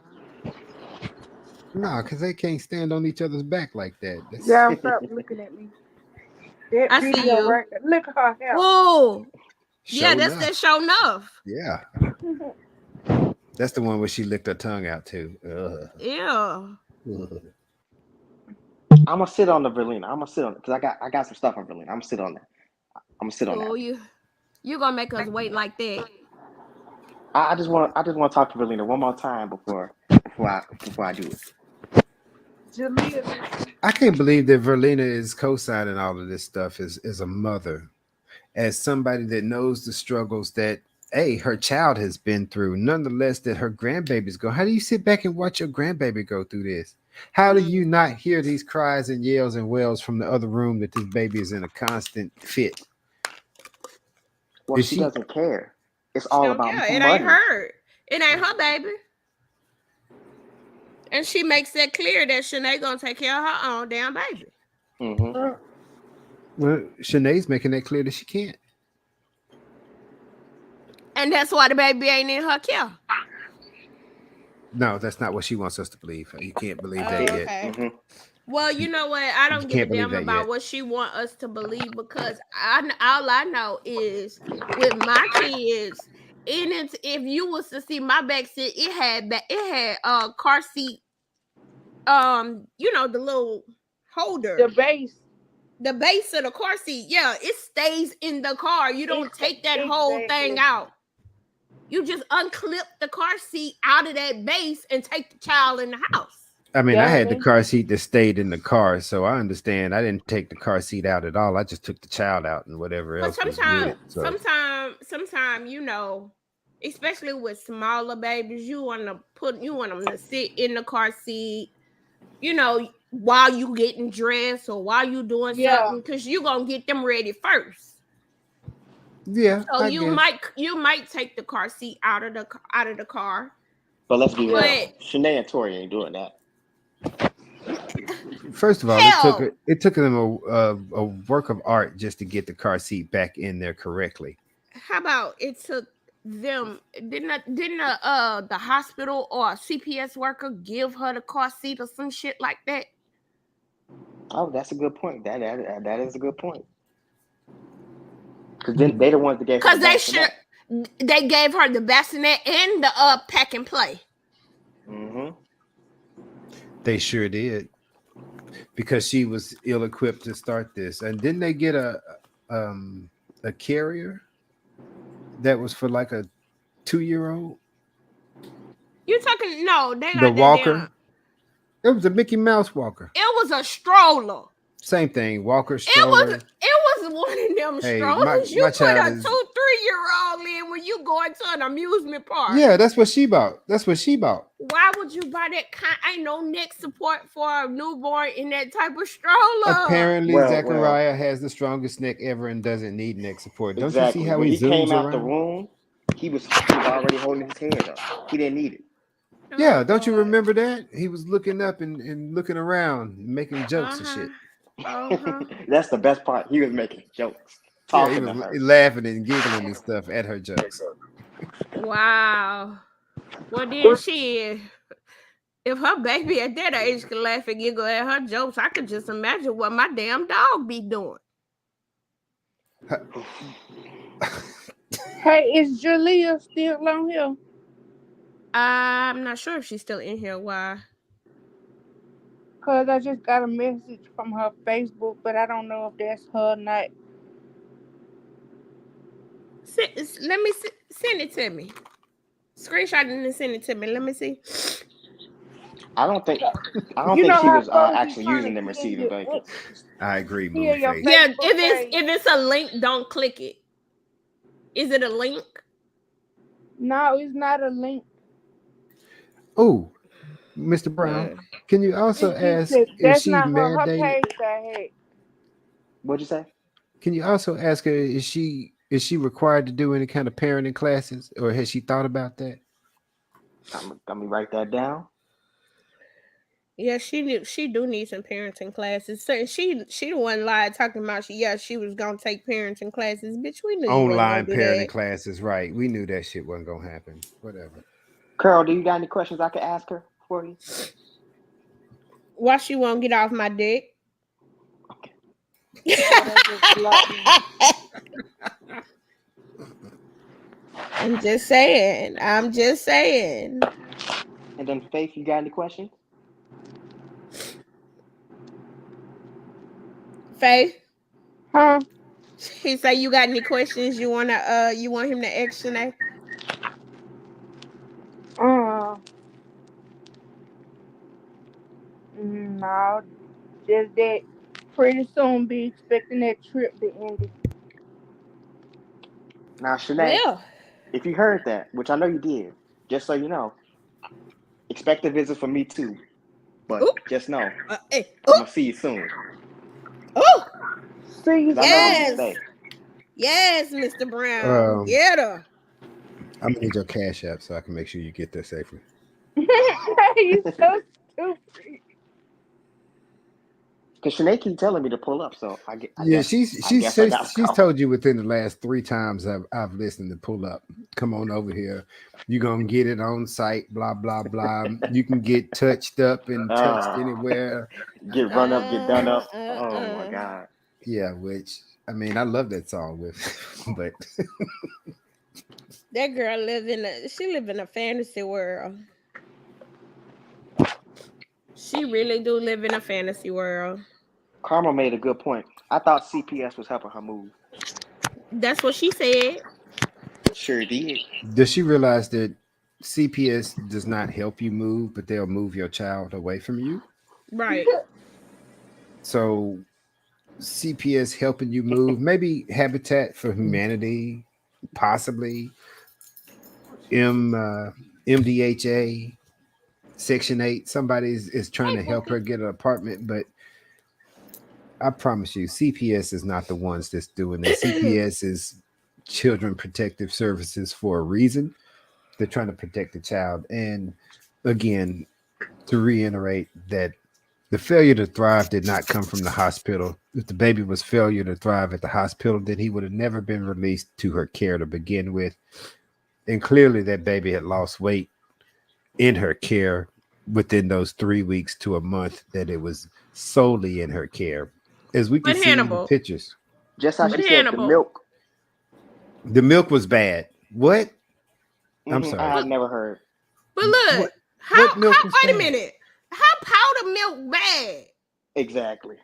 No, because they can't stand on each other's back like that. Yeah, stop looking at me. That I see you. Right, look at her hair. Oh, yeah, that's that show enough. Yeah. That's the one where she licked her tongue out too. Ugh. Yeah. Ugh. I'm gonna sit on the Verlina. I'm gonna sit on it because I got some stuff on Verlina. I'm gonna sit on that. I'm gonna sit on that. You gonna make us wait like that? I just want to talk to Verlina one more time before I do it. I can't believe that Verlina is co-signing all of this stuff as a mother, as somebody that knows the struggles that her child has been through, nonetheless that her grandbabies go. How do you sit back and watch your grandbaby go through this? How do you not hear these cries and yells and wails from the other room that this baby is in a constant fit? Well, she doesn't care. It's all about money. It ain't her. It ain't her baby. And she makes that clear that Shanae gonna take care of her own damn baby. Mm-hmm. Well, Shanae's making that clear that she can't. And that's why the baby ain't in her care. No, that's not what she wants us to believe. You can't believe that yet. Mm-hmm. Well, you know what? I don't give a damn about what she want us to believe, because all I know is with my kids, and if you was to see my back seat, it had car seat, the little holder, the base of the car seat. Yeah, it stays in the car. You don't take that whole thing out. You just unclip the car seat out of that base and take the child in the house. I mean, I had the car seat that stayed in the car, so I understand. I didn't take the car seat out at all. I just took the child out and whatever else. Sometimes, especially with smaller babies, you want them to sit in the car seat, while you getting dressed or while you doing something, because you gonna get them ready first. Yeah. So you might take the car seat out of the car. But let's be real. Shanae and Tori ain't doing that. First of all, Hell, it took them a work of art just to get the car seat back in there correctly. how about it took them? Didn't the hospital or a CPS worker give her the car seat or some shit like that? Oh, that's a good point. That is a good point. Because then they the ones that gave her the bassinet. They gave her the bassinet and the pack and play. Mm-hmm. They sure did, because she was ill-equipped to start this. And didn't they get a carrier that was for like a 2-year-old? You talking? No, they got The that walker. damn. It was a Mickey Mouse walker. It was a stroller. Same thing. Walker, stroller. It was one of them Hey, strollers my you put child a is- 2-3-year-old in when you go into an amusement park. Yeah, that's what she bought. Why would you buy that kind? Ain't no neck support for a newborn in that type of stroller. Apparently, Well, Zachariah has the strongest neck ever and doesn't need neck support. Don't Exactly. you see how When he he came zooms out the around? room, he was already holding his head up. He didn't need it. Yeah, Oh, don't you God. remember that? He was looking up and looking around, making jokes and shit. That's the best part. He was making jokes, Yeah, he talking was to her. laughing and giggling and stuff at her jokes. Wow. Well, then she, if her baby at that age can laugh and giggle at her jokes, I could just imagine what my damn dog be doing. Hey, is Jalea still on here? I'm not sure if she's still in here. Why? Cause I just got a message from her Facebook, but I don't know if that's her or not. Let me send it to me. Screenshot it and send it to me. Let me see. I don't think You know she how was folks be actually trying using to them get receiving you- vacancies. I agree, Yeah, your Blueface. Yeah, Facebook page. if it's a link, don't click it. Is it a link? No, it's not a link. Oh, Mr. Brown, can you also ask if That's she's not her mandated? page I had. What'd you say? Can you also ask her, is she required to do any kind of parenting classes, or has she thought about that? I'm gonna write that down. Yeah, she do need some parenting classes. So she the one lied talking about she was gonna take parenting classes. Bitch, we knew you wasn't Online gonna do parenting that. classes, right? We knew that shit wasn't gonna happen. Whatever. Carol, do you got any questions I could ask her for you? Why she won't get off my dick? I'm just saying. And then Faith, you got any questions? Faith, Huh? he say you got any questions you want him to ask Shanae? No, just that pretty soon be expecting that trip to end. Now, Shanae, Well, if you heard that, which I know you did, just so you know, expect a visit from me too. But Ooh. just know, hey, I'm gonna see you soon. oh, See you 'Cause I know where you yes, stay. yes, Mr. Brown, get her. I'm gonna need your cash app so I can make sure you get there safely. You so stupid. Because Shanae keep telling me to pull up, so I guess she's told you within the last 3 times I've listened to pull up. Come on over here. You're gonna get it on site, blah blah blah. You can get touched up and touched anywhere. Get run up, get done up. Oh my god. Yeah, which I mean I love that song with but That girl live in a fantasy world. She really do live in a fantasy world. Karma made a good point. I thought CPS was helping her move. That's what she said. Sure did. does she realize that CPS does not help you move, but they'll move your child away from you? Right. So CPS helping you move, maybe Habitat for Humanity, possibly MDHA, Section 8. Somebody is trying to help her get an apartment, but I promise you, CPS is not the ones that's doing this. CPS is Children Protective Services for a reason. They're trying to protect the child. And again, to reiterate that The failure to thrive did not come from the hospital. If the baby was failure to thrive at the hospital, then he would have never been released to her care to begin with. And clearly that baby had lost weight in her care within those 3 weeks to a month that it was solely in her care. As we can But see in the Hannibal, pictures. Just how but she said the Hannibal, milk. The milk was bad. What? I'm I sorry. had never heard. but look, What how milk was wait a bad? minute. How powder milk bad? Exactly.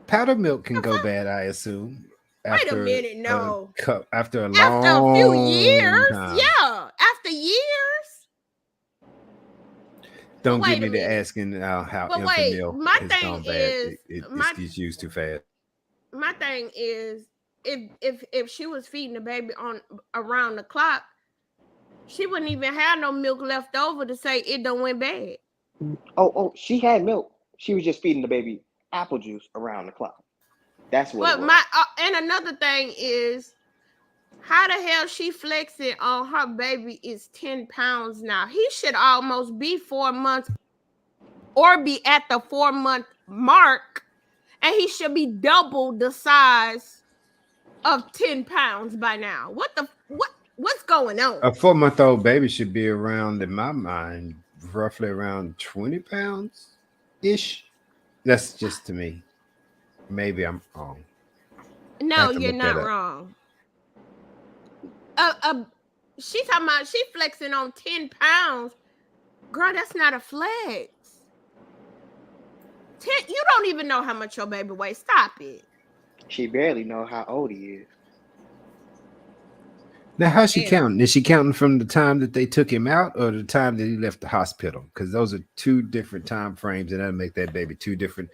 Powder milk can go bad, I assume. Wait a minute, no. After a After a few long years, time. yeah. After years. Don't But get wait me a to minute. asking how But wait, infant my has thing gone bad. is It my gets used too fast. my thing is if she was feeding the baby on around the clock, she wouldn't even have no milk left over to say it done went bad. Oh, she had milk. She was just feeding the baby apple juice around the clock. That's what it But was. and another thing is how the hell she flexing on her baby is 10 pounds now. He should almost be 4 months or be at the 4-month mark, and he should be double the size of 10 pounds by now. What's going on? A 4-month-old baby should be around, in my mind, roughly around 20 pounds ish. That's just to me. Maybe I'm wrong. No, you're not wrong. She talking about she flexing on 10 pounds. Girl, that's not a flex. You don't even know how much your baby weighs. Stop it. She barely know how old he is. Now, how's she counting? Is she counting from the time that they took him out or the time that he left the hospital? Because those are two different time frames, and that'll make that baby two different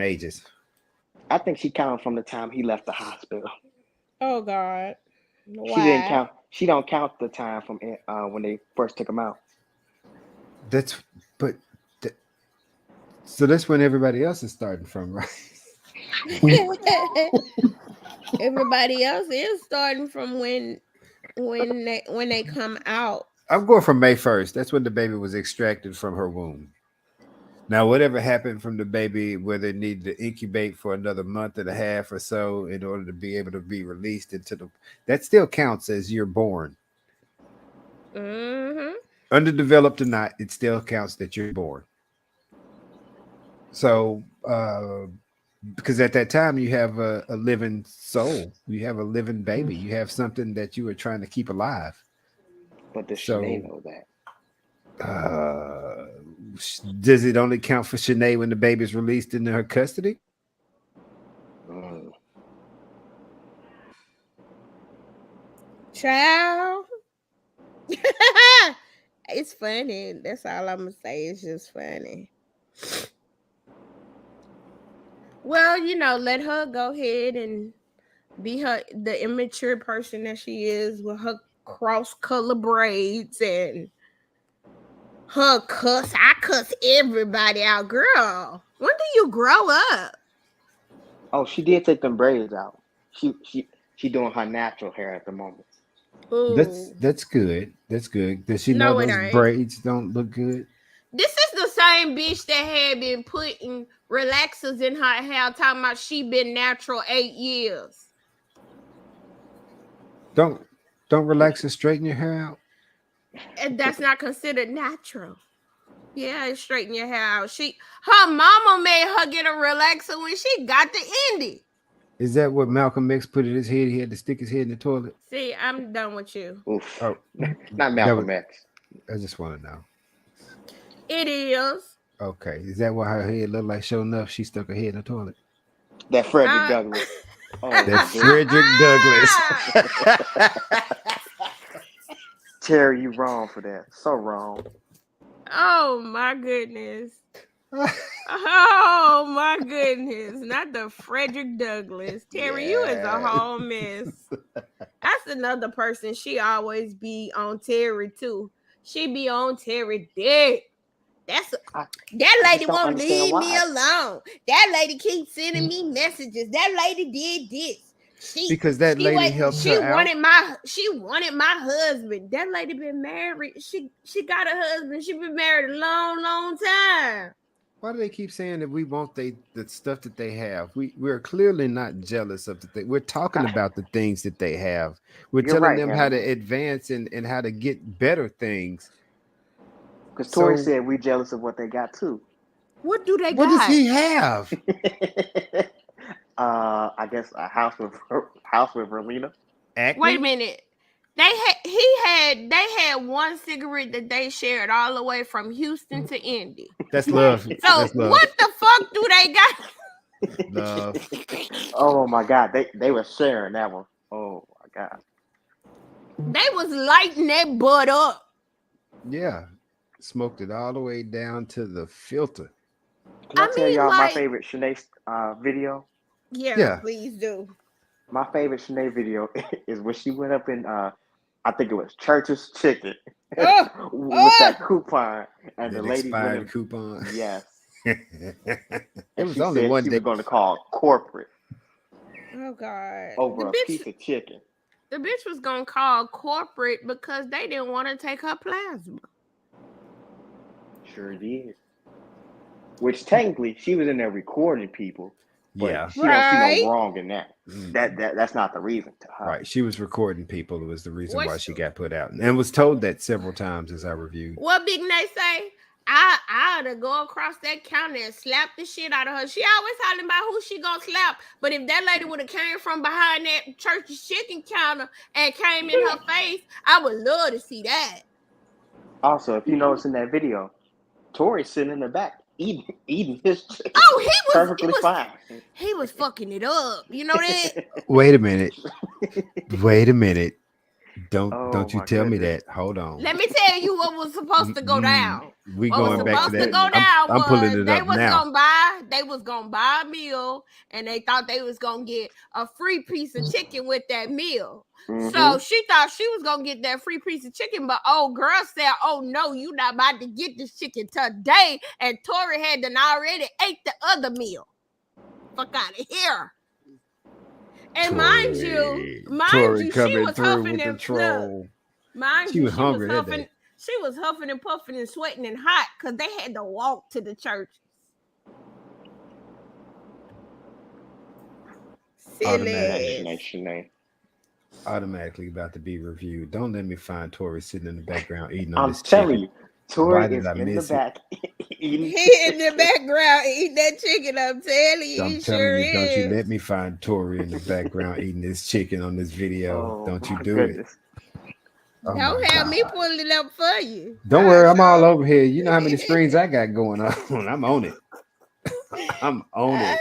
ages. I think she counted from the time he left the hospital. Oh God. Why? She didn't count. She don't count the time from when they first took him out. So that's when everybody else is starting from, right? Everybody else is starting from when they come out. I'm going from May 1st. That's when the baby was extracted from her womb. Now, whatever happened from the baby, whether it needed to incubate for another month and a half or so in order to be able to be released that still counts as you're born. Mm-hmm. Underdeveloped or not, it still counts that you're born. So, because at that time you have a living soul, you have a living baby, you have something that you are trying to keep alive. But does Shanae know that? Does it only count for Shanae when the baby's released into her custody? Child. It's funny. That's all I'm gonna say. It's just funny. Well, let her go ahead and be the immature person that she is with her cross-color braids and her cuss. I cuss everybody out, girl. When do you grow up? Oh, she did take them braids out. She doing her natural hair at the moment. Ooh. That's good. That's good. Does she know those braids don't look good? This is the same bitch that had been putting relaxers in her hair, talking about she been natural 8 years. Don't relaxers straighten your hair out? And that's not considered natural. Yeah, it straighten your hair out. Her mama made her get a relaxer when she got the indie. Is that what Malcolm X put in his head? He had to stick his head in the toilet. See, I'm done with you. Oof. Oh, not Malcolm X. I just want to know. It is. Okay. Is that why her head looked like sure enough she stuck her head in the toilet? That Frederick Douglass. Oh, that Frederick Douglass. Terry, you wrong for that. So wrong. Oh my goodness. Oh my goodness. Not the Frederick Douglass. Terry, you is a whole mess. That's another person. She always be on Terry too. She be on Terry dick. That lady won't leave me alone. That lady keeps sending me messages. That lady did this. Because that lady helped her out. She wanted my husband. That lady been married. She got a husband. She been married a long, long time. Why do they keep saying that we want the stuff that they have? We're clearly not jealous of the thing. We're talking about the things that they have. We're You're telling right, them how to Hannibal. advance and how to get better things. Because Tori So said we jealous of what they got too. What do they what does got? he have? I guess a house with Relina. Wait a Acne? minute. They had one cigarette that they shared all the way from Houston to Indy. That's love. So That's love. what the fuck do they got? Love. Oh my God, they were sharing that one. Oh my God. They was lighting that butt up. Yeah. Smoked it all the way down to the filter. Can I I tell mean, y'all my like, favorite Shanae video? yeah, Yeah. please do. My favorite Shanae video is when she went up in I think it was Church's Chicken Oh, with oh, that coupon, and the That lady went expired in. coupon. Yes, It and was she only said one she day. was going to call corporate oh God. over a piece of chicken. The bitch was gonna call corporate because they didn't want to take her plasma. Sure did. Which technically she was in there recording people, but Yeah. she don't see no Right? wrong in that. That's not the reason to her. Right. She was recording people. It was the reason why What's she got put out. And was told that several times as I reviewed. what Big Nate say? I ought to go across that counter and slap the shit out of her. She always hollering about who she gonna slap. But if that lady would have came from behind that church's chicken counter and came in her face, I would love to see that. Also, if you notice in that video, Tori's sitting in the back eating his chicken Oh, perfectly fine. he was fucking it up. You know that? Wait a minute. Wait a minute. Oh Don't you my tell me goodness. that. Hold on. Let me tell you what was supposed to go down. We What was going Oh back my to supposed to that. go goodness. down I'm pulling was it up now. they was gonna buy a meal and they thought they was gonna get a free piece of chicken with that meal. So Mm-hmm. she thought she was gonna get that free piece of chicken, but old girl said, "Oh no, you not about to get this chicken today." And Tori had done already ate the other meal. Fuck out of here. And Tori she coming was through huffing with the and look, troll. mind She you, was hungry that day. she was huffing and puffing and sweating and hot because they had to walk to the church. Shanae. Automatically about to be reviewed. Don't let me find Tori sitting in the background eating on I'm this telling chicken. you, Tori Why did is I in the miss it? back eating He in the background eating that chicken. I'm telling you, I'm he telling sure you, don't you is. let me find Tori in the background eating this chicken on this video. Oh Don't you my do it. goodness. Oh my Don't have me God. pull it up for you. Don't worry, I'm all over here. You know how many screens I got going on. I'm on it. I'm on it.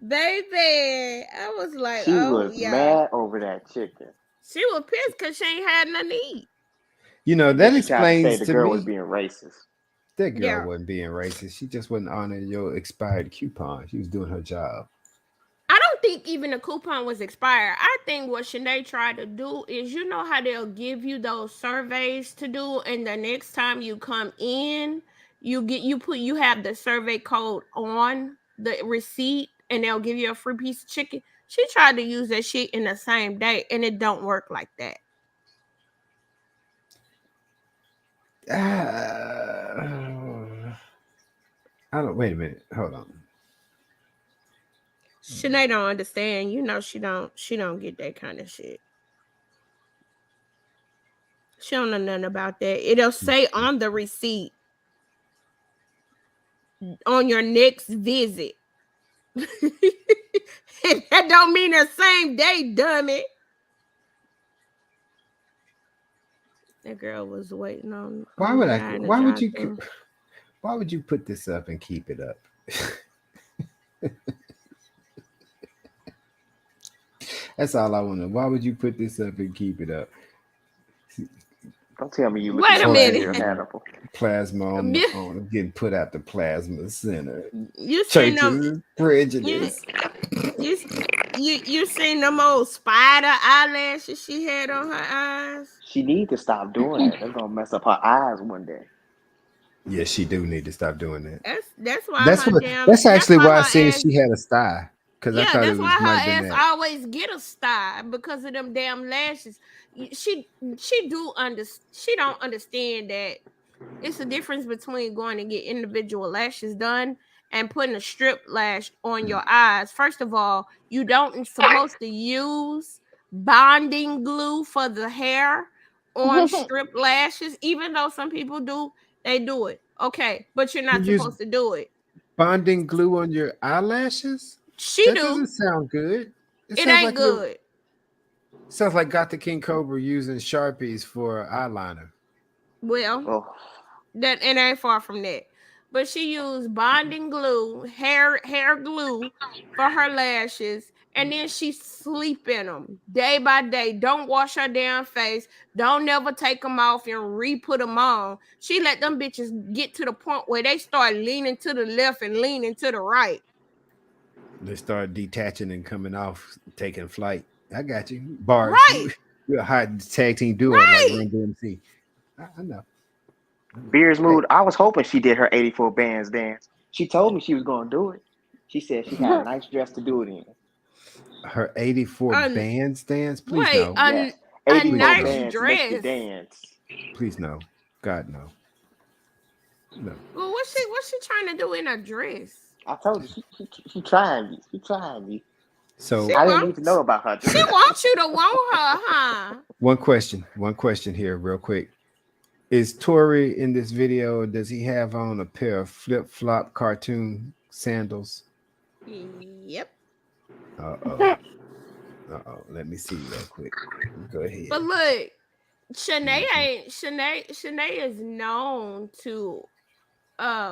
Baby, I was like, She oh was yeah. mad over that chicken. She was pissed because she ain't had nothing to eat. You know, And then that she tried to say explains the to girl was me being racist. that girl Yeah. wasn't being racist. She just wasn't honoring your expired coupon. She was doing her job. I don't think even the coupon was expired. I think what Shanae tried to do is, you know how they'll give you those surveys to do, and the next time you come in, you have the survey code on the receipt, and they'll give you a free piece of chicken. She tried to use that shit in the same day, and it don't work like that. I don't. Wait a minute. Hold on. Shanae don't understand. You know she don't get that kind of shit. She don't know nothing about that. It'll say on the receipt on your next visit. That don't mean the same day, dummy. That girl was waiting on. Why on would the I? guy in the Why would you? drive-thru. Why would you put this up and keep it up? That's all I want to know. Why would you put this up and keep it up? Don't tell me you Wait looking a at minute. your Hannibal. Plasma on the getting put out the plasma center. You seen them? Churches prejudice. You seen them old spider eyelashes she had on her eyes? She need to stop doing that. That's gonna mess up her eyes one day. Yes, she do need to stop doing that. That's why That's her what. damn. That's actually why I her said ass, she had a sty because I yeah, thought it that's was why might her have been ass that. always get a sty because of them damn lashes. She don't understand that It's a difference between going to get individual lashes done and putting a strip lash on your eyes. First of all, you don't supposed to use bonding glue for the hair on strip lashes, even though some people do, they do it. Okay, but you're You not use supposed to do it. bonding glue on your eyelashes? She That do. doesn't sound good. It It sounds ain't like little, good. sounds like Got the King Cobra using Sharpies for eyeliner. Well, Oh, that it ain't far from that. But she used bonding glue, hair glue for her lashes, and then she sleep in them day by day. Don't wash her damn face. Don't never take them off and re-put them on. She let them bitches get to the point where they start leaning to the left and leaning to the right. They start detaching and coming off, taking flight. I got you. Bars. Right, You're a hot tag team duo like right. Run DMC. I know. I know. Beers Hey, Mood. I was hoping she did her 84 bands dance. She told me she was going to do it. She said she had a nice dress to do it in. her 84 Un, bandstands? Please wait, no. un, Yes, a Please 84 no. nice bands make you dress. dance. Please no. God no. No. Well, what's she trying to do in a dress? I told you, she trying me. She trying me. She So I didn't need to know wants about her she dress. wants you to want her, huh? one question here, real quick. Is Tori in this video? Or does he have on a pair of flip flop cartoon sandals? Yep. Uh oh. Uh oh. Let me see real quick. Go But ahead. look, Shanae Mhm. ain't Shanae is known to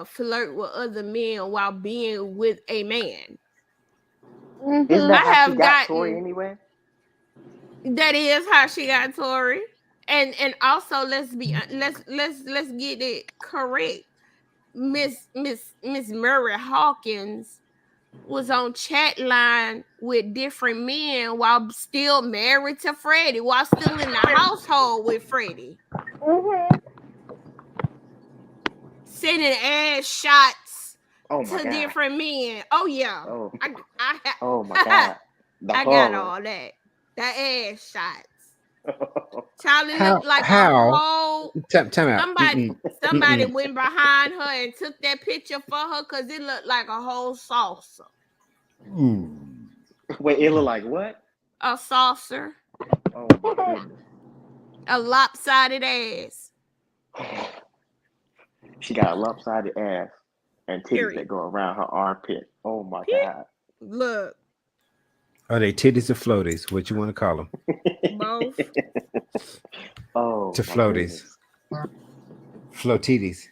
flirt with other men while being with a man. Isn't I that how she have got Tori gotten anyway? that is how she got Tori. And also let's get it correct. Miss Murray Hawkins was on chat line with different men while still married to Freddie, while still in the household with Freddie, sending ass shots Oh my to god. different men. Oh yeah, Oh, oh my I god. The I got horror. all that. The ass shots. Charlie looked How? like a How? whole Time out. somebody. Mm-mm. Somebody Mm-mm. went behind her and took that picture for her because it looked like a whole saucer. Ooh. Wait, it look like what? A saucer, Oh my goodness. a lopsided ass. She got a lopsided ass and titties Period. that go around her armpit. Oh my god. Look, Are they titties or floaties? What you want to call them? both. Oh To my floaties. goodness. Floatities.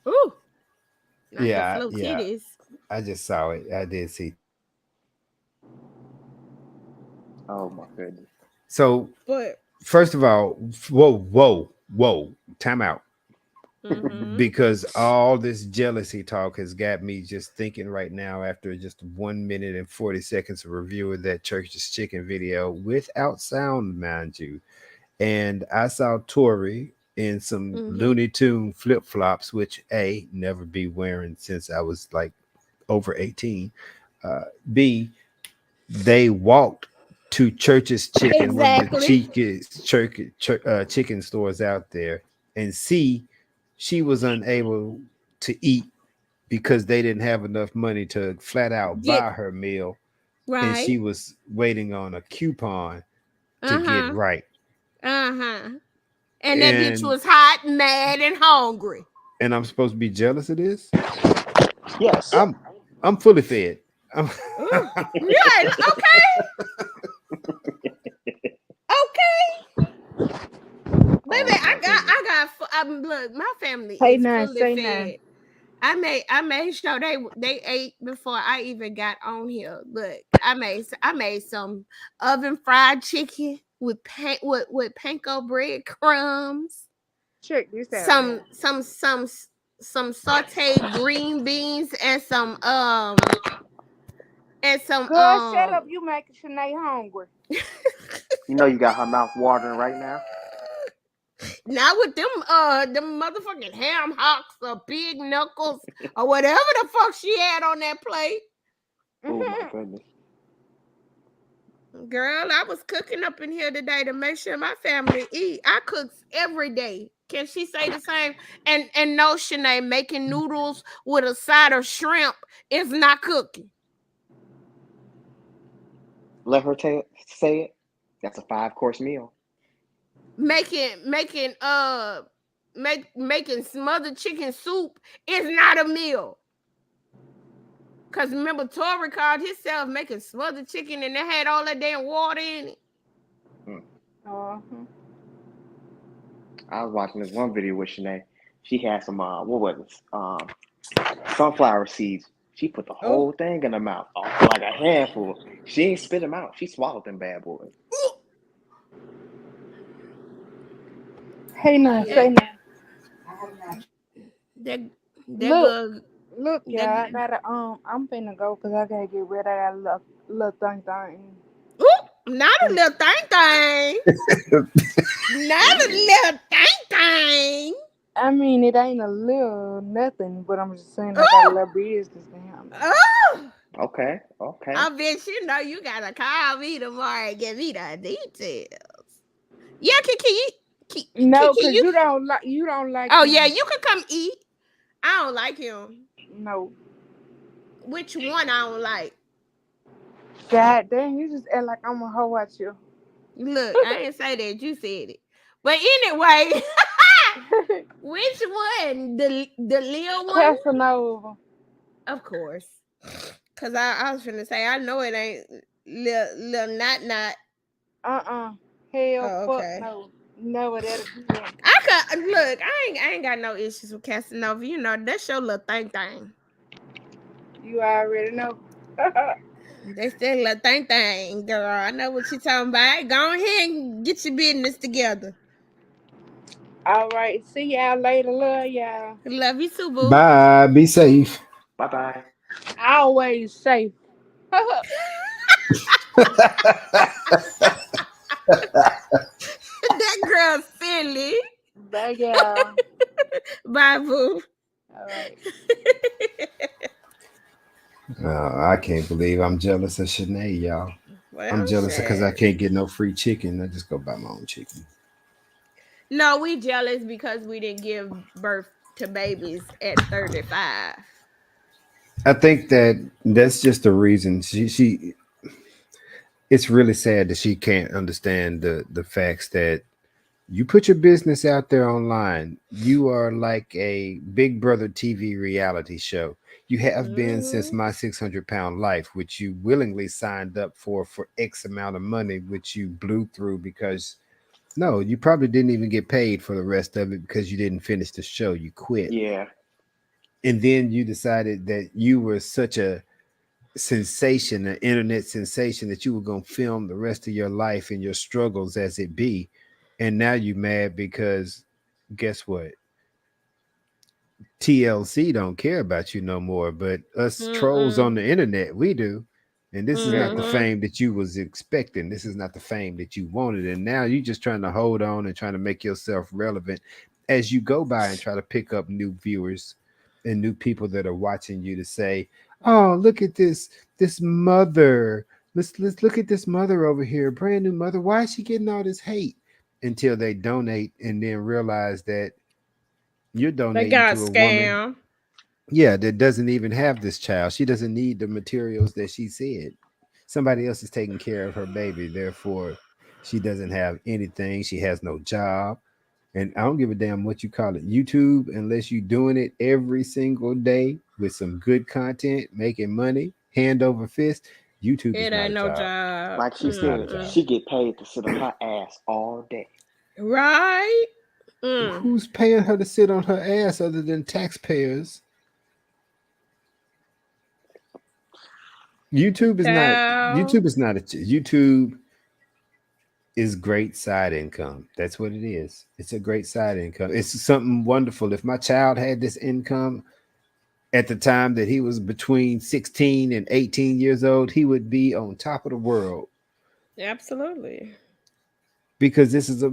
Ooh, not the Yeah, flow yeah. titties. I just saw it. I did see. Oh my goodness. So But first of all, whoa. Time out. mm-hmm. Because all this jealousy talk has got me just thinking right now after just 1 minute and 40 seconds of review of that Church's Chicken video without sound, mind you. And I saw Tori in some Mm-hmm. Looney Tune flip flops, which A, never be wearing since I was like over 18. B, they walked to Church's Chicken, one of the Exactly. cheapest chicken stores out there. And C, she was unable to eat because they didn't have enough money to flat out Get buy her meal. And right. she was waiting on a coupon to get Uh-huh. right. Uh-huh. And that bitch And was hot, mad, and hungry. and I'm supposed to be jealous of this. Yes. I'm fully fed. I'm Ooh. Yeah, okay. Okay. Baby, Oh my goodness. look, my family Hey is now, fully say now. fed. I made sure they ate before I even got on here. Look, I made some oven fried chicken with with panko bread crumbs, Check this out some now. some some some sauteed green beans and some Girl, shut up. You making Shanae hungry. You know you got her mouth watering right now. not with them motherfucking ham hocks or big knuckles or whatever the fuck she had on that plate. Oh my goodness. Girl, I was cooking up in here today to make sure my family eat. I cook every day. Can she say the same? And no, Shanae, making noodles with a side of shrimp is not cooking. Let her say it. That's a 5-course meal. Making smothered chicken soup is not a meal. Cause remember, Tori called himself making smothered chicken and they had all that damn water in it. I was watching this one video with Shanae. She had some what was it? Sunflower seeds. She put the whole thing in her mouth, like a handful. She ain't spit them out. She swallowed them bad boys. Hey, now, say now. Look, yeah, I gotta I'm finna go because I gotta get ready. I got a little thing. Not a little thing. Not a little thing. I mean, it ain't a little nothing, but I'm just saying I got a little business to handle. Oh. Okay. I bet you know you gotta call me tomorrow and give me the details. Yeah, no, because you don't like. Oh him. yeah, you can come eat. I don't like him. No. Which one I don't like? God damn, you just act like I'm a hoe at you. Look, I didn't say that. You said it. But anyway, which one? The Lil one? Casanova. Of course. Cause I was finna say I know it ain't Lil Not. Hell, okay. fuck no. Never that again. I could look. I ain't got no issues with Casanova. You know that's your little thing. You already know. That's that little thing, girl. I know what you talking about. Go ahead and get your business together. All right. See y'all later. Love y'all. Love you too, boo. Bye. Be safe. Bye. Always safe. That girl's silly. Bye, y'all. Bye, boo. All right. I can't believe I'm jealous of Shanae, y'all. Well, I'm jealous because I can't get no free chicken. I just go buy my own chicken. No, we jealous because we didn't give birth to babies at 35. I think that's just the reason she it's really sad that she can't understand the facts that you put your business out there online. You are like a Big Brother TV reality show. You have been since My 600-Pound Life, which you willingly signed up for X amount of money, which you blew through because no, you probably didn't even get paid for the rest of it because you didn't finish the show. You quit. Yeah. And then you decided that you were such a sensation, an internet sensation, that you were going to film the rest of your life and your struggles as it be. And now you mad because guess what? TLC don't care about you no more, but us trolls on the internet, we do. And this is not the fame that you was expecting. This is not the fame that you wanted. And now you're just trying to hold on and trying to make yourself relevant as you go by and try to pick up new viewers and new people that are watching you to say, oh, look at this mother. Let's look at this mother over here, brand new mother. Why is she getting all this hate? Until they donate and then realize that you're donating to a woman. Yeah, that doesn't even have this child. She doesn't need the materials that she said. Somebody else is taking care of her baby. Therefore, she doesn't have anything. She has no job. And I don't give a damn what you call it, YouTube, unless you're doing it every single day with some good content, making money, hand over fist. YouTube is not a job. Like she said, she get paid to sit on her ass all day. Right? Who's paying her to sit on her ass other than taxpayers? YouTube is not YouTube is great side income. That's what it is. It's a great side income. It's something wonderful. If my child had this income at the time that he was between 16 and 18 years old, he would be on top of the world. Absolutely. Because this is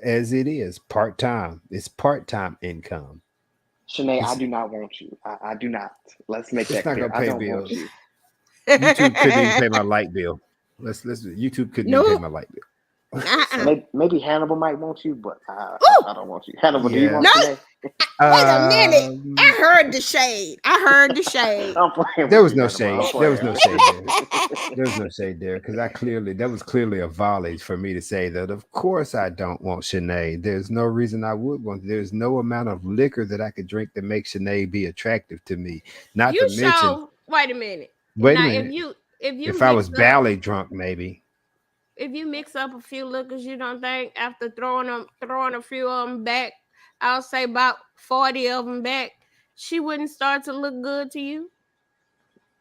as it is, part-time. It's part-time income. Shanae, I do not want you. I do not. Let's make that clear. I don't want you. YouTube couldn't even pay my light bill. YouTube couldn't even pay my light bill. Maybe Hannibal might want you, but Ooh, I don't want you. Hannibal, do you Yeah. no. want Shanae? Wait a minute. I Um, heard the shade. I heard the shade. I'm playing there with was you, no Hannibal. I'm shade. There was playing. no shade there. There was no shade there because that was clearly a volley for me to say that. Of course, I don't want Shanae. There's no reason I would want. There's no amount of liquor that I could drink that makes Shanae be attractive to me. Not to You mention, show. Wait a minute. wait a Now, minute. if you If I mix was up badly drunk, maybe if you mix up a few liquors, you don't think after throwing a few of them back, I'll say about 40 of them back, she wouldn't start to look good to you.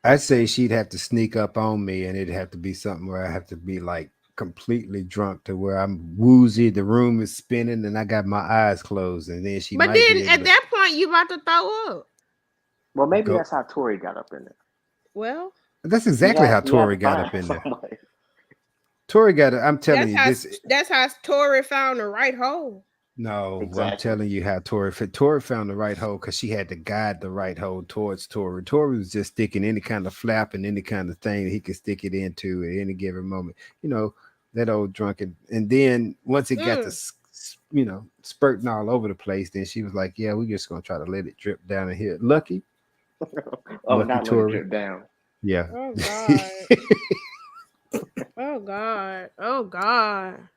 I'd say she'd have to sneak up on me, and it'd have to be something where I have to be like completely drunk to where I'm woozy, the room is spinning, and I got my eyes closed, and then she But might then be able at to that point, you about to throw up. Well, maybe go. that's how Tori got up in there. Well, That's exactly how He had Tori to got find up in there. somebody. Tori got it. I'm telling you this. that's how Tori found the right hole. No, I'm Exactly. telling you how Tori found the right hole because she had to guide the right hole towards Tori. Tori was just sticking any kind of flap and any kind of thing that he could stick it into at any given moment. You know, that old drunken. And then once it got to, Mm. spurting all over the place, then she was like, "Yeah, we're just gonna try to let it drip down in here." Lucky, Oh, lucky not let it Tori. drip down. Yeah. Oh God. Oh God. Oh God.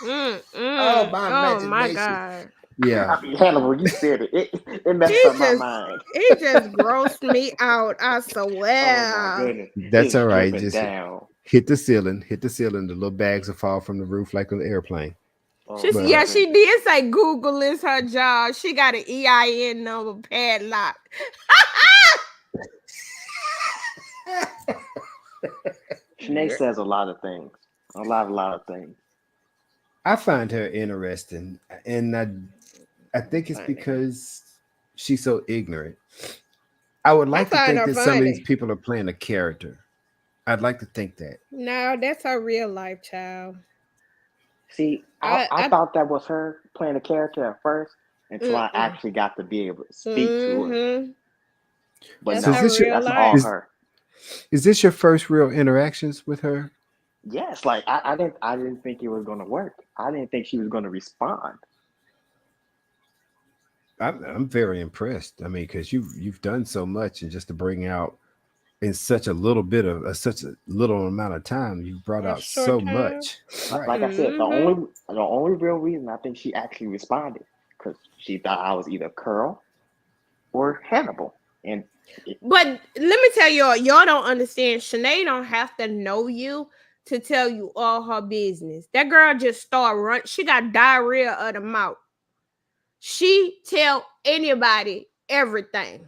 Oh, my Oh my imagination. God. Yeah. I mean, Hannibal, you said it. It messed He up my just mind. he just grossed me out. I Oh my swear. goodness, That's it's all right. dripping Just down. hit the ceiling. The little bags will fall from the roof like an airplane. Oh my But She goodness. did say Google is her job. She got an EIN number padlock. Shanae says a lot of things. A lot of things. I find her interesting, and I think it's Funny. because she's so ignorant. I would I like to find think her that some of these funny. people are playing a character. I'd like to think that. No, that's her real life child. See, I I thought that was her playing a character at first until I mm-mm. actually got to be able to speak to her. Mm-hmm. But That's So no, her real that's all life. is her. is this your first real interactions with her? Yes, like I didn't think it was gonna work. I didn't think she was gonna respond. I'm very impressed. I mean, because you've done so much, and just to bring out in such a little bit of such a little amount of time, you brought A out short so time. much. Like Right. I said, Mm-hmm. the only real reason I think she actually responded because she thought I was either Curl or Hannibal, and it, But let me tell y'all don't understand. Shanae don't have to know you to tell you all her business. That girl just start run. She got diarrhea of the mouth. She tell anybody everything.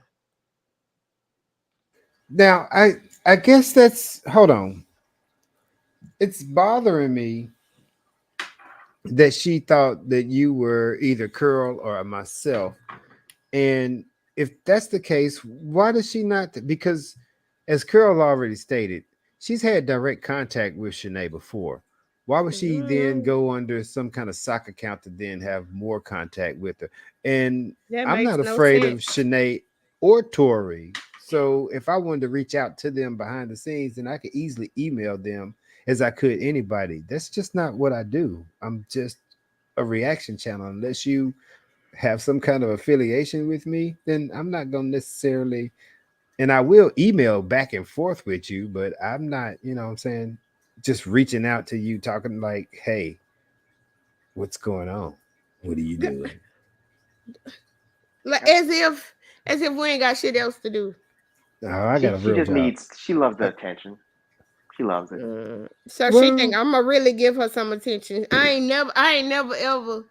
Now, I guess that's hold on. It's bothering me that she thought that you were either Curl or myself. And if that's the case, why does she not? Because as Curl already stated, she's had direct contact with Shanae before. Why would she then Mhm. go under some kind of sock account to then have more contact with her? And That I'm makes not no afraid of sense. Shanae or Tori. So if I wanted to reach out to them behind the scenes, then I could easily email them as I could anybody. That's just not what I do. I'm just a reaction channel. Unless you have some kind of affiliation with me, then I'm not going to necessarily, and I will email back and forth with you, but I'm not, what I'm saying, just reaching out to you, talking like, hey, what's going on? What are you doing? Like as if we ain't got shit else to do. Oh, I got a she real just job. needs. She loves the Uh, attention. She loves it. So she think well, I'm gonna really give her some attention. I ain't never ever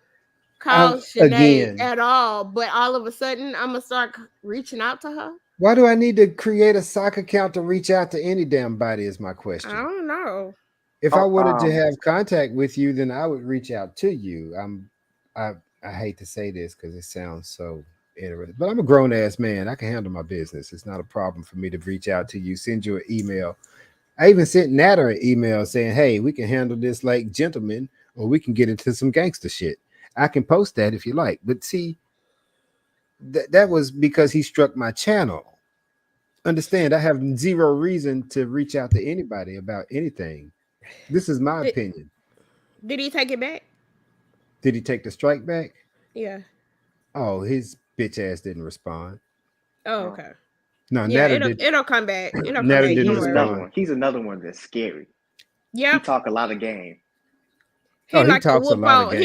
I'm called Shanae again. at all, but all of a sudden I'm gonna start reaching out to her. Why do I need to create a sock account to reach out to any damn body? Is my I question. don't know. If I Oh, wanted to have contact with you, then I would reach out to you. I I hate to say this because it sounds so interesting, but I'm a grown ass man. I can handle my business. It's not a problem for me to reach out to you, send you an email. I even sent Natter an email saying, "Hey, we can handle this like gentlemen, or we can get into some gangster shit." I can post that if you like, but see, that was because he struck my channel. Understand? I have zero reason to reach out to anybody about anything. This is my Did, opinion. did he take it back? Did he take the strike back? Yeah. Oh, his bitch ass didn't respond. Oh, No. okay. No, Yeah, Natter did. it'll come back. It'll come Natter back. didn't Don't He's worry. another respond. one. He's another one that's scary. He Yep. talk a lot of game. He Oh, he like to talks a whoop lot of on. game.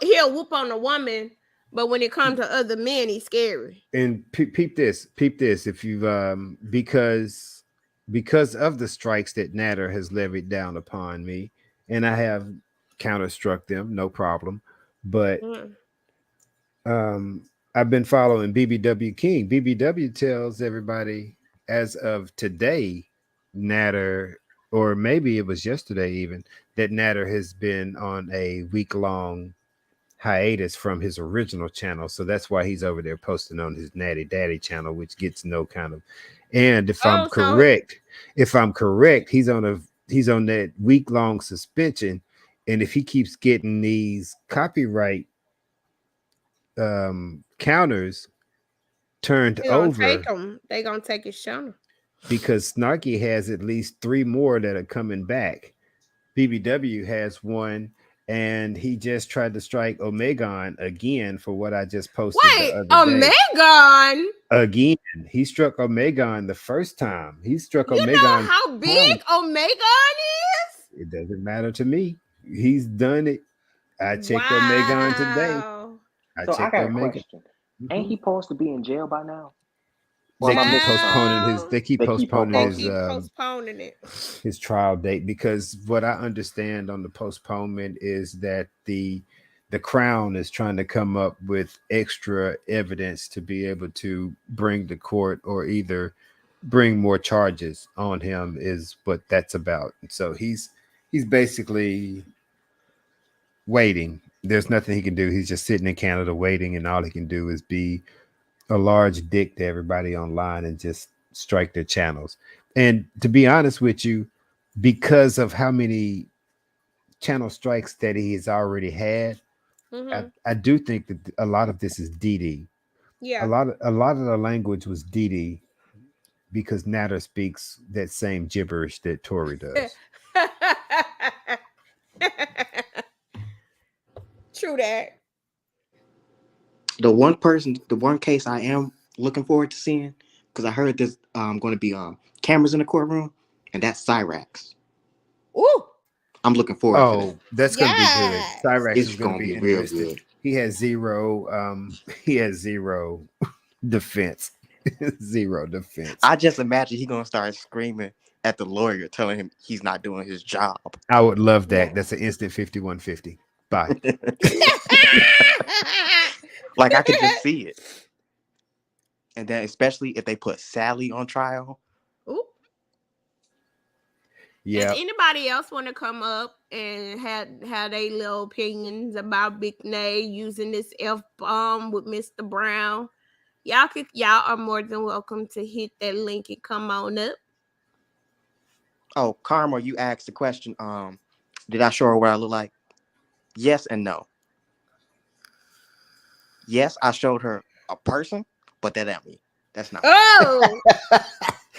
He'll whoop on a woman, but when it comes to other men, he's scary. And peep this. If you because of the strikes that Natter has levied down upon me, and I have counterstruck them, no problem. But Mm. I've been following BBW King. BBW tells everybody as of today, Natter, or maybe it was yesterday even, that Natter has been on a week-long hiatus from his original channel. So that's why he's over there posting on his Natty Daddy channel, which gets no kind of. And if I'm Oh, correct, he's on that week-long suspension. And if he keeps getting these copyright counters turned he gonna over, take them. They gonna take his channel. because Snarky has at least 3 more that are coming back. BBW has one, and he just tried to strike Omegon again for what I just posted the Wait, other day. Omegon. Again, he struck Omegon the first time. He struck You know Omegon how big Omegon is? It doesn't matter to me. He's done it. I checked Omegon today. Wow. So I got a Omega. question. Ain't he supposed to be in jail by now? They Or am I keep missing something? postponing his. They keep They keep postponing They his. keep postponing it. His trial date, because what I understand on the postponement is that the Crown is trying to come up with extra evidence to be able to bring to court, or either bring more charges on him, is what that's about. So he's basically waiting. There's nothing he can do. He's just sitting in Canada waiting, and all he can do is be a large dick to everybody online and just strike their channels. And to be honest with you, because of how many channel strikes that he has already had, I do think that a lot of this is DD. Yeah. A lot of the language was DD, because Natter speaks that same gibberish that Tori does. True that. The one case I am looking forward to seeing, because I heard there's going to be cameras in the courtroom, and that's Cyrax. Ooh. I'm looking forward to that. That's going to be good. Cyrax It's is going to be real interesting. good. He has zero defense. Zero defense. I just imagine he's going to start screaming at the lawyer, telling him he's not doing his job. I would love that. That's an instant 5150. Bye. Like, I could just see it. And then especially if they put Sally on trial. Ooh. Yeah. Does anybody else want to come up and have their little opinions about Big Nay using this F-bomb with Mr. Brown? Y'all are more than welcome to hit that link and come on up. Oh, Karma, you asked the question, did I show her what I look like? Yes and no. Yes, I showed her a person, but that ain't me. That's not. Oh.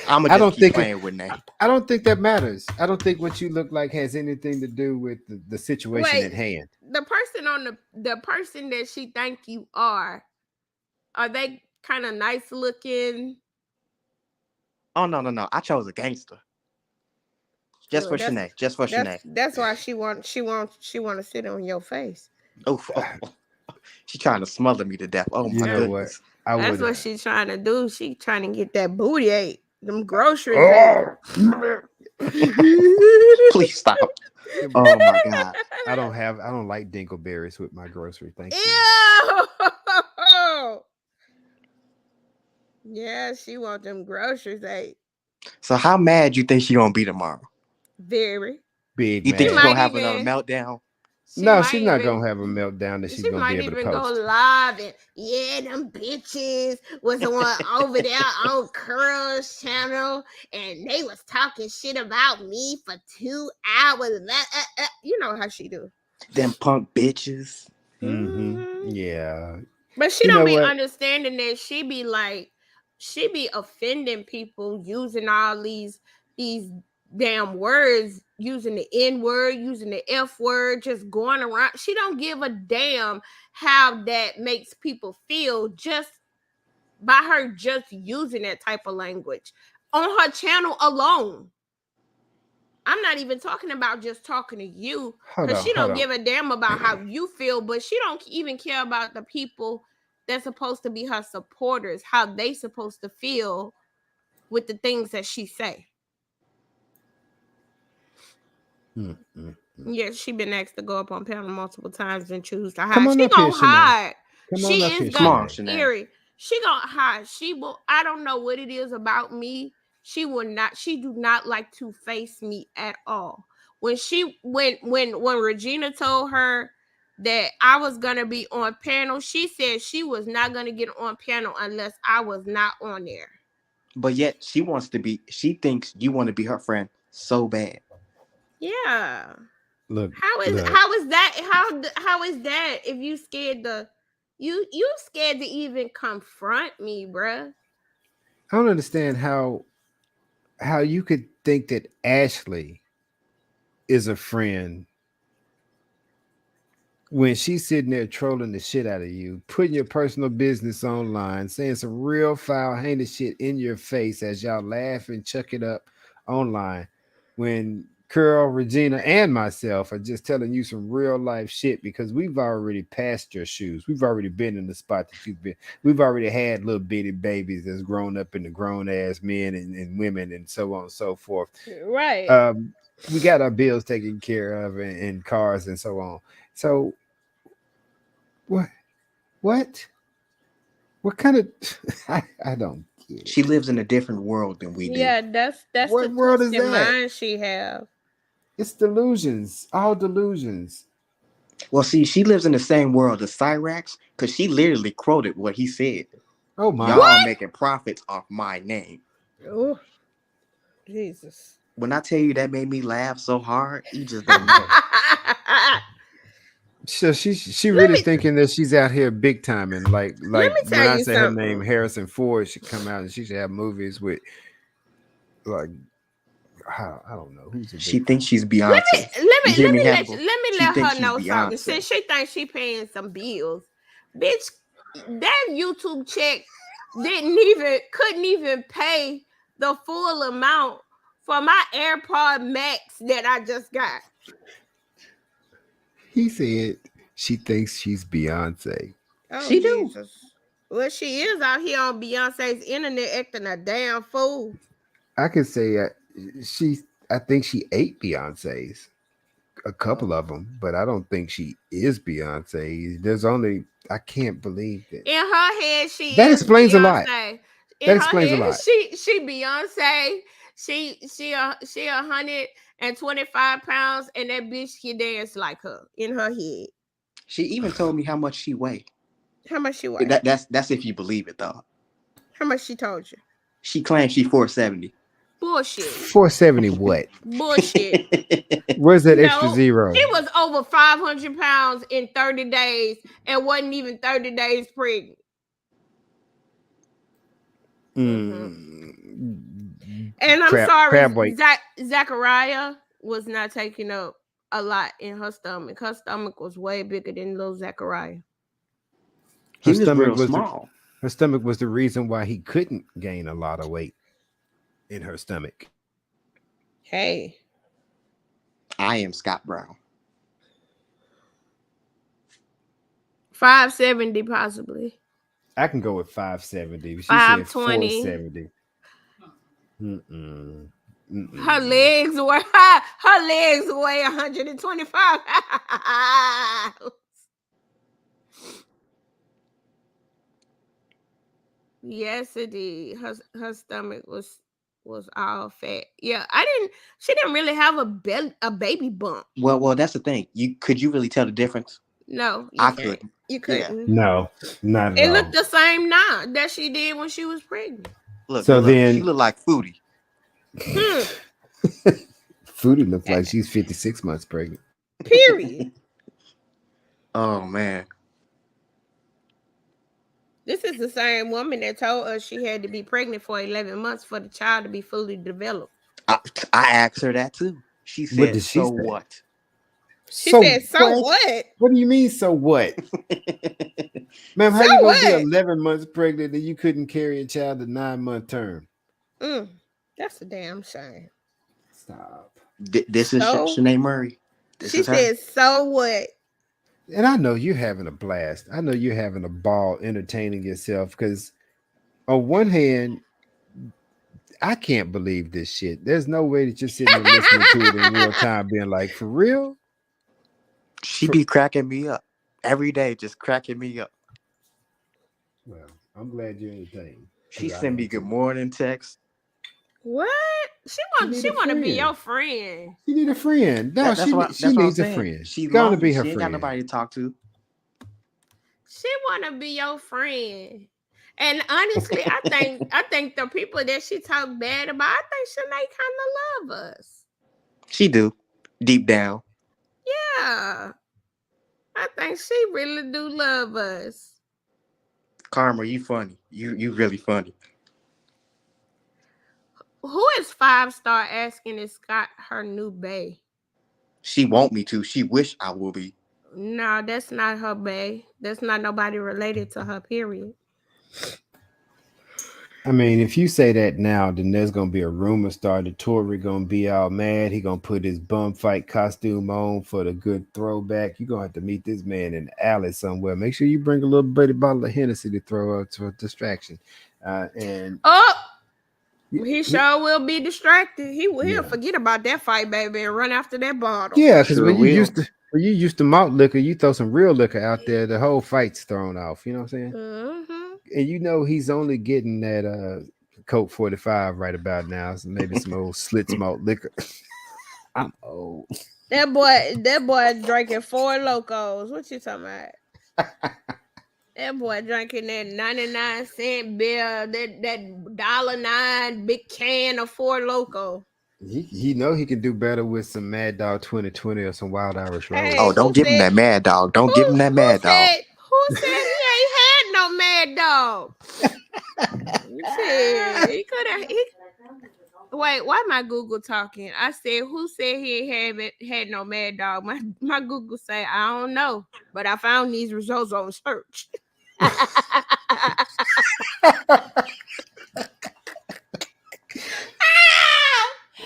I'm gonna just keep playing with Nay. I don't think that matters. I don't think what you look like has anything to do with the situation at hand. The person on the person that she think you are they kind of nice looking? Oh no. I chose a gangster. Just for Shanae. Just for Shanae. That's why she want to sit on your face. Oh. She's trying to smother me to death. Oh my goodness. That's what she's trying to do. She trying to get that booty ate. Them groceries. Please stop. Oh my God. I don't like dingleberries with my grocery. Thank you. Ew. Yeah, she want them groceries ate. So how mad you think she gonna be tomorrow? Very. Big. You think she's gonna have another meltdown? She's not gonna have a meltdown that she's gonna be able to post. She might even go live and them bitches was the one over there on Curl's channel, and they was talking shit about me for 2 hours. You know how she do. Them punk bitches. Mm-hmm. Yeah. But she don't be understanding that she be offending people using all these damn words, using the N word, using the F word, just going around. She don't give a damn how that makes people feel just by her just using that type of language on her channel alone. I'm not even talking about just talking to you, because she don't give a damn about how you feel, but she don't even care about the people that's supposed to be her supporters, how they supposed to feel with the things that she say. Yes, she been asked to go up on panel multiple times and choose to hide. Come on She up here, gonna hide. Come on She up is here, Come on, gonna Shanae. Eerie. She gonna hide. She will. I don't know what it is about me. She will not. She do not like to face me at all. When Regina told her that I was gonna be on panel, she said she was not gonna get on panel unless I was not on there. But yet she thinks you want to be her friend so bad. Yeah. Look, How is that if you scared you scared to even confront me, bruh? I don't understand how you could think that Ashley is a friend when she's sitting there trolling the shit out of you, putting your personal business online, saying some real foul, heinous shit in your face as y'all laugh and chuck it up online. When Curl, Regina, and myself are just telling you some real life shit because we've already passed your shoes. We've already been in the spot that you've been. We've already had little bitty babies that's grown up into grown ass men and women and so on and so forth. Right. We got our bills taken care of and cars and so on. So what kind of I don't get it. She lives in a different world than we do. Yeah, that's What the world is twisted that? mind she have. It's delusions, all delusions. Well, see, she lives in the same world as Cyrax because she literally quoted what he said. Oh my. Y'all are making profits off my name. Oh, Jesus. When I tell you that made me laugh so hard, you just don't know. So she really thinking that she's out here big timing. Like me when tell I you say her something. name, Harrison Ford should come out and she should have movies with like I don't know who's a big She thinks she's Beyonce. Let She me let thinks her she's know something. Beyonce. Since she thinks she paying some bills, bitch, that YouTube check couldn't even pay the full amount for my AirPod Max that I just got. He said she thinks she's Beyonce. Oh, She do. Jesus. Well, she is out here on Beyonce's internet acting a damn fool. I could say I think she ate Beyonce's, a couple of them, but I don't think she is Beyonce. I can't believe that. In her head, she That is explains a lot. Beyonce. That explains a lot. She Beyonce. She 125 pounds, and that bitch can dance like her in her head. She even told me how much she weighed. How much she weigh? That's if you believe it, though. How much she told you? She claims she 470. Bullshit. 470 what? Bullshit. Where's that extra zero? She was over 500 pounds in 30 days and wasn't even 30 days pregnant. And I'm sorry, Zachariah was not taking up a lot in her stomach. Her stomach was way bigger than little Zachariah. He was real small. Her stomach was the reason why he couldn't gain a lot of weight in her stomach. Hey. I am Scott Brown. 570 possibly. I can go with 570. She 520. said 470. Her legs weigh 125 pounds. Yes, it did. Her stomach was all fat. Yeah, she didn't really have a baby bump. Well, that's the thing. Could you really tell the difference? No, I couldn't. You couldn't. Yeah. No, not at all. It looked the same now that she did when she was pregnant. Look, so then she looked like Foodie. Foodie looked like she's 56 months pregnant. Period. Oh man. This is the same woman that told us she had to be pregnant for 11 months for the child to be fully developed. I asked her that too. She What said, did she "So say? what?" She So said, so what? What do you mean? So what, ma'am? How So you gonna be what? 11 months pregnant and you couldn't carry a child a 9-month term? That's a damn shame. Stop. This is So Shanae Murray. This she is her. said, so what? And I know you're having a blast. I know you're having a ball entertaining yourself because, on one hand, I can't believe this shit. There's no way that you're sitting there listening to it in real time, being like, for real? She be cracking me up every day, just cracking me up. Well, I'm glad you're entertained She because I send am me good too. morning text. What? She need She a want to be friend. your friend. She need a friend. No, That's what she I'm needs a saying. friend. She Gonna lonely. be her She ain't got friend. nobody to talk to. She want to be your friend. And honestly, I think the people that she talk bad about, I think Shanae kind of love us. She do, deep down. Yeah, I think she really do love us. Karma, you funny. You really funny. Who is 5-star asking is Scott her new bae? She want me to. She wish I will be. No, that's not her bae. That's not nobody related to her, period. I mean, if you say that now, then there's gonna be a rumor started. Tory gonna be all mad. He gonna put his bum fight costume on for the good throwback. You're gonna have to meet this man in the alley somewhere. Make sure you bring a little bitty bottle of Hennessy to throw out to a distraction. And Oh, y- he y- sure will be distracted. He'll yeah, forget about that fight, baby, and run after that bottle. yeah, because Sure will. when you used to malt liquor, you throw some real liquor out there, the whole fight's thrown off. You know what I'm saying? Mm-hmm. And you know he's only getting that Coke 45 right about now. So maybe some old Slits malt liquor. I'm old. That boy drinking 4 Locos. What you talking about? That boy drinking that 99-cent bill, that $1.09 big can of 4 Loco. He know he can do better with some Mad Dog 2020 or some Wild Irish Rose. Oh, Hey, don't give him that mad dog. Don't give him that mad dog. who said he ain't had no Mad Dog? Shit, he could have. Wait, why my Google talking? I said, who said he ain't had no Mad Dog? My Google say, I don't know, but I found these results on search.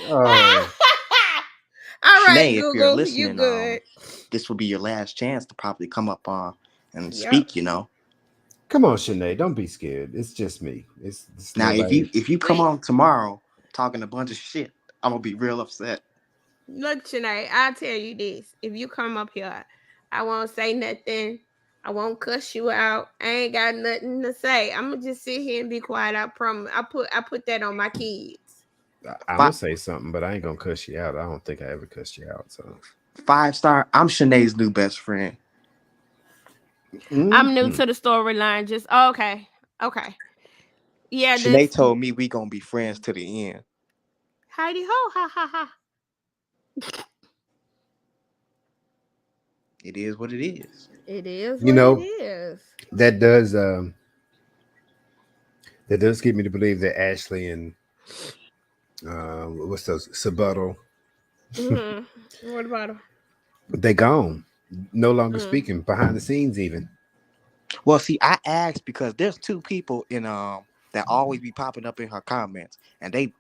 Oh, All right, Shanae, if you're Google, you listening, good. this will be your last chance to probably come up and Yep. speak. You know. come on, Shanae. Don't be scared. It's just me. It's Now, nobody. if you come on tomorrow talking a bunch of shit, I'm gonna be real upset. Look, Shanae, I'll tell you this. If you come up here, I won't say nothing. I won't cuss you out. I ain't got nothing to say. I'm gonna just sit here and be quiet. I promise. I put that on my kids. I'm gonna Five, say something, but I ain't gonna cuss you out. I don't think I ever cussed you out. So 5-star. I'm Shanae's new best friend. I'm new Mhm. to the storyline. Just okay. Yeah, Shanae this told me we gonna be friends to the end. Heidi ho ha ha ha. It is what it is. It is You what it know is. that does that does get me to believe that Ashley and what's those Sabato, What about her? they gone, no longer Mm. speaking behind the scenes even. Well, see, I asked because there's two people in that always be popping up in her comments, and they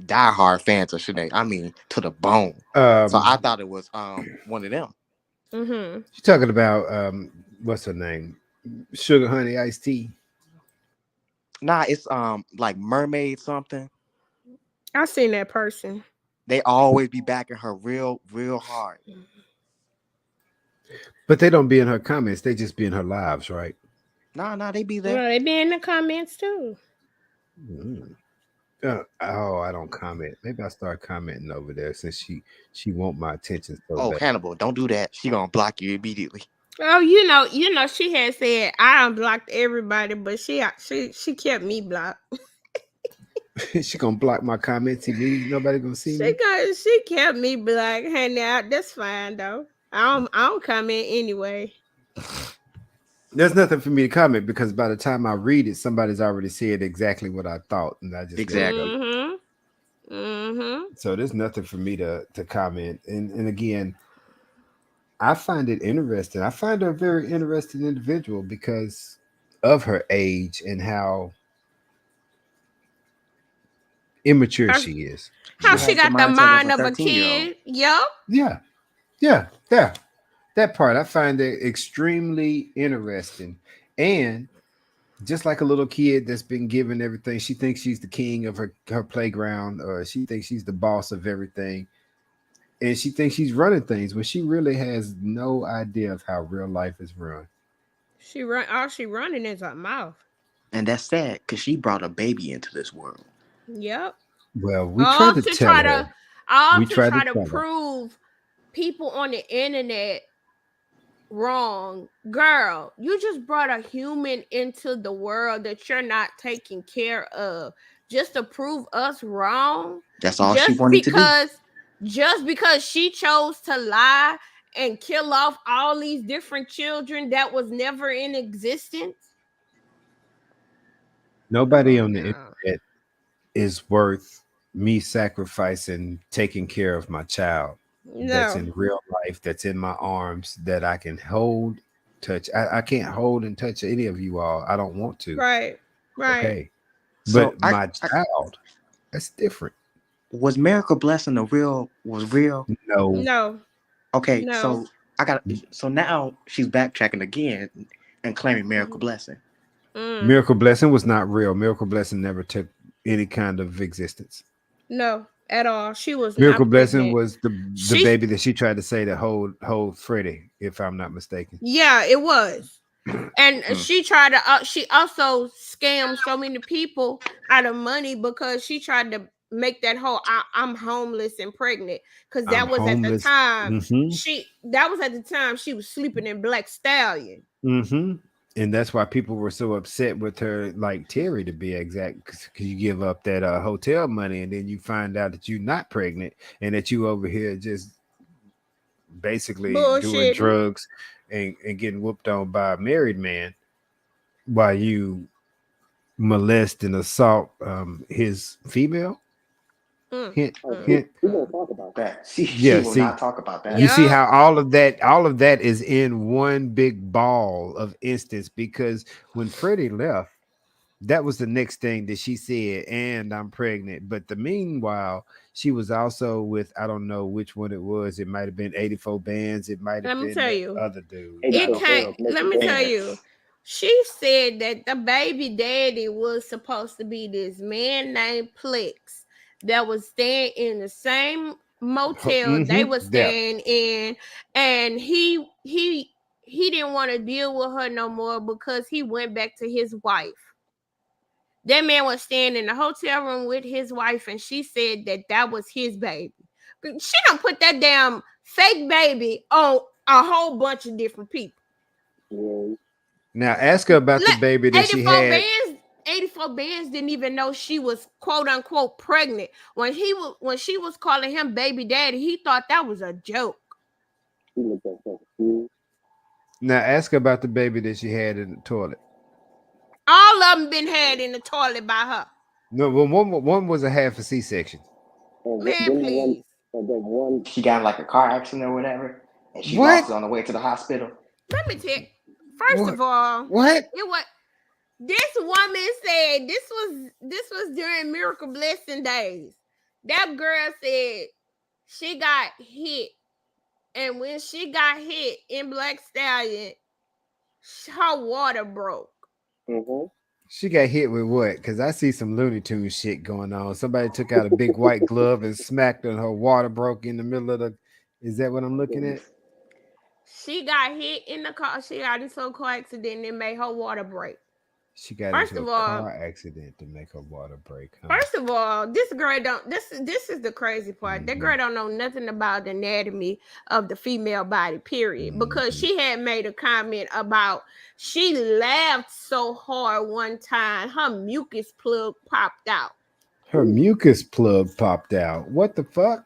diehard fans of Shanae. I mean, to the bone. So I Um, thought it was one of them. Mm-hmm. You're talking about what's her name? Sugar Honey Iced Tea. Nah, it's like mermaid something. I seen that person. They always be backing her real hard. But they don't be in her comments. They just be in her lives, right? Nah, they be there. Well, they be in the comments too. Mm. Oh, I don't comment. Maybe I start commenting over there since she want my attention so Oh, bad. Hannibal, don't do that. She gonna block you immediately. Oh, you know, she had said I unblocked everybody, but she kept me blocked. She gonna block my comments immediately. Nobody gonna see me. She kept me blocked. Hey, now that's fine though. I don't comment anyway. There's nothing for me to comment because by the time I read it, somebody's already said exactly what I thought, and I just let it Exactly. go. Mm-hmm. Mm-hmm. So there's nothing for me to comment. And again, I find it interesting. I find her a very interesting individual because of her age and how immature How, she is. how She she has the got the mindset of mind a of a 13-year-old. kid. Yup. Yeah, yeah, yeah. That part I find it extremely interesting. And just like a little kid that's been given everything, she thinks she's the king of her playground, or she thinks she's the boss of everything. And she thinks she's running things when she really has no idea of how real life is run. All she running is her mouth. And that's sad because she brought a baby into this world. Yep. Well, we tried All to to tell try her. to all We to tried to try to tell her. prove people on the internet wrong. Girl, you just brought a human into the world that you're not taking care of just to prove us wrong. That's all she Just wanted to do. because just because she chose to lie and kill off all these different children that was never in existence. Nobody on the No. internet is worth me sacrificing taking care of my child that's No. in real life, that's in my arms, that I can hold, touch. I can't hold and touch any of you all. I don't want to. Right. Right. Okay. So But my child, that's different. was Miracle Blessing was real? No. No. Okay, No. so so now she's backtracking again and claiming Miracle Blessing. Mm. Miracle Blessing was not real. Miracle Blessing never took any kind of existence. No, at all. She was Miracle not Blessing pregnant. was the She, baby that she tried to say to hold Freddie, if I'm not mistaken. yeah, it was. And Hmm. she tried to, she also scammed so many people out of money because she tried to make that whole I'm homeless and pregnant. Because I'm that was at the homeless. time, Mm-hmm. that was at the time she was sleeping in Black Stallion. Mm-hmm. And that's why people were so upset with her, like Terry to be exact, because you give up that hotel money and then you find out that you're not pregnant and that you over here just basically doing Bullshitting. drugs and getting whooped on by a married man while you molest and assault his female. Mm, Hint, mm, hint. We gonna mm. talk about that. She Yeah, will see, not talk about that. you see Yup. how all of that is in one big ball of instance, because when Freddie left, that was the next thing that she said, and I'm pregnant. But the meanwhile, she was also with, I don't know which one it was. It might have been 84 bands. It might Let have me been tell the you. other dude. I It 84 don't can't. know. bands make Let a me tell difference. you. She said that the baby daddy was supposed to be this man named Plex that was staying in the same motel they Mm-hmm. were Yeah. staying in, and he didn't want to deal with her no more because he went back to his wife. That man was staying in the hotel room with his wife, and she said that that was his baby. She don't put that damn fake baby on a whole bunch of different people. Yeah. Now ask her about the Let baby that she 84 had. bands 84 bands didn't even know she was quote unquote pregnant. When she was calling him baby daddy, he thought that was a joke. She looked at so confused. Now ask her about the baby that she had in the toilet. All of them been had in the toilet by her. No, well, one was a half a C-section. And Man, then one, please. and then one, she got in like a car accident or whatever, and she What? lost it on the way to the hospital. Let me tell first What? of all, What? it was this woman said this was during Miracle Blessing days. That girl said she got hit, and when she got hit in Black Stallion, her water broke. Mm-hmm. She got hit with what? Because I see some Looney Tunes shit going on. Somebody took out a big white glove and smacked her, and her water broke in the middle of the. Is that what I'm looking at? She got hit in the car. She got into a car accident and it made her water break. She got First into of a all, car accident to make her water break. Huh? First of all, this girl don't. This is the crazy part. That girl don't know nothing about the anatomy of the female body. Period. Because she had made a comment about she laughed so hard one time her mucus plug popped out. Her mucus plug popped out. What the fuck?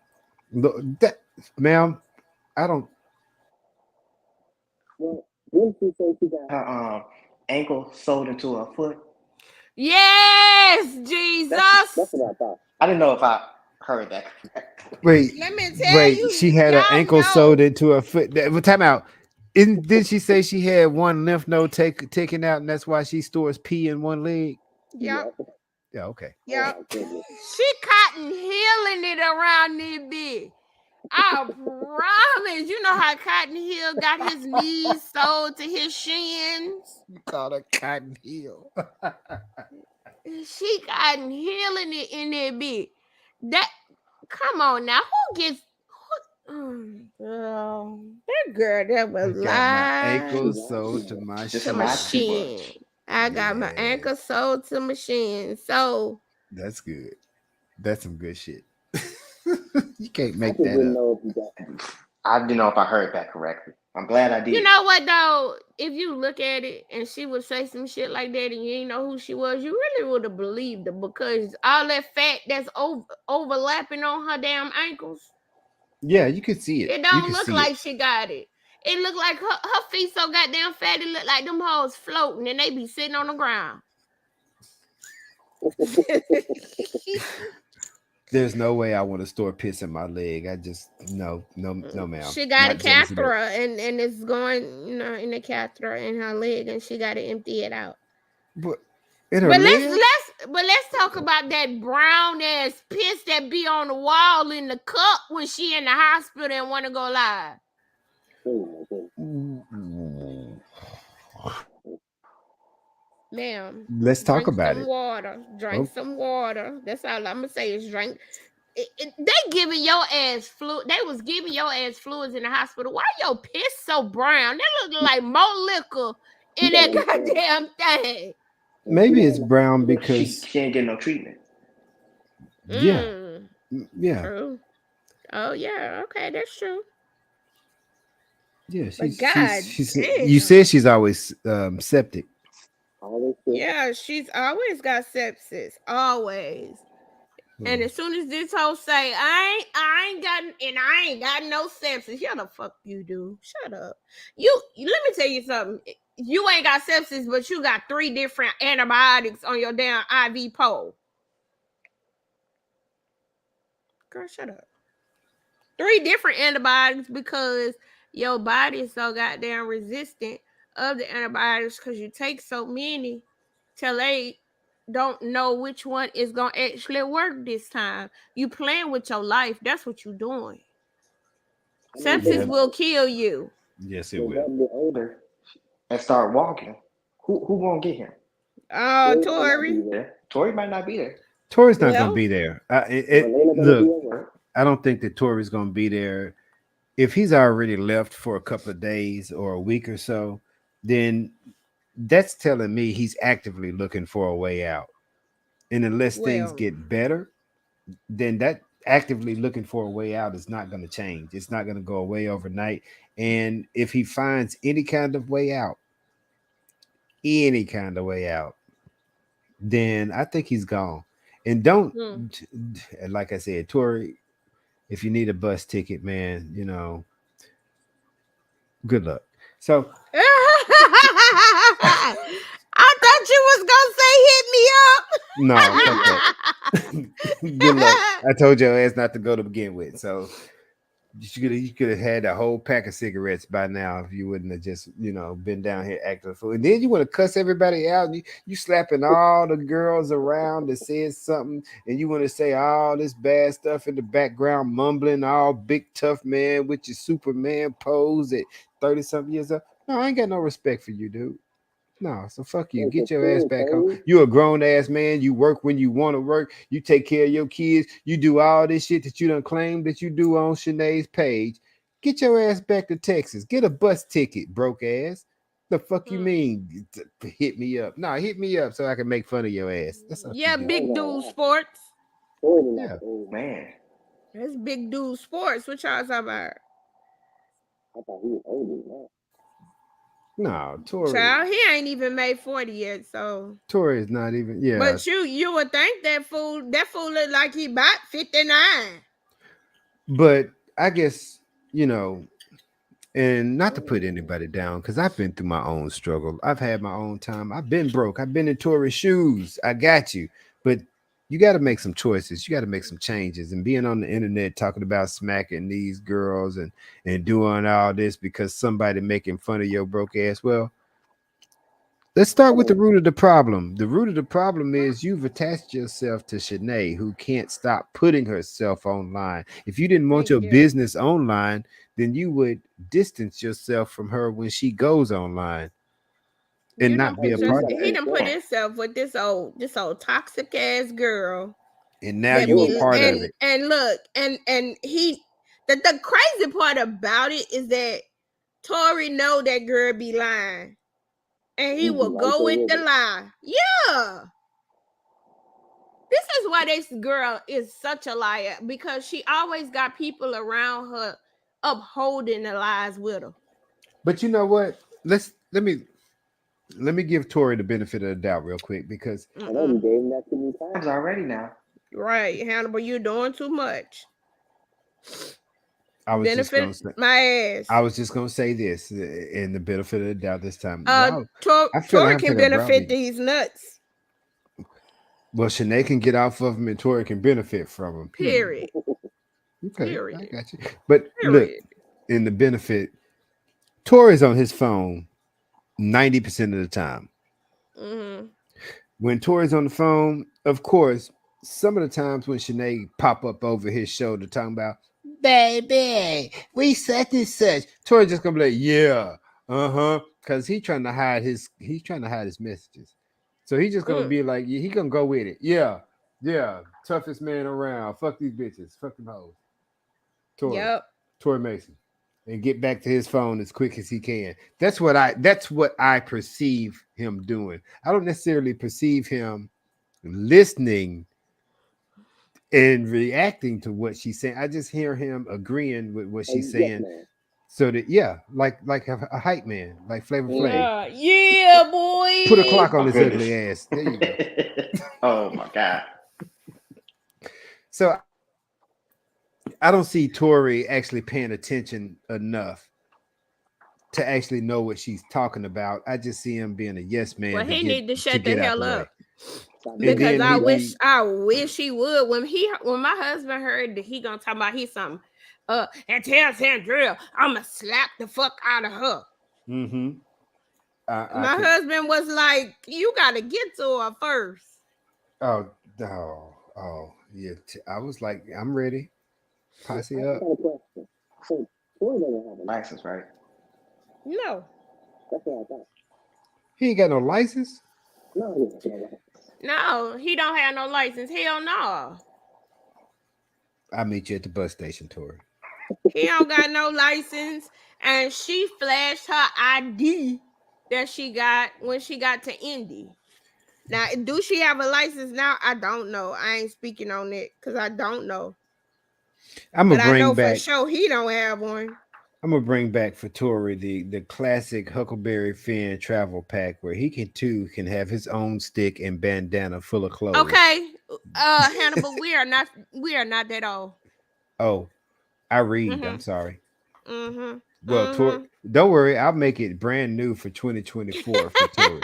Look, that, ma'am, I don't. Well, didn't she say she got her ankle sewed into her foot? Yes, Jesus. That's what I thought. I didn't know if I heard that. Wait, Let me tell wait. you, She had an y'all ankle sewed know. into her foot. Well, time out. Did she say she had one lymph node taken out, and that's why she stores pee in one leg? Yup, Yeah, okay. yup. She cotton healing it around this bitch. I promise. You know how Cotton Hill got his knees sewed to his shins? You call her cotton heel. She cotton healing it in that bitch. That come on now. Who gets girl, that girl that I was got my live ankles sewed to my Just to my relax too shin. shin. much. I got my ankle Yes, sewed to my shin. So that's good. That's some good shit. You can't make that up. I didn't know if I heard that correctly. I'm glad I you did. know what though? If you look at it and she would say some shit like that and you ain't know who she was, you really would have believed her because all that fat that's overlapping on her damn ankles, Yeah, you could see it. it You don't could look see it. like she got it. It look like her feet so goddamn fat, it look like them hoes floating and they be sitting on the ground. There's no way I want to store piss in my leg. I just no, ma'am. She got a Not jealous of that. catheter and it's going, in the catheter in her leg and she got to empty it out. But in her But leg? let's talk about that brown ass piss that be on the wall in the cup when she in the hospital and want to go live. Ma'am, Let's talk drink about some it. water. Drink Oh, some water. That's all I'm gonna say is drink. They giving your ass fluid. They was giving your ass fluids in the hospital. Why your piss so brown? That look like more liquor in that goddamn thing. maybe it's brown Well, she because ain't getting no treatment. yeah, Mm, yeah, true. Oh yeah. Okay, that's true. yeah. But She's god she's. You damn. said she's always septic. Yeah, she's always got sepsis. Always. And Hmm. as soon as this hoe say, I ain't got no sepsis. Yeah, the fuck you do. Shut up. Let me tell you something. You ain't got sepsis, but you got 3 different antibiotics on your damn IV pole. Girl, shut up. 3 different antibiotics because your body is so goddamn resistant of the antibiotics because you take so many till they don't know which one is gonna actually work this time. You playing with your life. That's what you doing. Sepsis Yeah. will kill you. Yes, it will. Older and start walking. Who gonna get him? Tori. Tori might not be there. Tori's not going to Well, be there. Look, I don't think that Tori's going to be there. If he's already left for a couple of days or a week or so, then that's telling me he's actively looking for a way out. And unless things well, get better, then that actively looking for a way out is not going to change. It's not going to go away overnight. And if he finds any kind of way out, then I think he's gone. And don't, hmm. like I said, Tori, if you need a bus ticket, man, good luck. So, I thought you was no, gonna fuck that. Good luck. say hit I told your ass not to go to begin with. So, you could have had a whole pack of cigarettes by now if you wouldn't have just been down here acting a fool. And then you want to cuss everybody out. You slapping all the girls around that says something, and you want to say all this bad stuff in the background, mumbling all big tough man with your Superman pose at 30 something years old. No, I ain't got no respect for you, dude. No, so fuck you. Get your ass back home. You a grown ass man. You work when you want to work. You take care of your kids. You do all this shit that you done claim that you do on Shanae's page. Get your ass back to Texas. Get a bus ticket, broke ass. The fuck you me up. mean? Hit me up. No, hit me up so I can make fun of your ass. That's what you Yeah, do. big dude sports. Yeah. Man. That's big dude sports. What y'all talking about? No, Tori. Child, he ain't even made 40 yet, so. Tori is not even. Yeah. But you would think that fool look like he about 59. But I guess, and not to put anybody down, because I've been through my own struggle. I've had my own time. I've been broke. I've been in Tory's shoes. I got you. But you got to make some choices. You got to make some changes. And being on the internet talking about smacking these girls and doing all this because somebody making fun of your broke ass. Well, let's start with the root of the problem. The root of the problem is you've attached yourself to Shanae, who can't stop putting herself online. If you didn't want your business online, then you would distance yourself from her when she goes online and not be a part of He it. done put himself with this old toxic ass girl. And now you a part of it. And look, and he the crazy part about it is that Tori know that girl be lying. And he will go with the lie. Yeah. This is why this girl is such a liar, because she always got people around her upholding the lies with her. But you know what? Let me give Tori the benefit of the doubt real quick, because I know you gave him that too many times already now. Right, Hannibal, you're doing too much. I was just gonna say my ass. I was just gonna say this in the benefit of the doubt this time. Tori can benefit these nuts. Well, Shanae can get off of them and Tori can benefit from them. Period. Okay, Period. I got you. But look, in the benefit, Tori's on his phone 90% of the time. Mm-hmm. When Tori's on the phone, of course, some of the times when Shanae pop up over his shoulder talking about, baby, we such and such, Tori just gonna be like, yeah, because he's trying to hide his messages. So he's just gonna be like, he gonna go with it. Yeah, toughest man around. Fuck these bitches. Fuck them hoes. Tori Mason, and get back to his phone as quick as he can. That's what I perceive him doing. I don't necessarily perceive him listening and reacting to what she's saying. I just hear him agreeing with what she's saying. So that like a hype man, like Flavor Flav. Yeah, boy. Put a clock on his ugly ass. There you go. Oh my God. So I don't see Tori actually paying attention enough to actually know what she's talking about. I just see him being a yes man. Well, he need to shut the hell up. Because I wish he would. When my husband heard that he gonna talk about something, and tell Sandra, I'ma slap the fuck out of her. Mm-hmm. My husband was like, you gotta get to her first. Oh, yeah. I was like, I'm ready. Posse up. So Tori doesn't have a license, right? No. That's what I thought. He ain't got no license? No, he don't have no license. Hell no. I'll meet you at the bus station, Tori. He don't got no license, and she flashed her ID that she got when she got to Indy. Now, do she have a license now? I don't know. I ain't speaking on it because I don't know. But I know for sure he don't have one. I'm gonna bring back for Tori the classic Huckleberry Finn travel pack where he can have his own stick and bandana full of clothes. Okay, Hannibal, we are not that old. Oh, I read. Mm-hmm. I'm sorry. Mm-hmm. Well, Tori, don't worry. I'll make it brand new for 2024 for Tori.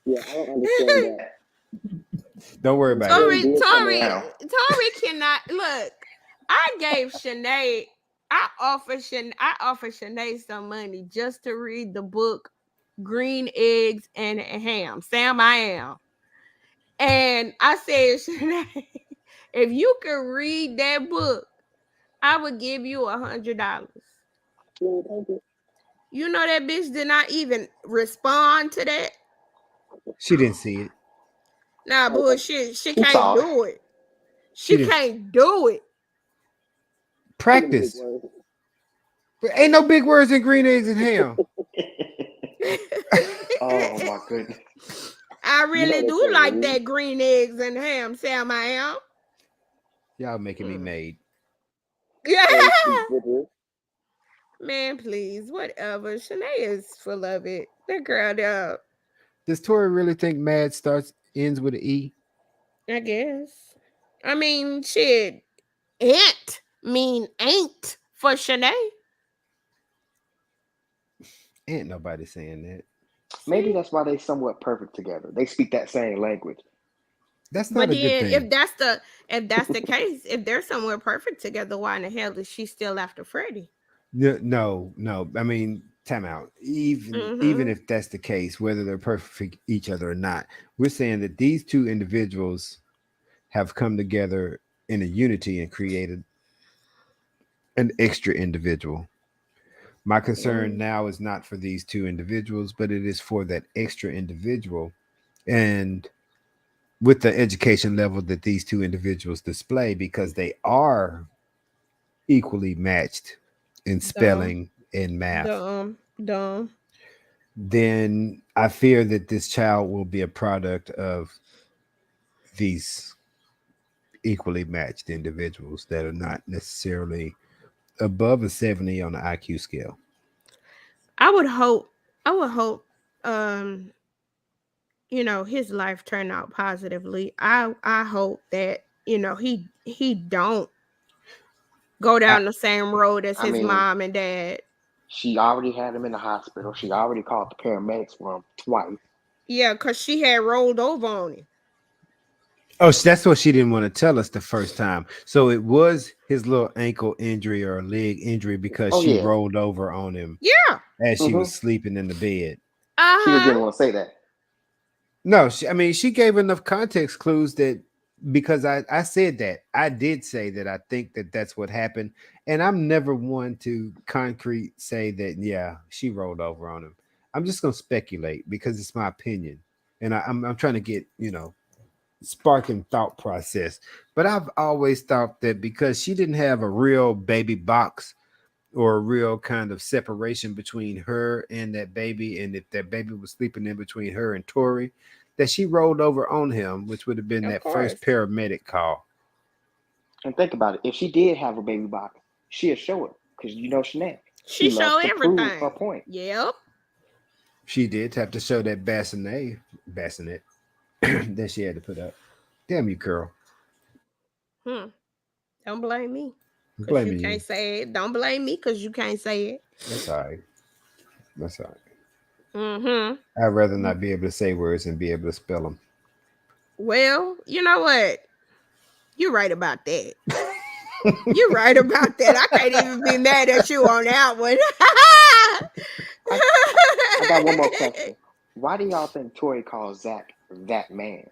Yeah, I don't understand that. Don't worry about it. Tori cannot look. I gave Shanae. I offered Shanae some money just to read the book Green Eggs and Ham. Sam, I am. And I said, Shanae, if you could read that book, I would give you $100. You know that bitch did not even respond to that. She didn't see it. Nah, bullshit. She can't do it. She can't do it. Practice. But ain't no big words in Green Eggs and Ham. Oh my goodness. I really do like that Green Eggs and Ham, Sam, I am. Y'all making me mad. Yeah. Man, please, whatever. Shanae is full of it. That girl, Does Tori really think mad ends with an E? I guess. I mean, shit. Ain't for Shanae. Ain't nobody saying that. Maybe See? that's why they somewhat perfect together. They speak that same language. That's not But a good then thing. if that's the case, if they're somewhere perfect together, why in the hell is she still after Freddie? No. I mean, time out. Even Mm-hmm. if that's the case, whether they're perfect for each other or not, we're saying that these two individuals have come together in a unity and created an extra individual. My concern Mm. now is not for these two individuals, but it is for that extra individual. And with the education level that these two individuals display, because they are equally matched in Dumb, spelling and math, dumb. then I fear that this child will be a product of these equally matched individuals that are not necessarily above a 70 on the IQ scale. I would hope. I would hope. Um, his life turned out positively. I hope that he don't go I, down the same road as I his mean, mom and dad. she already had him in the hospital. She already called the paramedics for him twice. Yeah, cause she had rolled over on him. Oh, that's what she didn't want to tell us the first time. So it was his little ankle injury or leg injury because Oh she yeah. rolled over on him Yeah. as she was Mm-hmm. sleeping in the bed. Uh She just huh. didn't want to say that. No, I mean, she gave enough context clues that because I said that. I did say that I think that that's what happened. And I'm never one to concrete say that, yeah, she rolled over on him. I'm just going to speculate because it's my opinion. And I'm trying to get, sparking thought process. But I've always thought that because she didn't have a real baby box or a real kind of separation between her and that baby, and if that baby was sleeping in between her and Tori, that she rolled over on him, which would have been Of that first course. paramedic call. And think about it. If she did have a baby box, she'll show it. Because you know Shanae. She She loves show to prove her everything. point. Yep. She did have to show that bassinet that she had to put up. Damn you, Carol. Hmm. Don't blame me, I'm cause you blaming can't you. say it. Don't blame me, cause you can't say it. That's all right. That's all right. Mm-hmm. I'd rather not be able to say words and be able to spell them. Well, you know what? You're right about that. You're right about that. I can't even be mad at you on that one. I, I got one more question. Why do y'all think Tori calls Zach that man?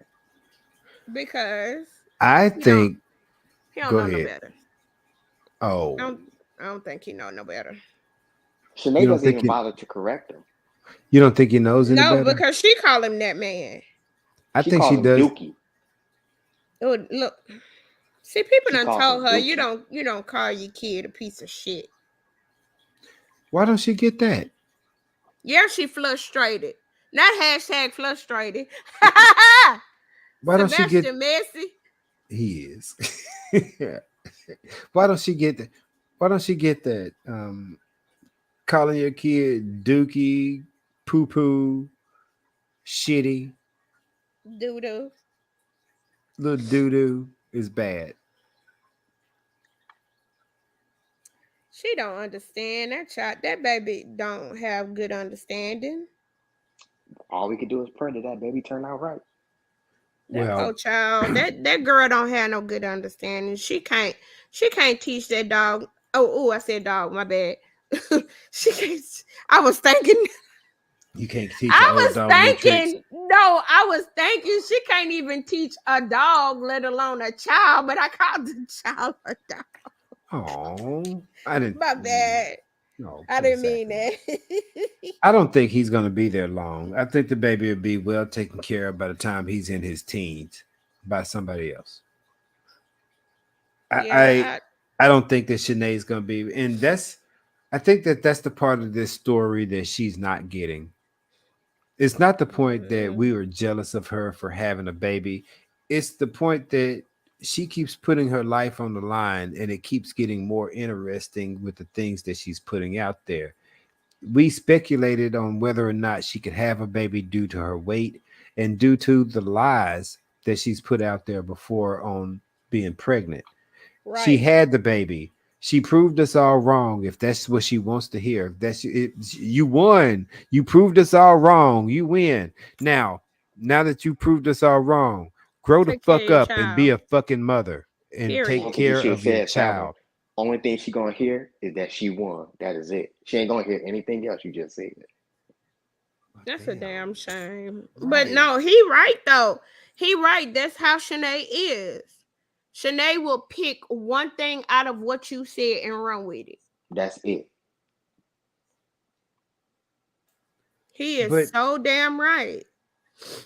Because I he don't think, he don't go know no ahead. better. I Oh, don't I don't think he know no better. you Shanae don't doesn't think even you bother to correct him. you don't think he knows any No, better? because she call him that man. I She think she calls him does. Dookie. Oh, look. See, people She done calls him told her Dookie. you don't call your kid a piece of shit. Why don't she get that? Yeah, she frustrated. Not hashtag frustrated. Why don't she get? Sebastian Messi. He is. Why don't she get that? Why don't she get that? Calling your kid Dookie, poo poo, shitty, Doo doo. little doo doo is bad. She don't understand that child. That baby don't have good understanding. All we can do is pray that that baby turn out right. That Well, poor child. That girl don't have no good understanding. She can't teach that dog. Oh, I said dog. My bad. she can't. I was thinking. you can't teach an I old was dog new tricks. thinking. No, I was thinking she can't even teach a dog, let alone a child. But I called the child a dog. Oh, I didn't. My bad. No, I poor didn't mean Zachary. that. I don't think he's going to be there long. I think the baby will be well taken care of by the time he's in his teens by somebody else. I I, yeah. I don't think that Shanae's going to be, and I think that that's the part of this story that she's not getting. It's not the point that we were jealous of her for having a baby. It's the point that she keeps putting her life on the line and it keeps getting more interesting with the things that she's putting out there. We speculated on whether or not she could have a baby due to her weight and due to the lies that she's put out there before on being pregnant. She Right. had the baby. She proved us all wrong. If that's what she wants to hear, if that's it, you won. You proved us all wrong. You win. Now that you proved us all wrong, grow the Take care of fuck your up and be child. a fucking mother and Period. take One thing you care should have of your said, Falcon. child. Only thing she gonna hear is that she won. That is it. She ain't gonna hear anything else you just said. That's a damn Damn. shame. But Right. no, he right though. He right. That's how Shanae is. Shanae will pick one thing out of what you said and run with it. That's it. He is But so damn right.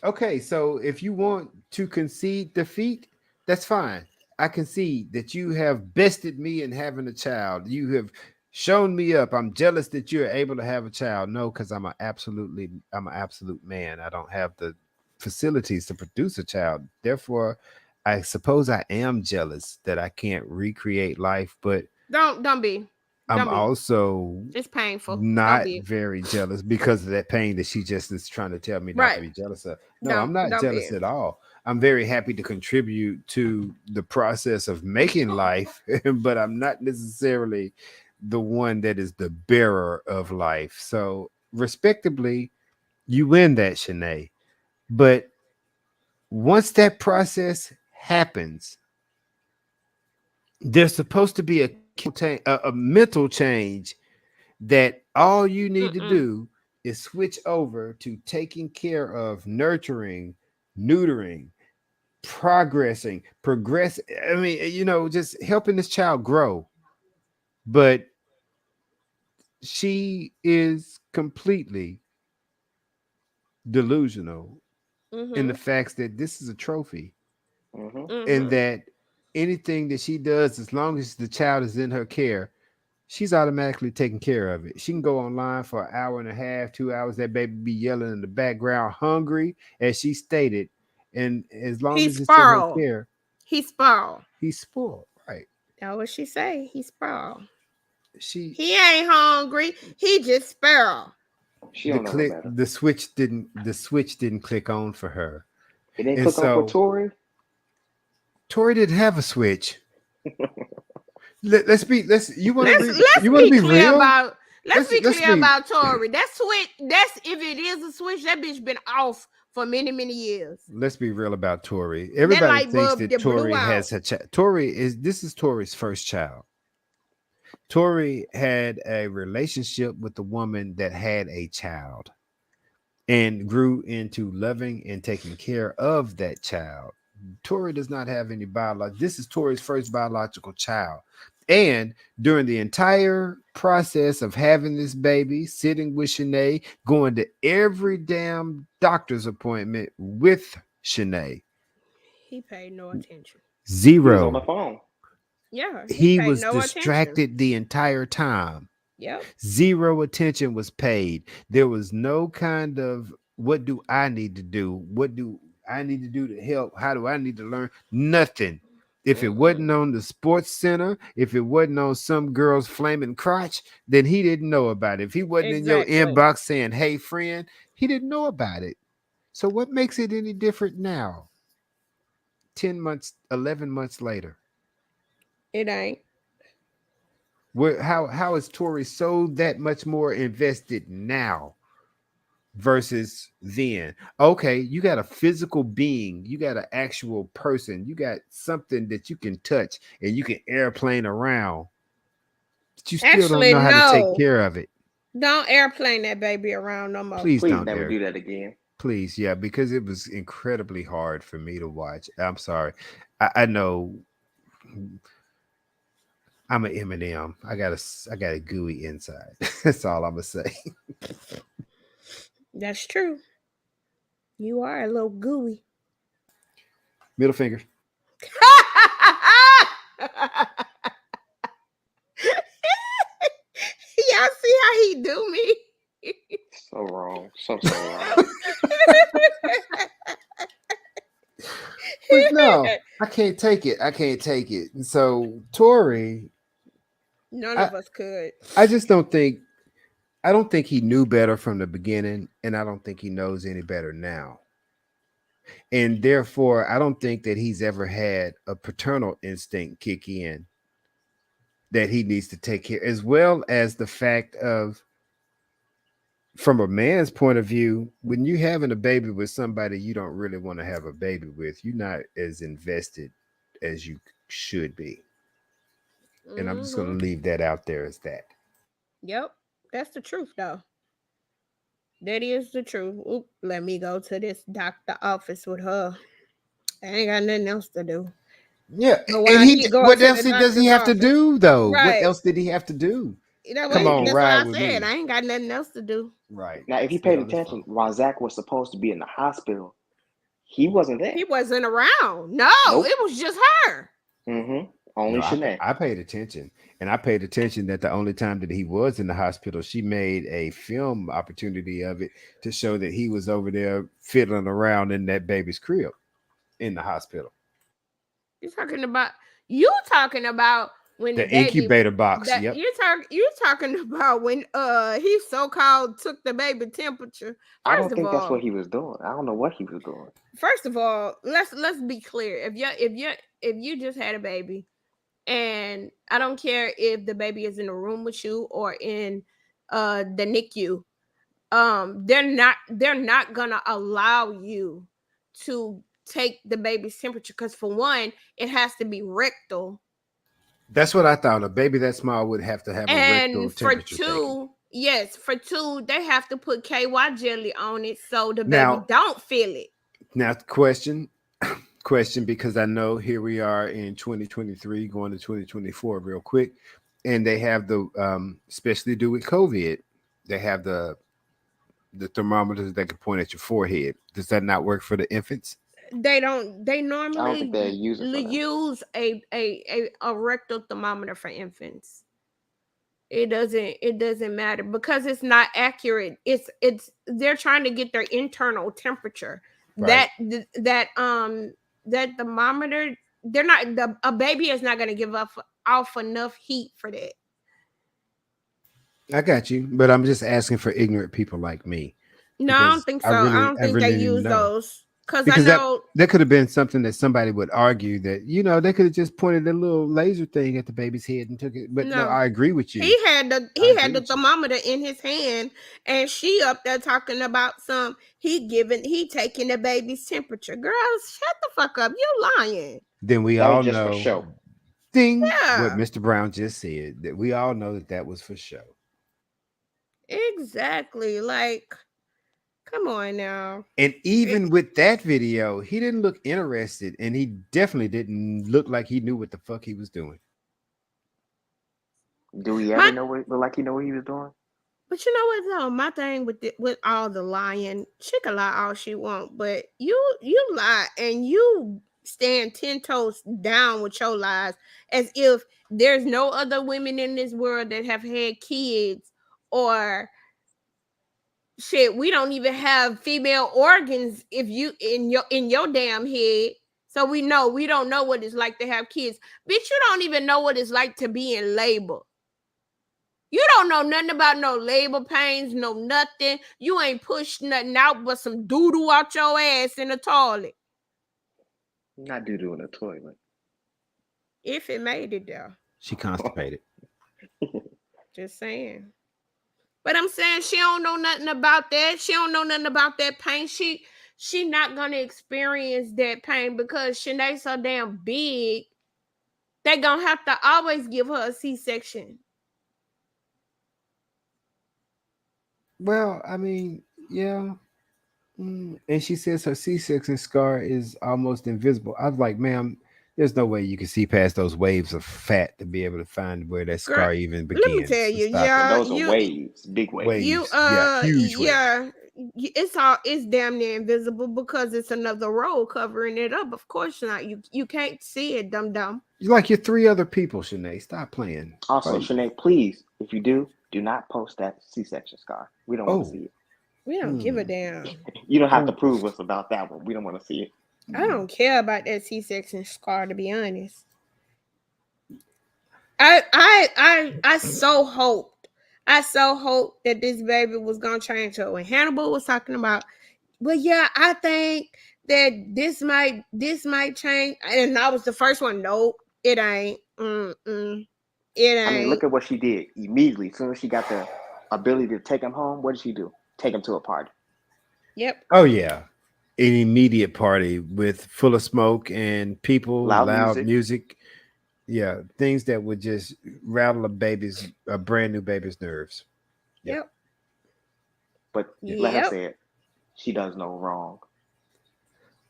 okay, so if you want to concede defeat, that's fine. I concede that you have bested me in having a child. You have shown me up. I'm jealous that you're able to have a child. No, because I'm an absolute man. I don't have the facilities to produce a child. Therefore, I suppose I am jealous that I can't recreate life, but Don't be. I'm Don't be. also It's painful. Don't not be. very jealous because of that pain that she just is trying to tell me not to Right. be jealous of. No, I'm not Don't jealous be. at all. I'm very happy to contribute to the process of making life, but I'm not necessarily the one that is the bearer of life. So, respectably, you win that, Shanae. But once that process happens, there's supposed to be a mental change that all you need to Mm-mm. do is switch over to taking care of nurturing, neutering, progress. I mean, just helping this child grow. But she is completely delusional in the Mm-hmm. facts that this is a trophy Hmm. and Mm-hmm. that anything that she does, as long as the child is in her care, she's automatically taking care of it. She can go online for an hour and a half, 2 hours. That baby be yelling in the background, hungry, as she stated. And as long He's as it's in her spoiled. care, He's spoiled. he's spoiled. Right. That's what she say. He's spoiled. She He ain't hungry. He just spoiled. She don't know no better. the switch didn't click on for her. It didn't And click on for so Tori. Tori didn't have a switch. Let's you want to Let's be let's you want to be be clear real? about let's be Let's clear be about Tori. That switch, that's if it is a switch, that bitch been off for many, many years. let's be real about Tori. That Everybody light thinks bulb that that blew Tori out. has a child. This is Tori's first child. Tori had a relationship with the woman that had a child and grew into loving and taking care of that child. Tori does not have any biological. This is Tori's first biological child. And during the entire process of having this baby, sitting with Shanae, going to every damn doctor's appointment with Shanae, He paid no attention. He was on the zero. phone. Yeah, he He paid was no attention. distracted the entire time. Yep. Zero attention was paid. There was no kind of what do I need to do? What do I need to do to help? How do I need to learn? Nothing. If it Mm-mm. wasn't on the sports center, if it wasn't on some girl's flaming crotch, then he didn't know about it. If he wasn't in your Exactly. inbox saying, "Hey friend," he didn't know about it. So what makes it any different now? 10 months, 11 months later. It ain't. How is Tori so that much more invested now versus then? Okay, you got a physical being, you got an actual person, you got something that you can touch and you can airplane around, but you still don't Actually, know how to take no. care of it. Don't airplane that baby around no more. Please Please don't never air. do that again. Please, yeah, because it was incredibly hard for me to watch. I'm sorry. I know I'm an Eminem. I got a gooey inside. That's all I'm gonna say. That's true. You are a little gooey. Middle finger. Y'all see how he do me? So wrong. So wrong. But no, I can't take it. I can't take it. And so Tori, None I, of us could. I just don't think I don't think he knew better from the beginning, and I don't think he knows any better now. And therefore, I don't think that he's ever had a paternal instinct kick in that he needs to take care, as well as the fact of, from a man's point of view, when you having a baby with somebody you don't really want to have a baby with, you're not as invested as you should be. And I'm just going to leave that out there as that. Yep, that's the truth, though. That is the truth. Oop, let me go to this doctor office with her. I ain't got nothing else to do. Yeah, But and while he going what to else the does he doctor's have to office, do though? What right? else did he have to do? You know Come what? on, That's what ride I with said. me. I ain't got nothing else to do. Right. Now, if you Sit paid on this attention, phone. while Zach was supposed to be in the hospital, he wasn't there. He wasn't around. No, Nope. it was just her. Only No, Shanae. I paid attention, and I paid attention that the only time that he was in the hospital, she made a film opportunity of it to show that he was over there fiddling around in that baby's crib in the hospital. You talking about when the The baby incubator box. that Yep. you talking about when he so called took the baby temperature. I don't think that's what he was doing. I don't know what he was doing. First of all, let's be clear. If you just had a baby, and I don't care if the baby is in a room with you or in the NICU, they're not gonna allow you to take the baby's temperature, because for one, it has to be rectal, That's what I thought. A baby that small would have to have a rectal and for temperature taken. two, yes, for two, they have to put KY jelly on it so the baby Now, don't feel it. now, question, because I know here we are in 2023 going to 2024 real quick, and they have the especially do with COVID, they have the thermometers that can point at your forehead. Does that not work for the infants? They don't. They I don't normally think they use it for them. use a rectal thermometer for infants. It doesn't matter because it's not accurate. It's they're trying to get their internal temperature. Right. That thermometer, they're not a baby is not going to give up off enough heat for that. I got you, but I'm just asking for ignorant people like me. No, I don't think so. I don't think they use know. those because I Because know that could have been something that somebody would argue that, they could have just pointed a little laser thing at the baby's head and took it. But no, no. I agree with you. He had the agree with you. thermometer in his hand, and she up there talking about he taking the baby's temperature. Girls, shut the fuck up. You lying. Then we That all was just for know, show. ding, Yeah. what Mr. Brown just said, that we all know that was for show. Exactly. Like, come on now. And even with that video, he didn't look interested, and he definitely didn't look like he knew what the fuck he was doing. Do we ever know what look like he know what he was doing? But you know what though? My thing with all the lying, she can lie all she want, but you lie and you stand 10 toes down with your lies, as if there's no other women in this world that have had kids, or shit, we don't even have female organs if you in your damn head. So we don't know what it's like to have kids. Bitch, you don't even know what it's like to be in labor. You don't know nothing about no labor pains, no nothing. You ain't pushed nothing out but some doo-doo out your ass in the toilet. Not doo-doo in the toilet. If it made it there. She constipated. Just saying. But I'm saying she don't know nothing about that. She don't know nothing about that pain. She not gonna experience that pain because Shanae's so damn big. They gonna have to always give her a C-section. Well, I mean, yeah. And she says her C-section scar is almost invisible. I was like, ma'am, there's no way you can see past those waves of fat to be able to find where that scar even begins. Let me tell you, those are waves, big waves. Huge waves. It's damn near invisible because it's another roll covering it up. Of course not. You can't see it, dumb. You're like your three other people, Shanae. Stop playing. Also, Shanae, please, if you do not post that C-section scar. We don't want to see it. We don't give a damn. You don't have to prove us about that one. We don't want to see it. I don't care about that C-section scar, to be honest. I so hoped that this baby was gonna change her. When Hannibal was talking about, but yeah, I think that this might change, and I was the first one. Nope, it ain't. It I mean, ain't. look at what she did immediately. As soon as she got the ability to take him home, what did she do? Take him to a party. Yep. Oh yeah, an immediate party with full of smoke and people, Loud loud music. music. Yeah, things that would just rattle a brand new baby's nerves. Yep. Yep. But let her Yep. say it. She does no wrong.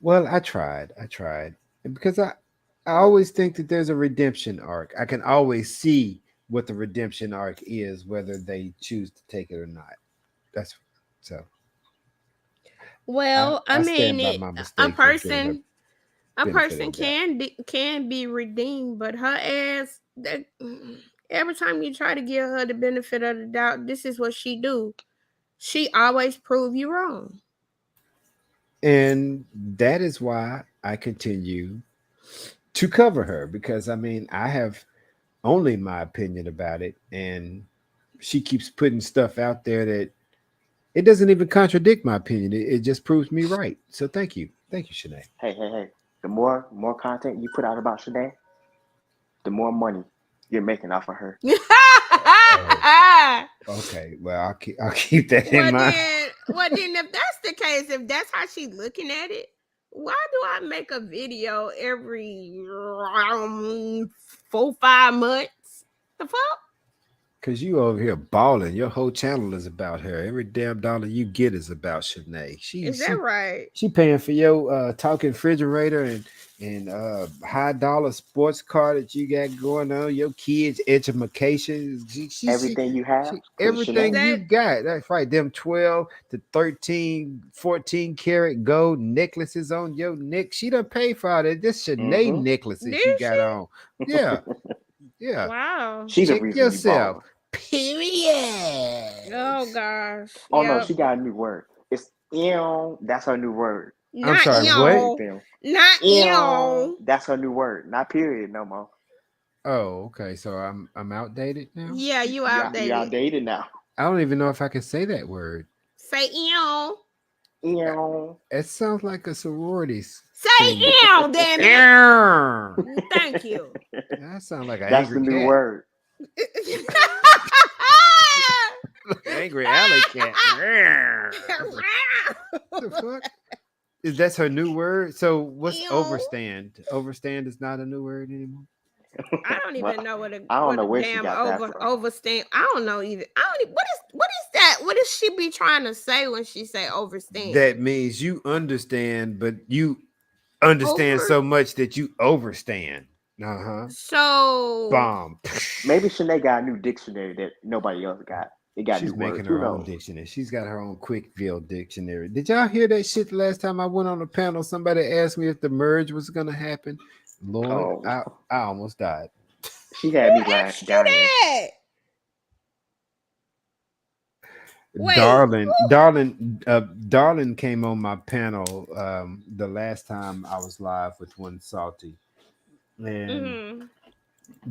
Well, I tried. I tried. And because I always think that there's a redemption arc. I can always see what the redemption arc is, whether they choose to take it or not. That's so Well, I I mean, stand by my a mistake of giving her person, a benefit person of the doubt. can be redeemed, but her ass, that every time you try to give her the benefit of the doubt, this is what she do. She always prove you wrong. And that is why I continue to cover her because I mean, I have only my opinion about it. And she keeps putting stuff out there that it doesn't even contradict my opinion. It just proves me right. So thank you. Thank you, Shanae. Hey. The more content you put out about Shanae, the more money you're making off of her. Oh, okay. Well, I'll keep that in mind. Well then, if that's the case, if that's how she's looking at it, why do I make a video every 4-5 months? The fuck? Cause you over here balling. Your whole channel is about her. Every damn dollar you get is about Shanae. Is that right? She paying for your talking refrigerator and high dollar sports car that you got going on. Your kids' education. Everything you have, because Everything Shanae, you got. That's right. Them 12 to 13, 14 karat gold necklaces on your neck. She done pay for all that. This Shanae mm-hmm. necklaces she Did got she? on. Yeah. Yeah. Wow. She the Check reason you yourself. balling. Oh Period. gosh. Oh no, Yep. she got a new word. It's ew. That's her new word. I'm Not She sorry, don't say what? y'all. anything. Not Ew. y'all. That's her new word. Not period no more. Oh, okay. So I'm outdated now. Yeah, you You outdated. outdated now. I don't even know if I can say that word. Say ew. Ew. It sounds like a sororities Say thing. ew, damn it. That Thank you. sounds like an That's angry the new cat. word. Angry alley cat. The fuck? Is that's her new word? So what's Ew. overstand? Overstand is not a new word anymore. I don't Well, even know I don't what know a where she damn got that from. overstand. I don't know either. I don't. What is that? What does she be trying to say when she say overstand? That means you understand, but you understand Over. so much that you overstand. Uh-huh. So Bomb. Maybe Shanae got a new dictionary that nobody else got. It got new She's making words. Who her own knows? dictionary. She's got her own Quickville dictionary. Did y'all hear that shit the last time I went on a panel? Somebody asked me if the merge was gonna happen. Lord, Oh, I almost died. she who had me asked you dying. that? Wait. Darling came on my panel the last time I was live with One Salty. And Mm-hmm.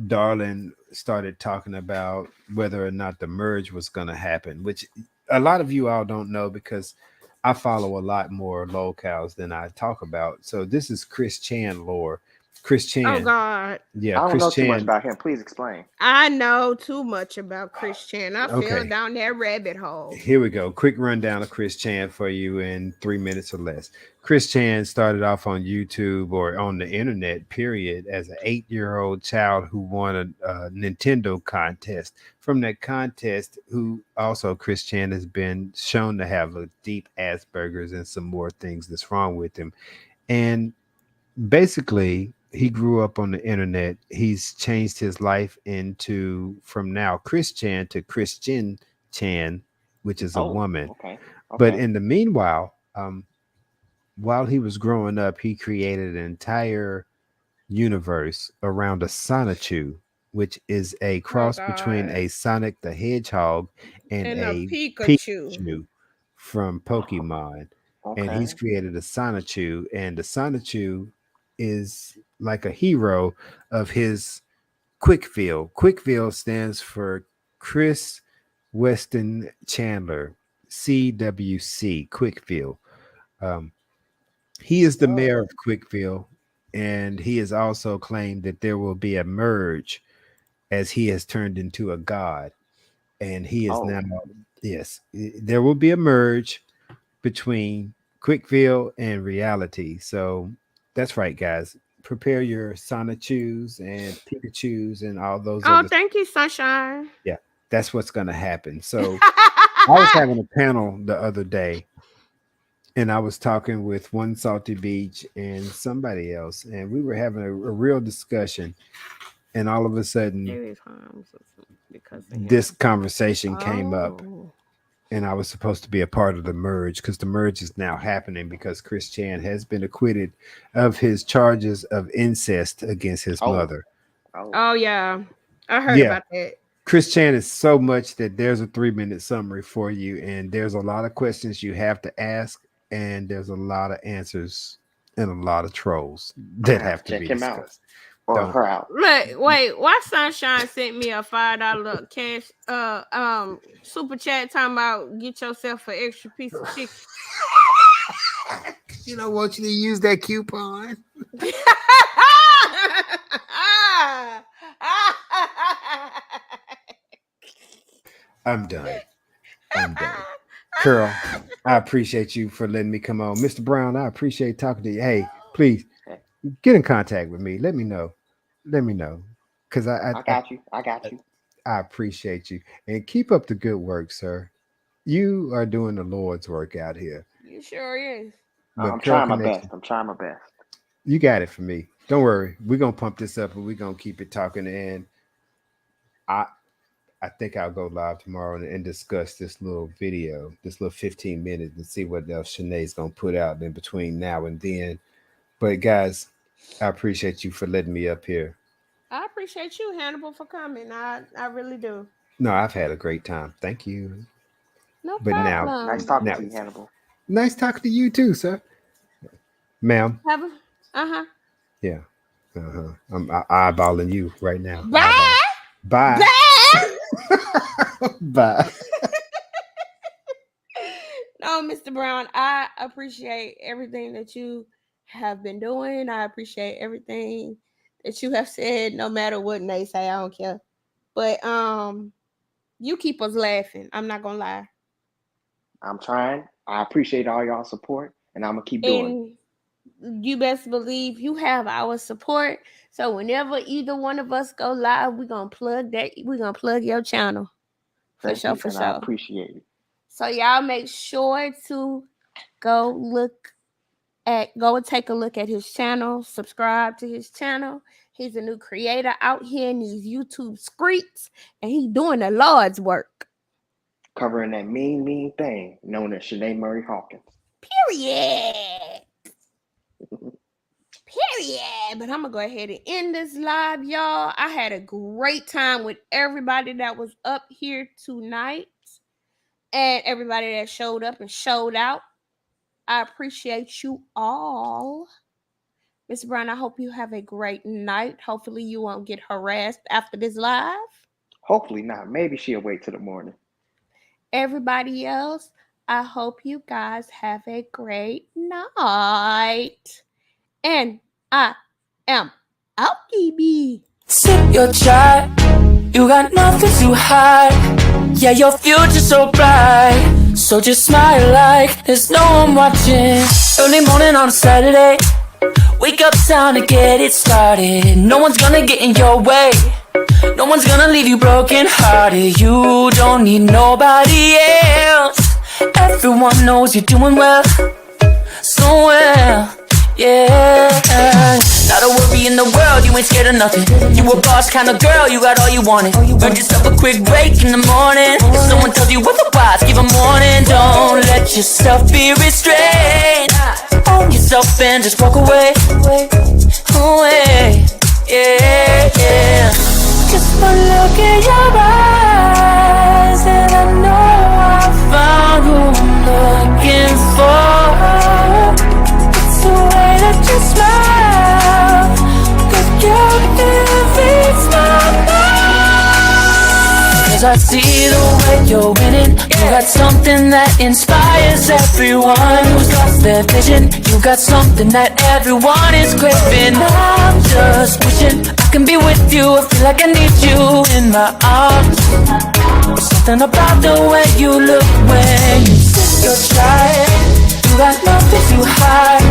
Darling started talking about whether or not the merge was going to happen, which a lot of you all don't know because I follow a lot more locales than I talk about. So this is Chris Chan lore. Chris Oh Chan, God. yeah, I don't Chris know too much Chan. about him. Please explain. I know too much about Christian. I fell Okay, down that rabbit hole. here we go. Quick rundown of Chris Chan for you in 3 minutes or less. Chris Chan started off on YouTube or on the internet, period, as an 8-year-old child who won a Nintendo contest. From that contest, who also Chris Chan has been shown to have a deep Asperger's and some more things that's wrong with him. And basically, he grew up on the internet. He's changed his life into from now Chris Chan to Christian Chan, which is a Oh, woman. okay. But Okay. in the meanwhile, while he was growing up, he created an entire universe around a Sonichu, which is a Oh cross between God. a Sonic the Hedgehog and And a a Pikachu. Pikachu from Pokemon. And he's Okay. created a Sonichu, and the Sonichu is like a hero of his Quickville. Quickville stands for Chris Weston Chandler, CWC, Quickville. Um, he is the mayor Oh. of Quickville, and he has also claimed that there will be a merge as he has turned into a god, and he is Oh, now, yes, there will be a merge between Quickville and reality. So that's right, guys. Prepare your Sonachus and Pikachus and all those Oh, other. thank you, Sunshine. Yeah, that's what's going to happen. So I was having a panel the other day, and I was talking with one Salty Beach and somebody else, and we were having a real discussion. And all of a sudden, Because of him. this conversation came up, Oh. and I was supposed to be a part of the merge because the merge is now happening because Chris Chan has been acquitted of his charges of incest against his Oh. mother. Oh yeah, I heard Yeah. about that. Chris Chan is so much that there's a 3-minute summary for you, and there's a lot of questions you have to ask, and there's a lot of answers and a lot of trolls that have to check be him out. discussed. Or Don't. her out. Look, wait, why Sunshine sent me a $5 cash super chat talking about get yourself an extra piece of chicken. You don't want you to use that coupon. I'm done. Curl, I appreciate you for letting me come on. Mr. Brown, I appreciate talking to you. Hey, please get in contact with me. Let me know. Because I got you. I appreciate you. And keep up the good work, sir. You are doing the Lord's work out here. You sure is. But I'm Curl trying my Connection, best. I'm trying my best. You got it for me. Don't worry. We're gonna pump this up and we're gonna keep it talking. And I think I'll go live tomorrow and discuss this little video, this little 15 minutes, and see what else Shanae's gonna put out in between now and then. But guys, I appreciate you for letting me up here. I appreciate you, Hannibal, for coming. I really do. No, I've had a great time. Thank you. No But problem. now, Nice talking now- to you, Hannibal. nice talking to you too, sir. Ma'am. Yeah. I'm eyeballing you right now. Bye. Bye. Bye. No, Mr. Brown, I appreciate everything that you have been doing. I appreciate everything that you have said, no matter what they say. I don't care. But you keep us laughing. I'm not gonna lie. I'm trying. I appreciate all y'all support, and I'm gonna keep doing it. And you best believe you have our support. So whenever either one of us go live, we're gonna plug that. We're gonna plug your channel. For Thank sure, you, for and sure. I appreciate it. So y'all make sure to go and take a look at his channel, subscribe to his channel. He's a new creator out here in these YouTube streets, and he's doing the Lord's work. Covering that mean thing known as Shanae Murray Hawkins. Period. But I'm gonna go ahead and end this live, y'all. I had a great time with everybody that was up here tonight and everybody that showed up and showed out. I appreciate you all. Ms. Brown, I hope you have a great night. Hopefully you won't get harassed after this live. Hopefully not. Maybe she'll wait till the morning. Everybody else, I hope you guys have a great night. And I am out, baby. Sip your chai, you got nothing to hide. Yeah, your future's so bright, so just smile like there's no one watching. Early morning on a Saturday, wake up, time to get it started. No one's gonna get in your way, no one's gonna leave you broken hearted. You don't need nobody else. Everyone knows you're doing well, so well. Yeah, not a worry in the world, you ain't scared of nothing. You a boss kind of girl, you got all you wanted. Earned yourself a quick break in the morning. If someone tells you otherwise, give a warning. Don't let yourself be restrained. Own yourself and just walk away. Away, yeah. Just one look in your eyes, and I know I found who I'm looking for. The way that you smile, 'cause you can reach my mind. Cause I see the way you're winning. You got something that inspires everyone who's lost their vision. You got something that everyone is craving. I'm just wishing I can be with you. I feel like I need you in my arms. There's something about the way you look when you sit your child. You got nothing to hide.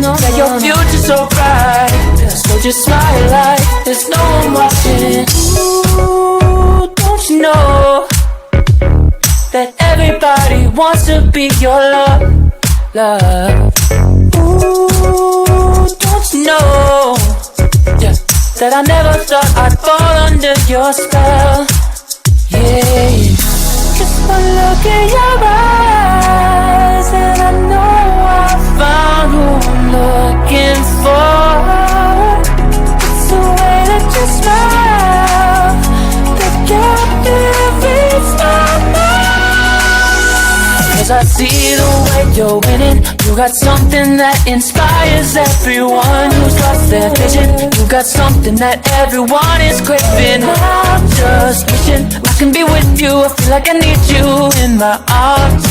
That your future's so bright. So just smile like there's no one watching. Ooh, don't you know that everybody wants to be your love? Ooh, don't you know, yeah, that I never thought I'd fall under your spell. Yeah, just one look in your eyes and I know I found who I'm looking for. It's the way that you smile that captivates my mind. Cause I see the way you're winning. You got something that inspires everyone who's lost their vision. You got something that everyone is craving. I'm just wishing I can be with you. I feel like I need you in my arms.